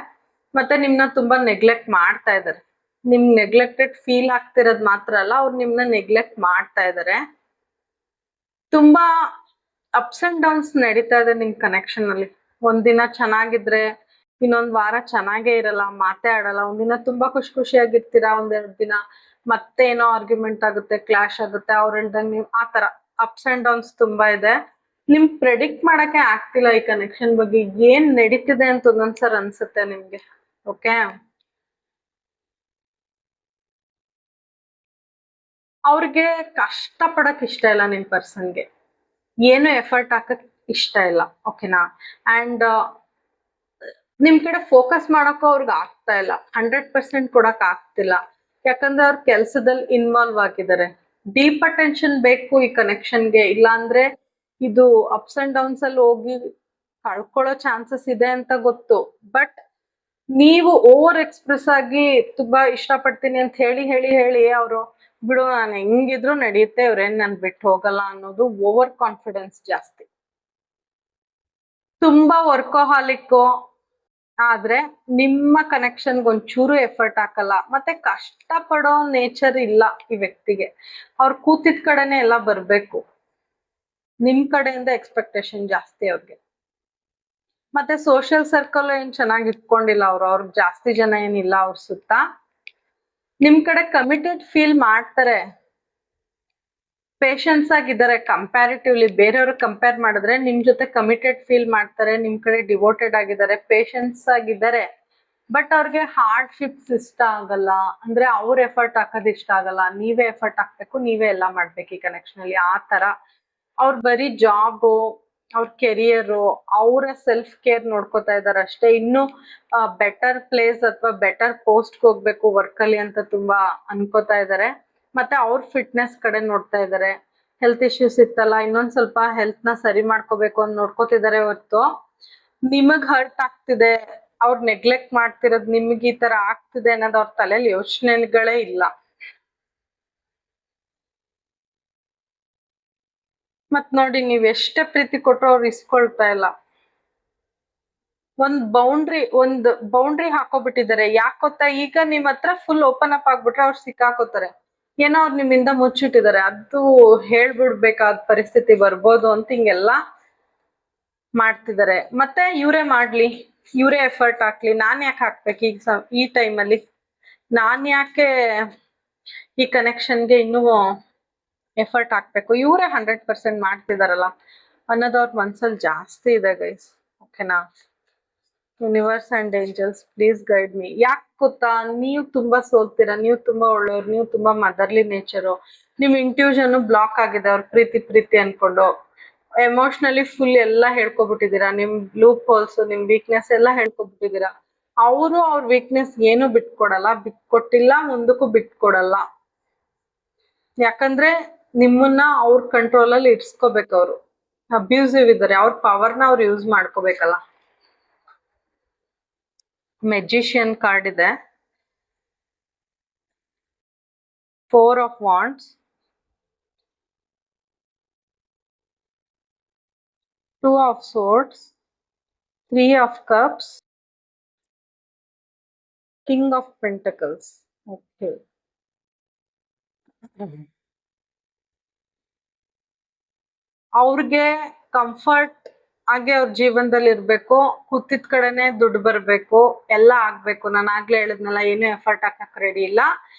ಮತ್ತೆ ನಿಮ್ನ ತುಂಬಾ ನೆಗ್ಲೆಕ್ಟ್ ಮಾಡ್ತಾ ಇದಾರೆ. ನಿಮ್ ನೆಗ್ಲೆಕ್ಟೆಡ್ ಫೀಲ್ ಆಗ್ತಿರೋದ್ ಮಾತ್ರ ಅಲ್ಲ, ಅವ್ರು ನಿಮ್ನ ನೆಗ್ಲೆಕ್ಟ್ ಮಾಡ್ತಾ ಇದಾರೆ. ತುಂಬಾ ಅಪ್ಸ್ ಅಂಡ್ ಡೌನ್ಸ್ ನಡೀತಾ ಇದೆ ನಿಮ್ ಕನೆಕ್ಷನ್ ಅಲ್ಲಿ. ಒಂದಿನ ಚೆನ್ನಾಗಿದ್ರೆ ಇನ್ನೊಂದ್ ವಾರ ಚೆನ್ನಾಗೇ ಇರಲ್ಲ, ಮಾತೇ ಆಡಲ್ಲ. ಒಂದಿನ ತುಂಬಾ ಖುಷಿಯಾಗಿರ್ತೀರಾ, ಒಂದೆರಡು ದಿನ ಮತ್ತೆ ಏನೋ ಆರ್ಗ್ಯುಮೆಂಟ್ ಆಗುತ್ತೆ, ಕ್ಲಾಶ್ ಆಗುತ್ತೆ, ಅವ್ರು ಹೇಳ್ದಂಗ್ ನೀವು ಆತರ ಅಪ್ಸ್ ಅಂಡ್ ಡೌನ್ಸ್ ತುಂಬಾ ಇದೆ. ನಿಮ್ ಪ್ರೆಡಿಕ್ಟ್ ಮಾಡಕ್ಕೆ ಆಗ್ತಿಲ್ಲ ಈ ಕನೆಕ್ಷನ್ ಬಗ್ಗೆ ಏನ್ ನಡೀತಿದೆ ಅಂತ ಒಂದೊಂದ್ಸರ್ ಅನ್ಸುತ್ತೆ ನಿಮ್ಗೆ. ಓಕೆ, ಅವ್ರಿಗೆ ಕಷ್ಟ ಪಡಕ್ ಇಷ್ಟ ಇಲ್ಲ ನಿಮ್ ಪರ್ಸನ್ಗೆ, ಏನು ಎಫರ್ಟ್ ಹಾಕಕ್ ಇಷ್ಟ ಇಲ್ಲ. ಓಕೆನಾ, ಅಂಡ್ ನಿಮ್ ಕಡೆ ಫೋಕಸ್ ಮಾಡಕ್ಕೂ ಅವ್ರಿಗೆ ಆಗ್ತಾ ಇಲ್ಲ, 100% ಕೊಡಕ್ ಆಗ್ತಿಲ್ಲ. ಯಾಕಂದ್ರೆ ಅವ್ರ ಕೆಲ್ಸದಲ್ಲಿ ಇನ್ವಾಲ್ವ್ ಆಗಿದ್ದಾರೆ. ಡೀಪ್ ಅಟೆನ್ಷನ್ ಬೇಕು ಈ ಕನೆಕ್ಷನ್ಗೆ, ಇಲ್ಲ ಅಂದ್ರೆ ಇದು ಅಪ್ಸ್ ಅಂಡ್ ಡೌನ್ಸ್ ಅಲ್ಲಿ ಹೋಗಿ ಕಳ್ಕೊಳ್ಳೋ ಚಾನ್ಸಸ್ ಇದೆ ಅಂತ ಗೊತ್ತು. ಬಟ್ ನೀವು ಓವರ್ ಎಕ್ಸ್ಪ್ರೆಸ್ ಆಗಿ ತುಂಬಾ ಇಷ್ಟಪಡ್ತೀನಿ ಅಂತ ಹೇಳಿ ಹೇಳಿ ಹೇಳಿ ಅವರು ಬಿಡು ನಾನು ಹೆಂಗಿದ್ರು ನಡೆಯುತ್ತೆ, ಅವ್ರೇನ್ ನನ್ ಬಿಟ್ಟು ಹೋಗಲ್ಲ ಅನ್ನೋದು ಓವರ್ ಕಾನ್ಫಿಡೆನ್ಸ್ ಜಾಸ್ತಿ. ತುಂಬಾ ವರ್ಕೋಹಾಲಿಕ್ ಆದ್ರೆ ನಿಮ್ಮ ಕನೆಕ್ಷನ್ಗೆ ಒಂಚೂರು ಎಫರ್ಟ್ ಹಾಕಲ್ಲ, ಮತ್ತೆ ಕಷ್ಟ ಪಡೋ ನೇಚರ್ ಇಲ್ಲ ಈ ವ್ಯಕ್ತಿಗೆ. ಅವ್ರು ಕೂತಿದ್ ಕಡೆನೆ ಎಲ್ಲ ಬರ್ಬೇಕು, ನಿಮ್ ಕಡೆಯಿಂದ ಎಕ್ಸ್ಪೆಕ್ಟೇಷನ್ ಜಾಸ್ತಿ ಅವ್ರಿಗೆ. ಮತ್ತೆ ಸೋಷಿಯಲ್ ಸರ್ಕಲ್ ಏನ್ ಚೆನ್ನಾಗಿ ಇಟ್ಕೊಂಡಿಲ್ಲ ಅವ್ರು, ಅವ್ರಿಗೆ ಜಾಸ್ತಿ ಜನ ಏನಿಲ್ಲ ಅವ್ರ ಸುತ್ತ. ನಿಮ್ ಕಡೆ ಕಮಿಟೆಡ್ ಫೀಲ್ ಮಾಡ್ತಾರೆ, ಪೇಷನ್ಸ್ ಆಗಿದ್ದಾರೆ ಕಂಪ್ಯಾರಿಟಿವ್ಲಿ. ಬೇರೆಯವ್ರಿಗೆ ಕಂಪೇರ್ ಮಾಡಿದ್ರೆ ನಿಮ್ ಜೊತೆ ಕಮಿಟೆಡ್ ಫೀಲ್ ಮಾಡ್ತಾರೆ, ನಿಮ್ ಕಡೆ ಡಿವೋಟೆಡ್ ಆಗಿದ್ದಾರೆ, ಪೇಷನ್ಸ್ ಆಗಿದ್ದಾರೆ. ಬಟ್ ಅವ್ರಿಗೆ ಹಾರ್ಡ್ಶಿಪ್ಸ್ ಇಷ್ಟ ಆಗಲ್ಲ, ಅಂದ್ರೆ ಅವ್ರ ಎಫರ್ಟ್ ಹಾಕೋದ್ ಇಷ್ಟ ಆಗಲ್ಲ. ನೀವೇ ಎಫರ್ಟ್ ಹಾಕ್ಬೇಕು, ನೀವೇ ಎಲ್ಲ ಮಾಡ್ಬೇಕು ಈ ಕನೆಕ್ಷನ್ ಅಲ್ಲಿ, ಆ ತರ. ಅವ್ರ ಬರೀ ಜಾಬು, ಅವ್ರ ಕೆರಿಯರು, ಅವರ ಸೆಲ್ಫ್ ಕೇರ್ ನೋಡ್ಕೋತಾ ಇದಾರೆ ಅಷ್ಟೇ. ಇನ್ನು ಬೆಟರ್ ಪ್ಲೇಸ್ ಅಥವಾ ಬೆಟರ್ ಪೋಸ್ಟ್ ಹೋಗ್ಬೇಕು ವರ್ಕ್ ಅಲ್ಲಿ ಅಂತ ತುಂಬಾ ಅನ್ಕೋತಾ ಇದಾರೆ. ಮತ್ತೆ ಅವ್ರ ಫಿಟ್ನೆಸ್ ಕಡೆ ನೋಡ್ತಾ ಇದಾರೆ. ಹೆಲ್ತ್ ಇಶ್ಯೂಸ್ ಇತ್ತಲ್ಲ, ಇನ್ನೊಂದ್ ಸ್ವಲ್ಪ ಹೆಲ್ತ್ ನ ಸರಿ ಮಾಡ್ಕೋಬೇಕು ಅಂತ ನೋಡ್ಕೋತಿದಾರೆ ಹೊರ್ತು ನಿಮಗ್ ಹರ್ಟ್ ಆಗ್ತಿದೆ, ಅವ್ರ ನೆಗ್ಲೆಕ್ಟ್ ಮಾಡ್ತಿರೋದ್ ನಿಮ್ಗೆ ಈ ತರ ಆಗ್ತಿದೆ ಅನ್ನೋದು ಅವ್ರ ತಲೆಯಲ್ಲಿ ಯೋಚನೆಗಳೇ ಇಲ್ಲ. ಮತ್ ನೋಡಿ, ನೀವ್ ಎಷ್ಟೇ ಪ್ರೀತಿ ಕೊಟ್ರು ಅವ್ರು ಇಸ್ಕೊಳ್ತಾ ಇಲ್ಲ. ಒಂದ್ ಬೌಂಡ್ರಿ ಹಾಕೋಬಿಟ್ಟಿದ್ದಾರೆ. ಯಾಕ್ ಗೊತ್ತಾ, ಈಗ ನಿಮ್ ಹತ್ರ ಫುಲ್ ಓಪನ್ ಅಪ್ ಆಗ್ಬಿಟ್ರೆ ಅವ್ರು ಸಿಕ್ಕಾಕೋತಾರೆ. ಏನೋ ಅವ್ರು ನಿಮ್ಮಿಂದ ಮುಚ್ಚಿಟ್ಟಿದ್ದಾರೆ, ಅದು ಹೇಳ್ಬಿಡ್ಬೇಕಾದ ಪರಿಸ್ಥಿತಿ ಬರ್ಬೋದು ಅಂತ ಹಿಂಗೆಲ್ಲ ಮಾಡ್ತಿದ್ದಾರೆ. ಮತ್ತೆ ಇವ್ರೇ ಮಾಡ್ಲಿ, ಇವ್ರೇ ಎಫರ್ಟ್ ಹಾಕ್ಲಿ, ನಾನ್ ಯಾಕೆ ಹಾಕ್ಬೇಕು ಈಗ ಈ ಟೈಮಲ್ಲಿ, ನಾನ್ ಯಾಕೆ ಈ ಕನೆಕ್ಷನ್ಗೆ ಇನ್ನೂ ಎಫರ್ಟ್ ಹಾಕ್ಬೇಕು, ಇವರೇ 100% ಮಾಡ್ತಿದಾರಲ್ಲ ಅನ್ನೋದು ಅವ್ರ ಮನ್ಸಲ್ಲಿ ಜಾಸ್ತಿ ಇದೆ ಗೈಸ್. ಓಕೆನಾ? Universe and angels please guide me. ಯಾಕೆ ಗೊತ್ತಾ, ನೀವು ತುಂಬಾ ಸೋಲ್ತೀರಾ, ನೀವು ತುಂಬಾ ಒಳ್ಳೆಯವ್ರು, ನೀವು ತುಂಬಾ ಮದರ್ಲಿ ನೇಚರು. ನಿಮ್ ಇಂಟ್ಯೂಷನ್ ಬ್ಲಾಕ್ ಆಗಿದೆ, ಅವ್ರ ಪ್ರೀತಿ ಅನ್ಕೊಂಡು ಎಮೋಷನಲಿ ಫುಲ್ ಎಲ್ಲ ಹೇಳ್ಕೊಬಿಟ್ಟಿದೀರಾ. ನಿಮ್ ಲೂಪ್ ಹೋಲ್ಸ್, ನಿಮ್ ವೀಕ್ನೆಸ್ ಎಲ್ಲ ಹೇಳ್ಕೊಬಿಟ್ಟಿದೀರಾ. ಅವರು ಅವ್ರ ವೀಕ್ನೆಸ್ ಏನು ಬಿಟ್ಕೊಡಲ್ಲ, ಬಿಟ್ಕೊಟ್ಟಿಲ್ಲ, ಮುಂದಕ್ಕೂ ಬಿಟ್ಕೊಡಲ್ಲ. ಯಾಕಂದ್ರೆ ನಿಮ್ಮನ್ನ ಅವ್ರ ಕಂಟ್ರೋಲ್ ಅಲ್ಲಿ ಇಡ್ಸ್ಕೋಬೇಕು. ಅವರು ಅಬ್ಯೂಸಿವ್ ಇದ್ದಾರೆ, ಅವ್ರ ಪವರ್ನ ಅವ್ರು ಯೂಸ್ ಮಾಡ್ಕೋಬೇಕಲ್ಲ. ಮೆಜಿಷಿಯನ್ ಕಾರ್ಡ್ ಇದೆ, 4 of Wands, 2 of Swords, 3 of Cups, King of Pentacles. Okay. ಅವ್ರಿಗೆ ಕಂಫರ್ಟ್ ಆಗಿ ಅವ್ರ ಜೀವನದಲ್ಲಿ ಇರ್ಬೇಕು, ಕೂತಿದ್ ಕಡೆನೆ ದುಡ್ಡು ಬರ್ಬೇಕು, ಎಲ್ಲ ಆಗ್ಬೇಕು. ನಾನು ಆಗ್ಲೇ ಹೇಳಿದ್ನಲ್ಲ, ಏನು ಎಫರ್ಟ್ ಹಾಕಕ್ ರೆಡಿ ಇಲ್ಲ.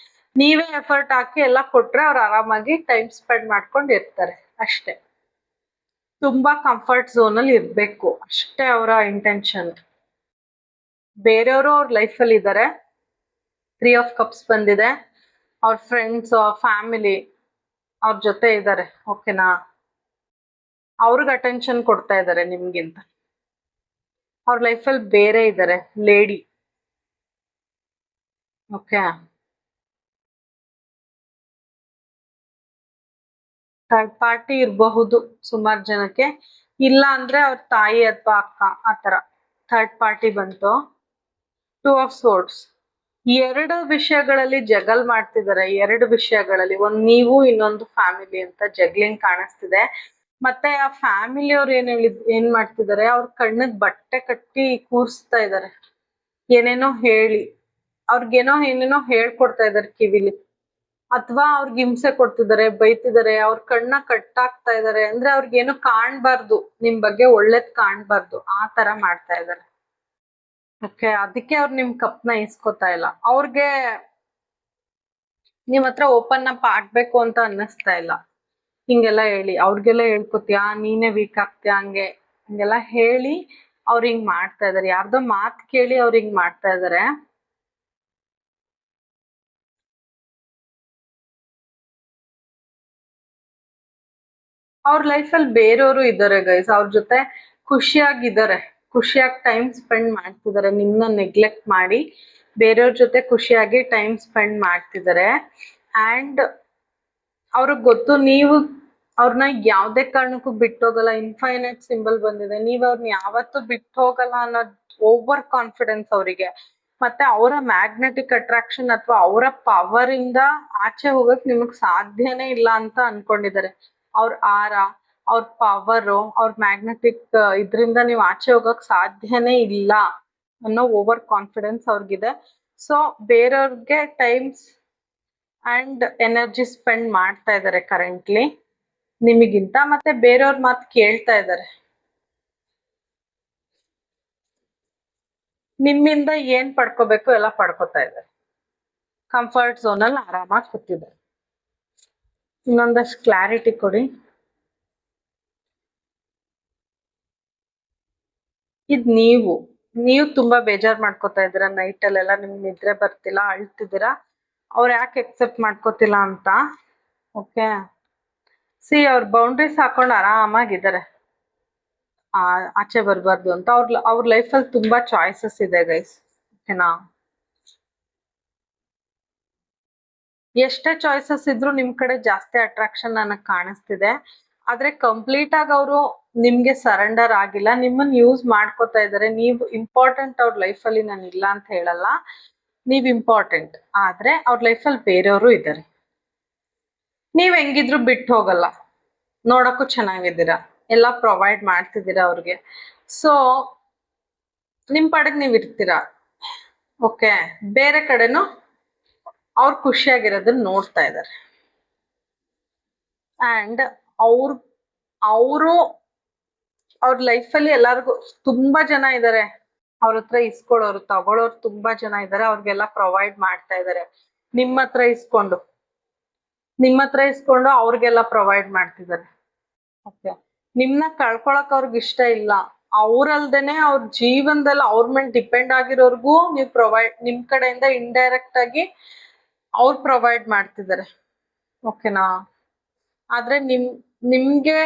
ನೀವೇ ಎಫರ್ಟ್ ಹಾಕಿ ಎಲ್ಲ ಕೊಟ್ರೆ ಅವ್ರು ಆರಾಮಾಗಿ ಟೈಮ್ ಸ್ಪೆಂಡ್ ಮಾಡ್ಕೊಂಡು ಇರ್ತಾರೆ ಅಷ್ಟೇ. ತುಂಬಾ ಕಂಫರ್ಟ್ ಝೋನ್ ಅಲ್ಲಿ ಇರ್ಬೇಕು ಅಷ್ಟೇ ಅವರ ಇಂಟೆನ್ಷನ್. ಬೇರೆಯವರು ಅವ್ರ ಲೈಫ್ ಅಲ್ಲಿ ಇದ್ದಾರೆ. 3 of Cups ಬಂದಿದೆ. ಅವ್ರ ಫ್ರೆಂಡ್ಸ್, ಫ್ಯಾಮಿಲಿ ಅವ್ರ ಜೊತೆ ಇದ್ದಾರೆ. ಓಕೆನಾ? ಅವ್ರಿಗೆ ಅಟೆನ್ಷನ್ ಕೊಡ್ತಾ ಇದ್ದಾರೆ ನಿಮ್ಗಿಂತ. ಅವ್ರ ಲೈಫಲ್ಲಿ ಬೇರೆ ಇದ್ದಾರೆ ಲೇಡಿ. ಓಕೆ? ಥರ್ಡ್ ಪಾರ್ಟಿ ಇರಬಹುದು ಸುಮಾರು ಜನಕ್ಕೆ, ಇಲ್ಲ ಅಂದ್ರೆ ಅವ್ರ ತಾಯಿ ಅಥವಾ ಅಕ್ಕ, ಆತರ ಥರ್ಡ್ ಪಾರ್ಟಿ ಬಂತು. 2 of Swords, 2 ವಿಷಯಗಳಲ್ಲಿ ಜಗಲ್ ಮಾಡ್ತಿದ್ದಾರೆ. 2 ವಿಷಯಗಳಲ್ಲಿ, ಒಂದ್ ನೀವು, ಇನ್ನೊಂದು ಫ್ಯಾಮಿಲಿ ಅಂತ ಜಗ್ಲಿಂಗ್ ಕಾಣಿಸ್ತಿದೆ. ಮತ್ತೆ ಆ ಫ್ಯಾಮಿಲಿ ಅವ್ರು ಏನ್ ಮಾಡ್ತಿದ್ದಾರೆ, ಅವ್ರ ಕಣ್ಣಿಗೆ ಬಟ್ಟೆ ಕಟ್ಟಿ ಕೂರಿಸ್ತಾ ಇದ್ದಾರೆ, ಏನೇನೋ ಹೇಳಿ. ಏನೇನೋ ಹೇಳ್ಕೊಡ್ತಾ ಇದಾರೆ ಕಿವಿಲಿ, ಅಥವಾ ಅವ್ರಿಗೆ ಹಿಂಸೆ ಕೊಡ್ತಿದ್ದಾರೆ, ಬೈತಿದ್ದಾರೆ, ಅವ್ರ ಕಣ್ಣ ಕಟ್ಟಾಕ್ತಾ ಇದಾರೆ. ಅಂದ್ರೆ ಅವ್ರಿಗೇನು ಕಾಣ್ಬಾರ್ದು, ನಿಮ್ ಬಗ್ಗೆ ಒಳ್ಳೇದ್ ಕಾಣ್ಬಾರ್ದು, ಆ ತರ ಮಾಡ್ತಾ ಇದಾರೆ. ಓಕೆ? ಅದಕ್ಕೆ ಅವ್ರು ನಿಮ್ ಕಪ್ನ ಇಸ್ಕೊತಾ ಇಲ್ಲ. ಅವ್ರಿಗೆ ನಿಮ್ ಹತ್ರ ಓಪನ್ ಅಪ್ ಆಗ್ಬೇಕು ಅಂತ ಅನ್ನಿಸ್ತಾ ಇಲ್ಲ. ಹಿಂಗೆಲ್ಲ ಹೇಳಿ ಅವ್ರಿಗೆಲ್ಲ ಹೇಳ್ಕೊತೀಯಾ, ನೀನೇ ವೀಕ್ ಆಗ್ತೀಯಾ, ಹಂಗೆಲ್ಲ ಹೇಳಿ ಅವ್ರು ಹಿಂಗ್ ಮಾಡ್ತಾ ಇದಾರೆ. ಯಾರ್ದೋ ಮಾತ್ ಕೇಳಿ ಅವ್ರು ಹಿಂಗ್ ಮಾಡ್ತಾ ಇದಾರೆ. ಅವ್ರ ಲೈಫಲ್ಲಿ ಬೇರೆಯವರು ಇದ್ದಾರೆ ಗೈಸ್, ಅವ್ರ ಜೊತೆ ಖುಷಿಯಾಗಿದ್ದಾರೆ, ಖುಷಿಯಾಗಿ ಟೈಮ್ ಸ್ಪೆಂಡ್ ಮಾಡ್ತಿದ್ದಾರೆ, ನಿಮ್ಮನ್ನ ನೆಗ್ಲೆಕ್ಟ್ ಮಾಡಿ ಬೇರೆಯವ್ರ ಜೊತೆ ಖುಷಿಯಾಗಿ ಟೈಮ್ ಸ್ಪೆಂಡ್ ಮಾಡ್ತಿದ್ದಾರೆ. ಆ್ಯಂಡ್ ಅವ್ರಿಗೆ ಗೊತ್ತು ನೀವು ಅವ್ರನ್ನ ಯಾವುದೇ ಕಾರಣಕ್ಕೂ ಬಿಟ್ಟೋಗಲ್ಲ. ಇನ್ಫೈನೈಟ್ ಸಿಂಬಲ್ ಬಂದಿದೆ, ನೀವು ಅವ್ರನ್ನ ಯಾವತ್ತೂ ಬಿಟ್ಟು ಹೋಗಲ್ಲ ಅನ್ನೋದು ಓವರ್ ಕಾನ್ಫಿಡೆನ್ಸ್ ಅವರಿಗೆ. ಮತ್ತೆ ಅವರ ಮ್ಯಾಗ್ನೆಟಿಕ್ ಅಟ್ರಾಕ್ಷನ್ ಅಥವಾ ಅವರ ಪವರ್ ಇಂದ ಆಚೆ ಹೋಗಕ್ ನಿಮಗ್ ಸಾಧ್ಯನೇ ಇಲ್ಲ ಅಂತ ಅನ್ಕೊಂಡಿದ್ದಾರೆ. ಅವ್ರ ಆರ, ಅವ್ರ ಪವರು, ಅವ್ರ ಮ್ಯಾಗ್ನೆಟಿಕ್ ಇದ್ರಿಂದ ನೀವು ಆಚೆ ಹೋಗಕ್ ಸಾಧ್ಯನೇ ಇಲ್ಲ ಅನ್ನೋ ಓವರ್ ಕಾನ್ಫಿಡೆನ್ಸ್ ಅವ್ರಿಗಿದೆ. ಸೊ ಬೇರೆಯವ್ರಿಗೆ ಟೈಮ್ಸ್ ಅಂಡ್ ಎನರ್ಜಿ ಸ್ಪೆಂಡ್ ಮಾಡ್ತಾ ಇದ್ದಾರೆ ಕರೆಂಟ್ಲಿ ನಿಮಗಿಂತ. ಮತ್ತೆ ಬೇರೆಯವ್ರ ಮಾತು ಕೇಳ್ತಾ ಇದ್ದಾರೆ. ನಿಮ್ಮಿಂದ ಏನ್ ಪಡ್ಕೋಬೇಕು ಎಲ್ಲ ಪಡ್ಕೋತಾ ಇದ್ದಾರೆ. ಕಂಫರ್ಟ್ ಝೋನ್ ಅಲ್ಲಿ ಆರಾಮಾಗಿ ಕೂತಿದ್ದಾರೆ. ಇನ್ನೊಂದಷ್ಟು ಕ್ಲಾರಿಟಿ ಕೊಡಿ. ಇದ್ ನೀವು ತುಂಬಾ ಬೇಜಾರ್ ಮಾಡ್ಕೋತಾ ಇದ್ದೀರಾ. ನೈಟ್ ಅಲ್ಲೆಲ್ಲ ನಿಮ್ಗೆ ನಿದ್ರೆ ಬರ್ತಿಲ್ಲ, ಅಳ್ತಿದ್ದೀರಾ. ಅವ್ರು ಯಾಕೆ ಎಕ್ಸೆಪ್ಟ್ ಮಾಡ್ಕೋತಿಲ್ಲ ಅಂತ. ಓಕೆ, ಅವ್ರ ಬೌಂಡ್ರೀಸ್ ಹಾಕೊಂಡು ಆರಾಮಾಗಿದ್ದಾರೆ, ಆಚೆ ಬರ್ಬಾರ್ದು ಅಂತ. ಅವ್ರ ಲೈಫಲ್ಲಿ ತುಂಬಾ ಚಾಯ್ಸಸ್ ಇದೆ ಗೈಸ್. ಓಕೆನಾ, ಎಷ್ಟೇ ಚಾಯ್ಸಸ್ ಇದ್ರು ನಿಮ್ ಕಡೆ ಜಾಸ್ತಿ ಅಟ್ರಾಕ್ಷನ್ ನನಗ್ ಕಾಣಿಸ್ತಿದೆ. ಆದ್ರೆ ಕಂಪ್ಲೀಟ್ ಆಗಿ ಅವರು ನಿಮ್ಗೆ ಸರೆಂಡರ್ ಆಗಿಲ್ಲ, ನಿಮ್ಮನ್ನ ಯೂಸ್ ಮಾಡ್ಕೋತಾ ಇದ್ದಾರೆ. ನೀವು ಇಂಪಾರ್ಟೆಂಟ್ ಅವ್ರ ಲೈಫಲ್ಲಿ, ನಾನು ಇಲ್ಲ ಅಂತ ಹೇಳಲ್ಲ, ನೀವ್ ಇಂಪಾರ್ಟೆಂಟ್. ಆದ್ರೆ ಅವ್ರ ಲೈಫಲ್ಲಿ ಬೇರೆಯವರು ಇದ್ದಾರೆ. ನೀವ್ ಹೆಂಗಿದ್ರು ಬಿಟ್ಟು ಹೋಗಲ್ಲ, ನೋಡಕ್ಕೂ ಚೆನ್ನಾಗಿದ್ದೀರಾ, ಎಲ್ಲ ಪ್ರೊವೈಡ್ ಮಾಡ್ತಿದ್ದೀರಾ ಅವ್ರಿಗೆ. ಸೊ ನಿಮ್ ಪಾಡಿಗೆ ನೀವ್ ಇರ್ತೀರಾ. ಓಕೆ, ಬೇರೆ ಕಡೆನೂ ಅವ್ರು ಖುಷಿಯಾಗಿರೋದನ್ನ ನೋಡ್ತಾ ಇದ್ದಾರೆ. ಅಂಡ್ ಅವರು ಅವ್ರ ಲೈಫಲ್ಲಿ ಎಲ್ಲರಿಗೂ ತುಂಬಾ ಜನ ಇದ್ದಾರೆ, ಅವ್ರ ಹತ್ರ ಇಸ್ಕೊಳ್ಳೋರು ತಗೊಳ್ಳೋರು ತುಂಬಾ ಜನ ಇದ್ದಾರೆ. ಅವ್ರಿಗೆಲ್ಲ ಪ್ರೊವೈಡ್ ಮಾಡ್ತಾ ಇದ್ದಾರೆ. ನಿಮ್ಮ ಹತ್ರ ಇಸ್ಕೊಂಡು ಅವ್ರಿಗೆಲ್ಲ ಪ್ರೊವೈಡ್ ಮಾಡ್ತಿದ್ದಾರೆ. ಓಕೆ, ನಿಮ್ನ ಕಳ್ಕೊಳಕ್ ಅವ್ರಿಗೆ ಇಷ್ಟ ಇಲ್ಲ. ಅವ್ರಲ್ದೇನೆ ಅವ್ರ ಜೀವನದಲ್ಲಿ ಅವ್ರ ಮೇಲೆ ಡಿಪೆಂಡ್ ಆಗಿರೋರ್ಗೂ ನೀವು ನಿಮ್ ಕಡೆಯಿಂದ ಇಂಡೈರೆಕ್ಟ್ ಆಗಿ ಅವ್ರು ಪ್ರೊವೈಡ್ ಮಾಡ್ತಿದ್ದಾರೆ. ಓಕೆನಾ, ಆದ್ರೆ ನಿಮ್ಗೆ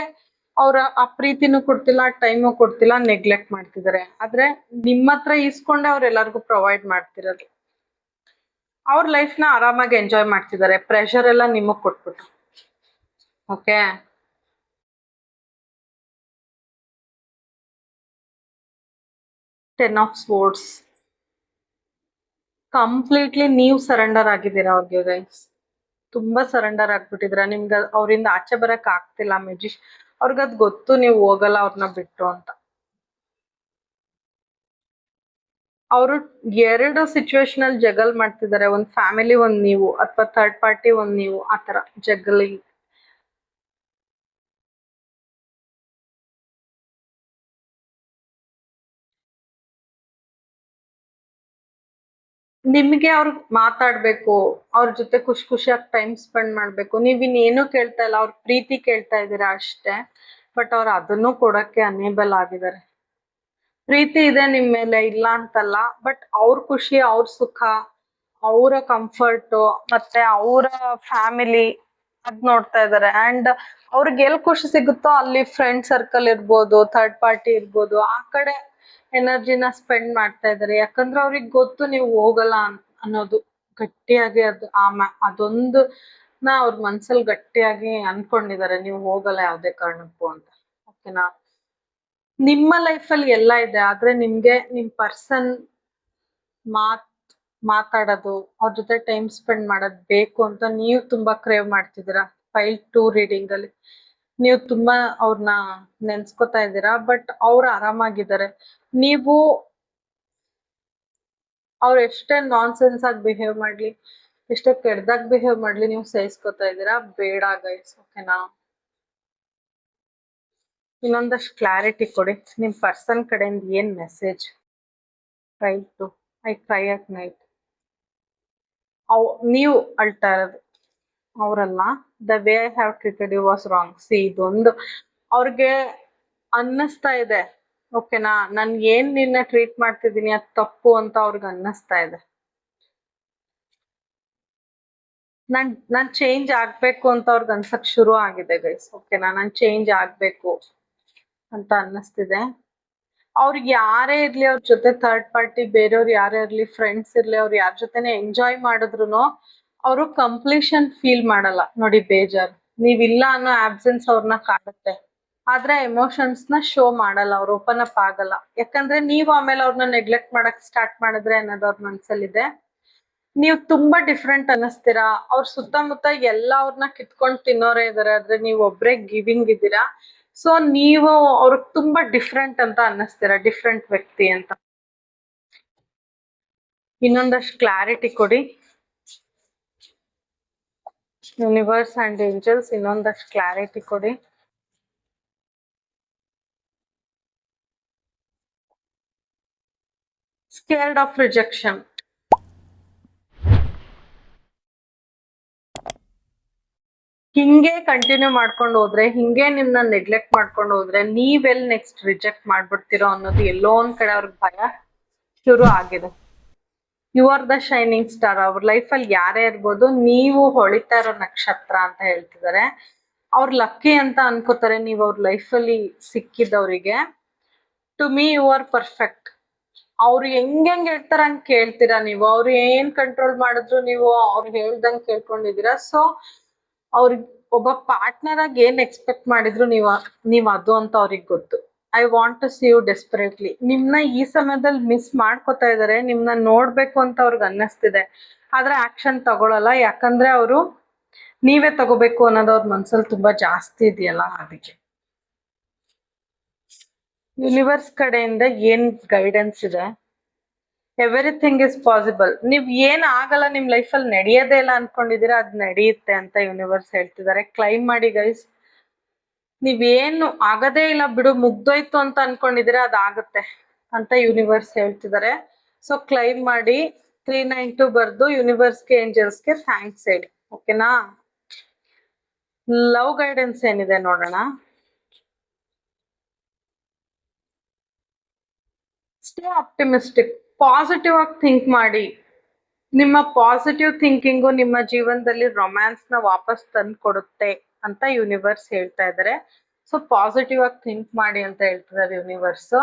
ಅವ್ರ ಆ ಪ್ರೀತಿನೂ ಕೊಡ್ತಿಲ್ಲ, ಟೈಮು ಕೊಡ್ತಿಲ್ಲ, ನೆಗ್ಲೆಕ್ಟ್ ಮಾಡ್ತಿದ್ದಾರೆ. ಆದ್ರೆ ನಿಮ್ಮ ಹತ್ರ ಇಸ್ಕೊಂಡೆ ಅವ್ರೆಲ್ಲರಿಗೂ ಪ್ರೊವೈಡ್ ಮಾಡ್ತಿರೋದು. ಅವ್ರ ಲೈಫ್ನ ಆರಾಮಾಗಿ ಎಂಜಾಯ್ ಮಾಡ್ತಿದ್ದಾರೆ, ಪ್ರೆಷರ್ ಎಲ್ಲ ನಿಮಗ್ ಕೊಟ್ಬಿಟ್ಟು. Okay, ten of swords. Completely ನೀವು ಸರೆಂಡರ್ ಆಗಿದ್ದೀರಾ ಅವ್ರಿಗೆ ಗೈಸ್. ತುಂಬಾ ಸರೆಂಡರ್ ಆಗ್ಬಿಟ್ಟಿದ್ರ. ನಿಮ್ಗೆ ಅವ್ರಿಂದ ಆಚೆ ಬರಕ್ ಆಗ್ತಿಲ್ಲ. ಅವ್ರಿಗದ್ ಗೊತ್ತು ನೀವು ಹೋಗಲ್ಲ ಅವ್ರನ್ನ ಬಿಟ್ಟು ಅಂತ. ಅವರು 2 ಸಿಚುವೇಶನ್ ಅಲ್ಲಿ ಜಗಲ್ ಮಾಡ್ತಿದ್ದಾರೆ. ಒಂದ್ ಫ್ಯಾಮಿಲಿ, ಒಂದ್ ನೀವು, ಅಥವಾ ಥರ್ಡ್ ಪಾರ್ಟಿ, ಒಂದ್ ನೀವು, ಆತರ ಜಗಲಿ. ನಿಮ್ಗೆ ಅವ್ರ ಮಾತಾಡ್ಬೇಕು, ಅವ್ರ ಜೊತೆ ಖುಷಿಯಾಗಿ ಟೈಮ್ ಸ್ಪೆಂಡ್ ಮಾಡ್ಬೇಕು. ನೀವ್ ಇನ್ನೇನು ಕೇಳ್ತಾ ಇಲ್ಲ, ಅವ್ರ ಪ್ರೀತಿ ಕೇಳ್ತಾ ಇದ್ದೀರಾ ಅಷ್ಟೇ. ಬಟ್ ಅವ್ರು ಅದನ್ನು ಕೊಡಕ್ಕೆ ಅನೇಬಲ್ ಆಗಿದ್ದಾರೆ. ಪ್ರೀತಿ ಇದೆ ನಿಮ್ ಮೇಲೆ, ಇಲ್ಲ ಅಂತಲ್ಲ. ಬಟ್ ಅವ್ರ ಖುಷಿ, ಅವ್ರ ಸುಖ, ಅವರ ಕಂಫರ್ಟ್, ಮತ್ತೆ ಅವರ ಫ್ಯಾಮಿಲಿ ಅದ್ ನೋಡ್ತಾ ಇದ್ದಾರೆ. ಅಂಡ್ ಅವ್ರಿಗೆ ಎಲ್ ಖುಷಿ ಸಿಗುತ್ತೋ ಅಲ್ಲಿ ಫ್ರೆಂಡ್ ಸರ್ಕಲ್ ಇರ್ಬೋದು, ಥರ್ಡ್ ಪಾರ್ಟಿ ಇರ್ಬೋದು, ಆ ಕಡೆ ಎನರ್ಜಿನ ಸ್ಪೆಂಡ್ ಮಾಡ್ತಾ ಇದ್ದಾರೆ. ಯಾಕಂದ್ರೆ ಅವ್ರಿಗೆ ಗೊತ್ತು ನೀವು ಹೋಗಲ್ಲ ಅನ್ನೋದು ಗಟ್ಟಿಯಾಗಿ. ಅದೊಂದು ಅವ್ರ ಮನ್ಸಲ್ಲಿ ಗಟ್ಟಿಯಾಗಿ ಅನ್ಕೊಂಡಿದ್ದಾರೆ, ನೀವು ಹೋಗಲ್ಲ ಯಾವ್ದೇ ಕಾರಣಕ್ಕೂ ಅಂತ. ಓಕೆನಾ, ನಿಮ್ಮ ಲೈಫಲ್ಲಿ ಎಲ್ಲ ಇದೆ, ಆದ್ರೆ ನಿಮ್ಗೆ ನಿಮ್ ಪರ್ಸನ್ ಮಾತಾಡೋದು, ಅವ್ರ ಜೊತೆ ಟೈಮ್ ಸ್ಪೆಂಡ್ ಮಾಡೋದು ಬೇಕು ಅಂತ ನೀವು ತುಂಬಾ ಕ್ರೇವ್ ಮಾಡ್ತಿದ್ದೀರಾ. ಫೈಲ್ 2 ರೀಡಿಂಗ್ ಅಲ್ಲಿ ನೀವು ತುಂಬಾ ಅವ್ರನ್ನ ನೆನ್ಸ್ಕೊತಾ ಇದ್ದೀರಾ. ಬಟ್ ಅವ್ರು ಆರಾಮಾಗಿದ್ದಾರೆ. ನೀವು ಅವ್ರು ಎಷ್ಟೇ ನಾನ್ ಸೆನ್ಸ್ ಆಗಿ ಬಿಹೇವ್ ಮಾಡ್ಲಿ, ಎಷ್ಟೇ ಕೆಡ್ದಾಗ ಬಿಹೇವ್ ಮಾಡ್ಲಿ, ನೀವು ಸಹಿಸ್ಕೊತಾ ಇದ್ದೀರಾ. ಬೇಡ ಗೈಸ್. ಓಕೆನಾ, ಇನ್ನೊಂದಷ್ಟು ಕ್ಲಾರಿಟಿ ಕೊಡಿ. ನಿಮ್ ಪರ್ಸನ್ ಕಡೆಯಿಂದ ಏನ್ message. Pile 2, I cry at night. ನೀವು ಅಳ್ತಾ ಇರೋದು ಅವರಲ್ಲ. The way I have treated you was wrong. ಇದೊಂದು ಅವ್ರಿಗೆ ಅನ್ನಿಸ್ತಾ ಇದೆ. ಓಕೆನಾ, ನನ್ ಏನ್ ನಿನ್ನ ಟ್ರೀಟ್ ಮಾಡ್ತಿದ್ದೀನಿ ಅದು ತಪ್ಪು ಅಂತ ಅವ್ರಿಗೆ ಅನ್ನಿಸ್ತಾ ಇದೆ. ನಾನ್ ಚೇಂಜ್ ಆಗ್ಬೇಕು ಅಂತ ಅವ್ರಿಗೆ ಅನ್ಸಕ್ ಶುರು ಆಗಿದೆ ಗೈಸ್. ಓಕೆನಾ, ನಾನ್ ಚೇಂಜ್ ಆಗ್ಬೇಕು ಅಂತ ಅನ್ನಿಸ್ತಿದೆ. ಅವ್ರು ಯಾರೇ ಇರ್ಲಿ, ಅವ್ರ ಜೊತೆ ಥರ್ಡ್ ಪಾರ್ಟಿ ಬೇರೆಯವ್ರು ಯಾರೇ ಇರ್ಲಿ, ಫ್ರೆಂಡ್ಸ್ ಇರ್ಲಿ, ಅವ್ರು ಯಾರ ಜೊತೆನೆ ಎಂಜಾಯ್ ಮಾಡಿದ್ರು ಅವರು ಕಂಪ್ಲೀಷನ್ ಫೀಲ್ ಮಾಡಲ್ಲ ನೋಡಿ. ಬೇಜಾರು ನೀವಿಲ್ಲ ಅನ್ನೋ ಆಬ್ಸೆನ್ಸ್ ಅವ್ರನ್ನ ಕಾಡುತ್ತೆ. ಆದ್ರೆ ಎಮೋಷನ್ಸ್ ನ ಶೋ ಮಾಡಲ್ಲ, ಅವ್ರು ಓಪನ್ ಅಪ್ ಆಗಲ್ಲ. ಯಾಕಂದ್ರೆ ನೀವು ಆಮೇಲೆ ಅವ್ರನ್ನ ನೆಗ್ಲೆಕ್ಟ್ ಮಾಡಕ್ ಸ್ಟಾರ್ಟ್ ಮಾಡಿದ್ರೆ ಅನ್ನೋದು ಅವ್ರ ಮನ್ಸಲ್ಲಿದೆ. ನೀವು ತುಂಬಾ ಡಿಫ್ರೆಂಟ್ ಅನ್ನಿಸ್ತೀರಾ. ಅವ್ರ ಸುತ್ತಮುತ್ತ ಎಲ್ಲ ಅವ್ರನ್ನ ಕಿತ್ಕೊಂಡ್ ತಿನ್ನೋರೇ ಇದಾರೆ, ಆದ್ರೆ ನೀವು ಒಬ್ರೇ ಗಿವಿಂಗ್ ಇದ್ದೀರಾ. ಸೊ ನೀವು ಅವ್ರಿಗೆ ತುಂಬಾ ಡಿಫ್ರೆಂಟ್ ಅಂತ ಅನ್ನಿಸ್ತೀರಾ, ಡಿಫ್ರೆಂಟ್ ವ್ಯಕ್ತಿ ಅಂತ. ಇನ್ನೊಂದಷ್ಟು ಕ್ಲಾರಿಟಿ ಕೊಡಿ ಯೂನಿವರ್ಸ್ ಅಂಡ್ ಏಂಜಲ್ಸ್, ಇನ್ನೊಂದಷ್ಟು ಕ್ಲಾರಿಟಿ ಕೊಡಿ. Scared of rejection. ಹಿಂಗೆ ಕಂಟಿನ್ಯೂ ಮಾಡ್ಕೊಂಡು ಹೋದ್ರೆ, ಹಿಂಗೆ ನಿಮ್ನ ನೆಗ್ಲೆಕ್ಟ್ ಮಾಡ್ಕೊಂಡು ಹೋದ್ರೆ ನೀವೆಲ್ ನೆಕ್ಸ್ಟ್ ರಿಜೆಕ್ಟ್ ಮಾಡ್ಬಿಡ್ತೀರೋ ಅನ್ನೋದು ಎಲ್ಲೋ ಒಂದ್ ಕಡೆ ಅವ್ರಿಗೆ ಭಯ ಶುರು ಆಗಿದೆ. You are the shining star. ಅವ್ರ ಲೈಫಲ್ಲಿ ಯಾರೇ ಇರ್ಬೋದು, ನೀವು ಹೊಳಿತಾ ಇರೋ ನಕ್ಷತ್ರ ಅಂತ ಹೇಳ್ತಿದ್ದಾರೆ. ಅವ್ರ ಲಕ್ಕಿ ಅಂತ ಅನ್ಕೋತಾರೆ ನೀವು ಅವ್ರ ಲೈಫಲ್ಲಿ ಸಿಕ್ಕಿದವರಿಗೆ. To me you are perfect. ಅವ್ರು ಹೆಂಗ್ ಹೇಳ್ತಾರ ಹಂಗ್ ಕೇಳ್ತೀರಾ ನೀವು. ಅವ್ರು ಏನ್ ಕಂಟ್ರೋಲ್ ಮಾಡಿದ್ರು ನೀವು ಅವ್ರು ಹೇಳ್ದಂಗ್ ಕೇಳ್ಕೊಂಡಿದೀರಾ. ಸೊ ಅವ್ರಿಗೆ ಒಬ್ಬ ಪಾರ್ಟ್ನರ್ ಆಗಿ ಏನ್ ಎಕ್ಸ್ಪೆಕ್ಟ್ ಮಾಡಿದ್ರು ನೀವ್ ಅದು ಅಂತ ಅವ್ರಿಗೆ ಗೊತ್ತು. I want to see you desperately. ನಿಮ್ನ ಈ ಸಮಯದಲ್ಲಿ ಮಿಸ್ ಮಾಡ್ಕೋತಾ ಇದಾರೆ, ನಿಮ್ನ ನೋಡ್ಬೇಕು ಅಂತ ಅವ್ರಿಗೆ ಅನ್ನಿಸ್ತಿದೆ, ಆದ್ರೆ ಆಕ್ಷನ್ ತಗೊಳಲ್ಲ. ಯಾಕಂದ್ರೆ ಅವರು ನೀವೇ ತಗೋಬೇಕು ಅನ್ನೋದು ಅವ್ರ ಮನ್ಸಲ್ಲಿ ತುಂಬಾ ಜಾಸ್ತಿ ಇದೆಯಲ್ಲ, ಅದಕ್ಕೆ. ಯೂನಿವರ್ಸ್ ಕಡೆಯಿಂದ ಏನ್ ಗೈಡೆನ್ಸ್ ಇದೆ? Everything is possible. ನೀವ್ ಏನ್ ಆಗಲ್ಲ, ನಿಮ್ ಲೈಫಲ್ಲಿ ನಡೆಯೋದೇ ಇಲ್ಲ ಅನ್ಕೊಂಡಿದೀರಾ, ಅದ್ ನಡೆಯುತ್ತೆ ಅಂತ ಯೂನಿವರ್ಸ್ ಹೇಳ್ತಿದ್ದಾರೆ. ಕ್ಲೈಮ್ ಮಾಡಿ ಗೈಸ್. ನೀವೇನು ಆಗದೇ ಇಲ್ಲ ಬಿಡು, ಮುಗ್ದೋಯ್ತು ಅಂತ ಅನ್ಕೊಂಡಿದೀರಾ, ಅದಾಗುತ್ತೆ ಅಂತ ಯೂನಿವರ್ಸ್ ಹೇಳ್ತಿದ್ದಾರೆ. ಸೊ ಕ್ಲೈಮ್ ಮಾಡಿ 392 ಬರ್ದು ಯೂನಿವರ್ಸ್ಗೆ ಏಂಜಲ್ಸ್ಗೆ ಥ್ಯಾಂಕ್ಸ್ ಹೇಳಿ, ಓಕೆನಾ? ಲವ್ ಗೈಡೆನ್ಸ್ ಏನಿದೆ ನೋಡೋಣ. Stay optimistic. ಪಾಸಿಟಿವ್ ಆಗಿ ಥಿಂಕ್ ಮಾಡಿ. ನಿಮ್ಮ ಪಾಸಿಟಿವ್ ಥಿಂಕಿಂಗು ನಿಮ್ಮ ಜೀವನದಲ್ಲಿ ರೊಮ್ಯಾನ್ಸ್ ನ ವಾಪಸ್ ತಂದು ಕೊಡುತ್ತೆ ಅಂತ ಯೂನಿವರ್ಸ್ ಹೇಳ್ತಾ ಇದ್ದಾರೆ. ಸೊ ಪಾಸಿಟಿವ್ ಆಗಿ ಥಿಂಕ್ ಮಾಡಿ ಅಂತ ಹೇಳ್ತಿದ್ದಾರೆ ಯೂನಿವರ್ಸ್.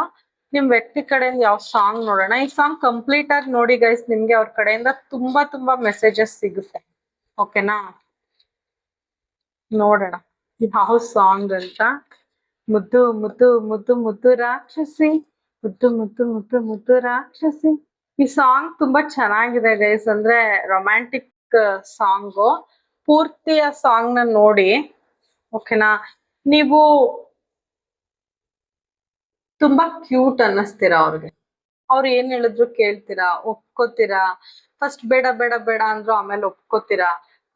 ನಿಮ್ ವ್ಯಕ್ತಿ ಕಡೆಯಿಂದ ಯಾವ ಸಾಂಗ್ ನೋಡೋಣ. ಈ ಸಾಂಗ್ ಕಂಪ್ಲೀಟ್ ಆಗಿ ನೋಡಿ ಗೈಸ್, ನಿಮ್ಗೆ ಅವ್ರ ಕಡೆಯಿಂದ ತುಂಬಾ ತುಂಬಾ ಮೆಸೇಜಸ್ ಸಿಗುತ್ತೆ, ಓಕೆನಾ? ನೋಡೋಣ ಯಾವ ಸಾಂಗ್ ಅಂತ. ಮುದ್ದು ಮುದ್ದು ಮುದ್ದು ಮುದ್ದು ರಾಕ್ಷಸಿ, ಮುದ್ದು ಮುದ್ದು ಮುದ್ದು ಮುದ್ದು ರಾಕ್ಷಸಿ. ಈ ಸಾಂಗ್ ತುಂಬಾ ಚೆನ್ನಾಗಿದೆ ಗೈಸ್. ಅಂದ್ರೆ ರೊಮ್ಯಾಂಟಿಕ್ ಸಾಂಗು. ಪೂರ್ತಿ ಆ ಸಾಂಗ್ ನ ನೋಡಿ, ಓಕೆನಾ? ನೀವು ತುಂಬಾ ಕ್ಯೂಟ್ ಅನ್ನಿಸ್ತೀರಾ ಅವ್ರಿಗೆ. ಅವ್ರು ಏನ್ ಹೇಳಿದ್ರು ಕೇಳ್ತೀರಾ, ಒಪ್ಕೋತೀರಾ. ಫಸ್ಟ್ ಬೇಡ ಬೇಡ ಬೇಡ ಅಂದ್ರು ಆಮೇಲೆ ಒಪ್ಕೋತೀರಾ.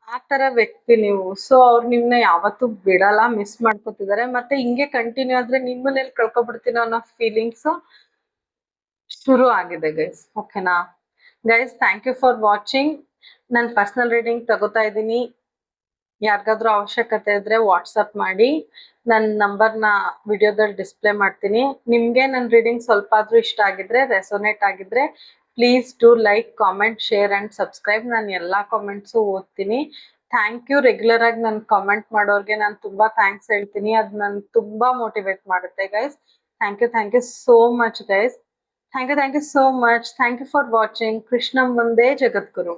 ಆ ತರ ವ್ಯಕ್ತಿ ನೀವು. ಸೊ ಅವ್ರು ನಿಮ್ನ ಯಾವತ್ತೂ ಬಿಡಲ್ಲ, ಮಿಸ್ ಮಾಡ್ಕೋತಿದ್ದಾರೆ. ಮತ್ತೆ ಹಿಂಗೆ ಕಂಟಿನ್ಯೂ ಆದ್ರೆ ನಿಮ್ಮನ್ನೆಲ್ಲಿ ಕಳ್ಕೊಬಿಡ್ತೀನೋ ಅನ್ನೋ ಫೀಲಿಂಗ್ಸ್ ಶುರು ಆಗಿದೆ ಗೈಸ್, ಓಕೆನಾ? Guys thank you for watching. ನಾನು ಪರ್ಸನಲ್ ರೀಡಿಂಗ್ ತಗೋತಾ ಇದ್ದೀನಿ. ಯಾರಿಗಾದ್ರೂ ಅವಶ್ಯಕತೆ ಇದ್ರೆ ವಾಟ್ಸಪ್ ಮಾಡಿ. ನನ್ನ ನಂಬರ್ನ ವಿಡಿಯೋದಲ್ಲಿ ಡಿಸ್ಪ್ಲೇ ಮಾಡ್ತೀನಿ. ನಿಮಗೆ ನನ್ನ ರೀಡಿಂಗ್ ಸ್ವಲ್ಪ ಆದ್ರೂ ಇಷ್ಟ ಆಗಿದ್ರೆ, ರೆಸೊನೇಟ್ ಆಗಿದ್ರೆ, please do like, comment, share and subscribe. ನಾನು ಎಲ್ಲ ಕಾಮೆಂಟ್ಸು ಓದ್ತೀನಿ. Thank you. ರೆಗ್ಯುಲರ್ ಆಗಿ ನಾನು ಕಾಮೆಂಟ್ ಮಾಡೋರಿಗೆ ನಾನು ತುಂಬಾ ಥ್ಯಾಂಕ್ಸ್ ಹೇಳ್ತೀನಿ. ಅದು ನನ್ ತುಂಬಾ ಮೋಟಿವೇಟ್ ಮಾಡುತ್ತೆ guys. Thank you so much guys. Thank you so much. Thank you for watching. Krishna ಮುಂದೆ ಜಗದ್ಗುರು.